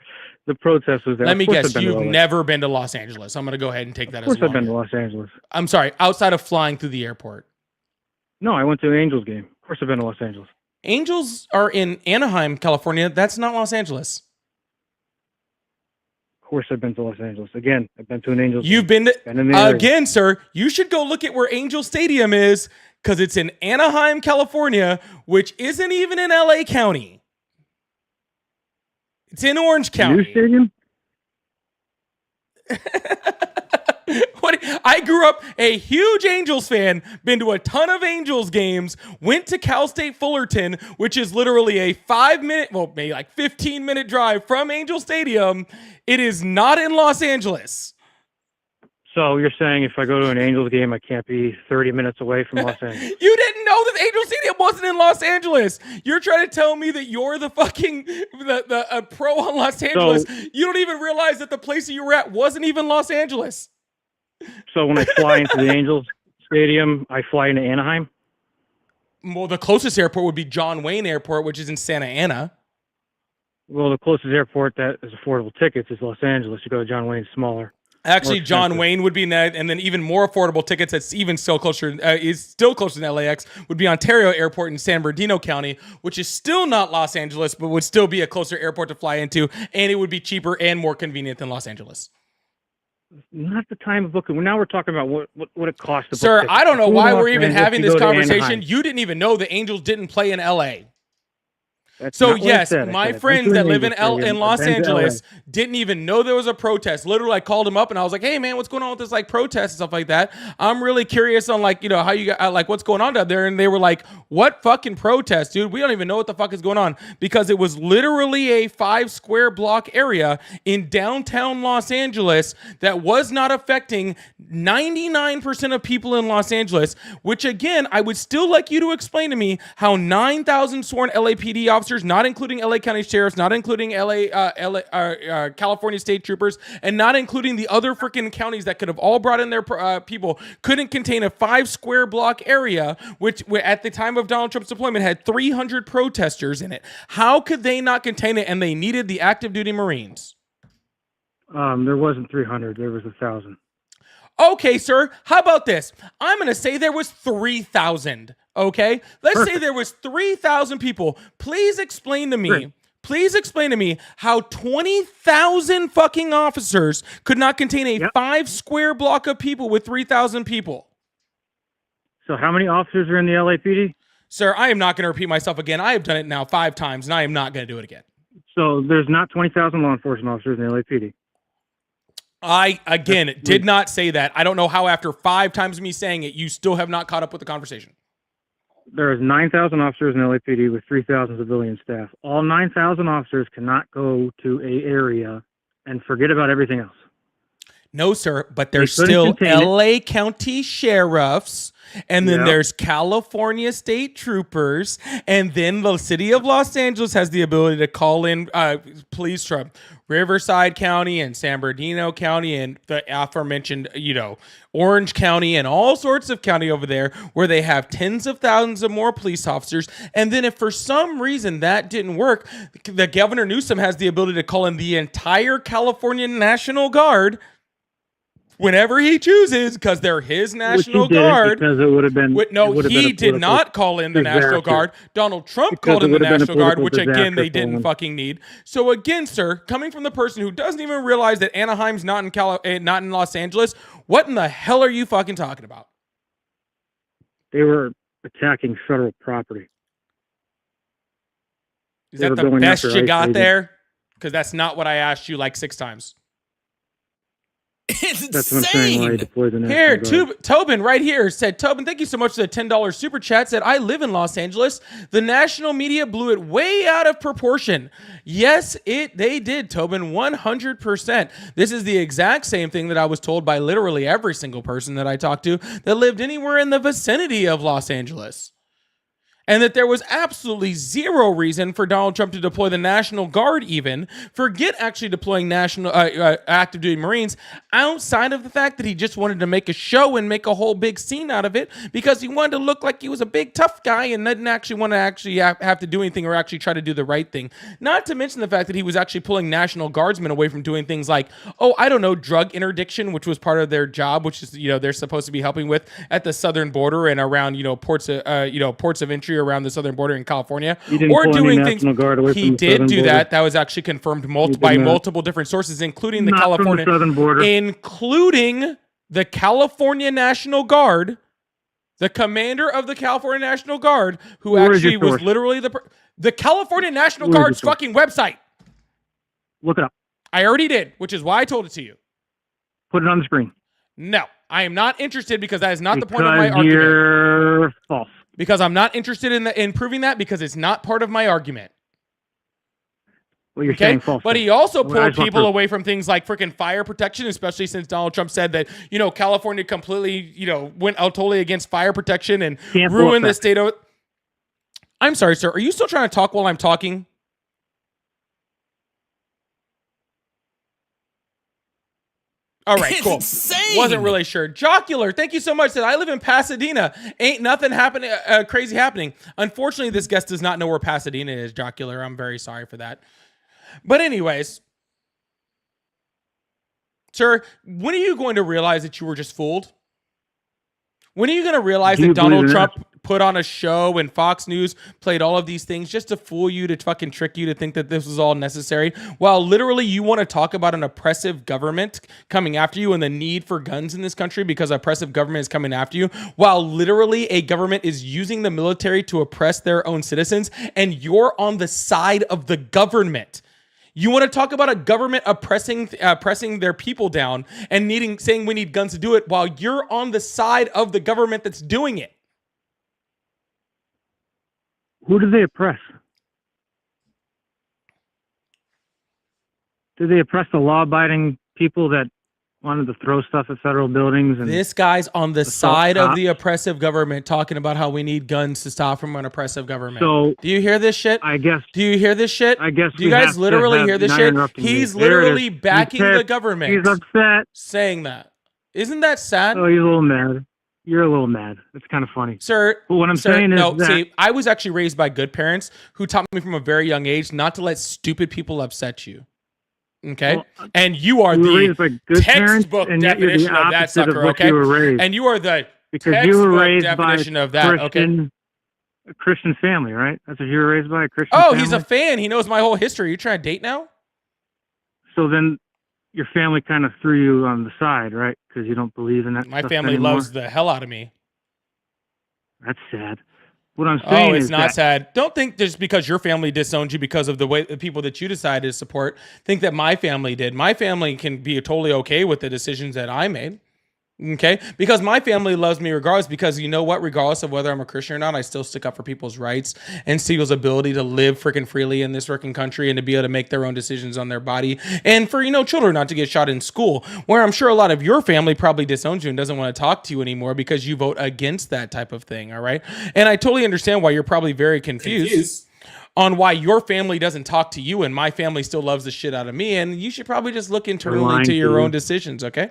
The protest was there. Let Of me course guess, I've been to you've LA. never been to Los Angeles. I'm going to go ahead and take that Of course as a I've been to wrong. Los Angeles. I'm sorry, outside of flying through the airport. No, I went to an Angels game. Of course I've been to Los Angeles. Angels are in Anaheim, California. That's not Los Angeles. Of course I've been to Los Angeles. Again, I've been to an Angels You've game. been to, Been in the area. again, sir, you should go look at where Angel Stadium is. because it's in Anaheim, California, which isn't even in LA County. It's in Orange County. New stadium? I grew up a huge Angels fan, been to a ton of Angels games, went to Cal State Fullerton, which is literally a 5-minute, well, maybe like 15-minute drive from Angel Stadium. It is not in Los Angeles. So you're saying if I go to an Angels game, I can't be 30 minutes away from Los Angeles? You didn't know that Angel Stadium wasn't in Los Angeles. You're trying to tell me that you're the fucking the pro on Los Angeles. So, you don't even realize that the place that you were at wasn't even Los Angeles. So when I fly into the Angels Stadium, I fly into Anaheim? Well, the closest airport would be John Wayne Airport, which is in Santa Ana. Well, the closest airport that is affordable tickets is Los Angeles. You go to John Wayne, smaller. Actually, John Wayne would be net, and then even more affordable tickets that's even still closer, is still closer than LAX, would be Ontario Airport in San Bernardino County, which is still not Los Angeles, but would still be a closer airport to fly into, and it would be cheaper and more convenient than Los Angeles. Not the time of booking. Now we're talking about what it costs to book. Sir, I don't know why we're even having this conversation. Anaheim. You didn't even know the Angels didn't play in LA. That's so not what yes, I said. my friends that live in Los Angeles didn't even know there was a protest. Literally, I called them up and I was like, "Hey, man, what's going on with this like protest and stuff like that? I'm really curious on like how you got like what's going on down there." And they were like, "What fucking protest, dude? We don't even know what the fuck is going on because it was literally a 5 square block area in downtown Los Angeles that was not affecting 99% of people in Los Angeles." Which again, I would still like you to explain to me how 9,000 sworn LAPD officers, not including LA County sheriffs, not including California state troopers, and not including the other freaking counties that could have all brought in their people, couldn't contain a 5 square block area, which at the time of Donald Trump's deployment had 300 protesters in it. How could they not contain it? And they needed the active duty Marines. There wasn't 300. There was 1,000. Okay, sir. How about this? I'm going to say there was 3,000. Okay? Let's say there was 3,000 people. Please explain to me. Great. Please explain to me how 20,000 fucking officers could not contain a 5 square block of people with 3,000 people. So how many officers are in the LAPD? Sir, I am not going to repeat myself again. I have done it now 5 times, and I am not going to do it again. So there's not 20,000 law enforcement officers in the LAPD? I, again, did not say that. I don't know how after 5 times me saying it, you still have not caught up with the conversation. There is 9,000 officers in LAPD with 3,000 civilian staff. All 9,000 officers cannot go to a area and forget about everything else. No, sir, but there's still LA County sheriffs, and then there's California state troopers, and then the city of Los Angeles has the ability to call in police from Riverside County and San Bernardino County and the aforementioned, Orange County and all sorts of county over there where they have tens of thousands of more police officers. And then if for some reason that didn't work, the Governor Newsom has the ability to call in the entire California National Guard whenever he chooses, because they're his National Guard. Because it would have been. He did not call in the National Guard. Donald Trump called in the National Guard, which again they didn't fucking need. So again, sir, coming from the person who doesn't even realize that Anaheim's not in Los Angeles, what in the hell are you fucking talking about? They were attacking federal property. Is that the best you got there? Because that's not what I asked you like 6 times. It's That's what I'm saying. Why he deployed the Here, National Guard. Tobin right here said, Tobin, thank you so much for the $10 super chat. Said, I live in Los Angeles. The national media blew it way out of proportion. Yes, they did, Tobin, 100%. This is the exact same thing that I was told by literally every single person that I talked to that lived anywhere in the vicinity of Los Angeles. And that there was absolutely zero reason for Donald Trump to deploy the National Guard even. Forget actually deploying national active duty Marines outside of the fact that he just wanted to make a show and make a whole big scene out of it because he wanted to look like he was a big tough guy and didn't actually want to actually have to do anything or actually try to do the right thing. Not to mention the fact that he was actually pulling National Guardsmen away from doing things like, drug interdiction, which was part of their job, which is, they're supposed to be helping with at the southern border and around, ports of entry around the southern border in California, or doing things. He did do that. That was actually confirmed by multiple different sources, including the California, southern border, including the California National Guard. The commander of the California National Guard, who Where is actually your was source? literally the California National Where is Guard's your source? fucking website. Look it up. I already did, which is why I told it to you. Put it on the screen. No, I am not interested because that is not the point of my Because argument. you're false. Because I'm not interested in proving that because it's not part of my argument. Well, you're Okay, saying false. but he also Well, I pulled just want people proof. away from things like freaking fire protection, especially since Donald Trump said that, California completely, went out totally against fire protection and Sample ruined the effect. state of. I'm sorry, sir. Are you still trying to talk while I'm talking? All right, cool. Insane. Wasn't really sure. Jocular, thank you so much. Said I live in Pasadena. Ain't nothing happening, crazy happening. Unfortunately, this guest does not know where Pasadena is. Jocular, I'm very sorry for that. But anyways, sir, when are you going to realize that you were just fooled? When are you going to realize Do you that Donald believe in Trump put on a show and Fox News played all of these things just to fool you, to fucking trick you to think that this was all necessary, while literally you want to talk about an oppressive government coming after you and the need for guns in this country because oppressive government is coming after you, while literally a government is using the military to oppress their own citizens, and you're on the side of the government. You want to talk about a government oppressing their people down and saying we need guns to do it while you're on the side of the government that's doing it. Who do they oppress? Do they oppress the law-abiding people that wanted to throw stuff at federal buildings? And This guy's on the assault side of cops? the oppressive government talking about how we need guns to stop from an oppressive government. So do you hear this shit? I guess. Do you hear this shit? I guess. Do you we have guys to literally have- hear this now shit? you're interrupting me. He's There it literally is. backing He's the pissed. government. He's upset. Saying that. Isn't that sad? Oh, you're a little mad. You're a little mad. It's kind of funny. Sir, But what I'm saying is that see, I was actually raised by good parents who taught me from a very young age not to let stupid people upset you. Okay? Well, and you are you were the raised by good parents, textbook and yet you're the definition of that opposite of sucker, what okay? you were raised. And you are the because textbook you were raised by definition of that, okay? a Christian family, right? That's what you were raised by, a Christian Oh, family? he's a fan. He knows my whole history. You trying to date now? So then your family kind of threw you on the side, right? Because you don't believe in that My stuff family anymore. loves the hell out of me. That's sad. What I'm saying Oh, it's is not that sad. Don't think just because your family disowned you because of the people that you decided to support, think that my family did. My family can be totally okay with the decisions that I made. Okay? Because my family loves me regardless, because you know what? Regardless of whether I'm a Christian or not, I still stick up for people's rights and people's ability to live freaking freely in this freaking country and to be able to make their own decisions on their body, and for, children not to get shot in school, where I'm sure a lot of your family probably disowns you and doesn't want to talk to you anymore because you vote against that type of thing. All right? And I totally understand why you're probably very confused on why your family doesn't talk to you and my family still loves the shit out of me, and you should probably just look internally lying to to your you. own decisions, okay?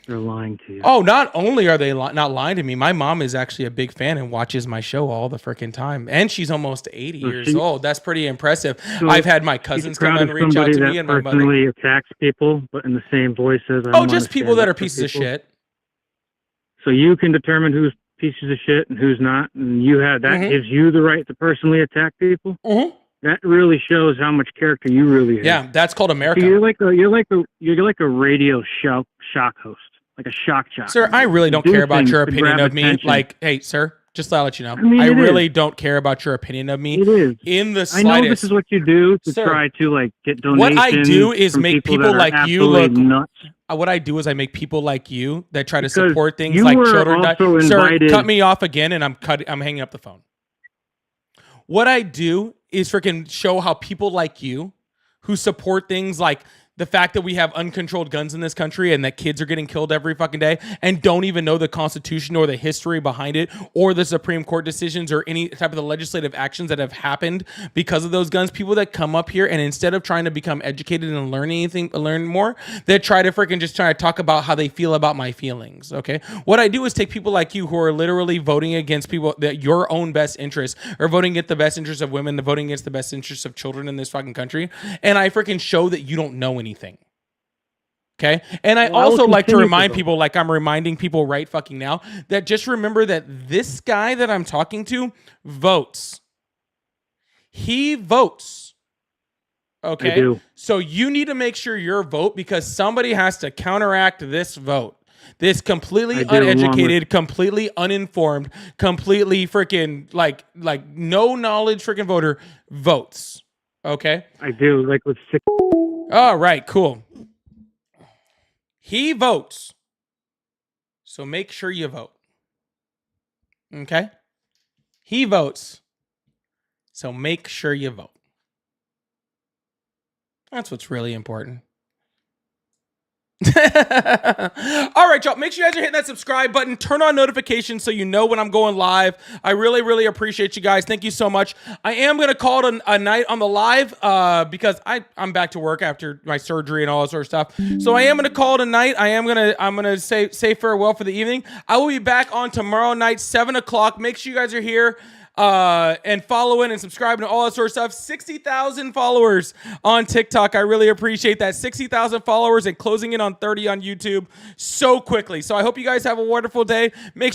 they're lying to you. Oh, not only are they not lying to me, my mom is actually a big fan and watches my show all the freaking time. And she's almost 80 So years she- old. That's pretty impressive. So I've had my she's cousins come proud and of reach out somebody to that me and my mother. personally attacks people, but in the same voice says, I Oh, wanna just people stand that up are for pieces of people. shit. So you can determine who's pieces of shit and who's not, and you have that Mhm. gives you the right to personally attack people. Mhm. That really shows how much character you really have. Yeah, that's called America. So you're like a radio shock host, like a shock jock. Sir, I really don't Do care about things your to opinion grab of me. attention. Like, hey, sir, just to let you know, I mean, I it really is. don't care about your opinion of me It is. in the I slightest. know this is what you do to Sir, try to like get what donations. I do is from make people people that are like you absolutely look nuts. What I do is I make people like you that try to Because support things you like were children. also Sir, invited- cut me off again, and I'm hanging up the phone. What I do is freaking show how people like you, who support things like the fact that we have uncontrolled guns in this country and that kids are getting killed every fucking day and don't even know the Constitution or the history behind it or the Supreme Court decisions or any type of the legislative actions that have happened because of those guns. People that come up here and instead of trying to become educated and learn more, they try to freaking just try to talk about how they feel about my feelings. Okay. What I do is take people like you who are literally voting against people that your own best interests or voting against the best interests of women, voting against the best interests of children in this fucking country. And I freaking show that you don't know anything. Okay. And I Well, I will also like to continue to remind vote. people, like I'm reminding people right fucking now, that just remember that this guy that I'm talking to votes. He votes. Okay. I do. So you need to make sure your vote, because somebody has to counteract this vote. This completely I do, along uneducated, completely uninformed, completely freaking like no knowledge freaking voter votes. Okay? I do, like with six. All right, cool. He votes. So make sure you vote. Okay? He votes. So make sure you vote. That's what's really important. All right, y'all. Make sure you guys are hitting that subscribe button. Turn on notifications so you know when I'm going live. I really, really appreciate you guys. Thank you so much. I am going to call it a night on the live because I'm back to work after my surgery and all that sort of stuff. So I am going to call it a night. I'm gonna say farewell for the evening. I will be back on tomorrow night, 7 o'clock. Make sure you guys are here. And following and subscribing and all that sort of stuff. 60,000 followers on TikTok. I really appreciate that. 60,000 followers and closing in on 30 on YouTube so quickly. So I hope you guys have a wonderful day. Make sure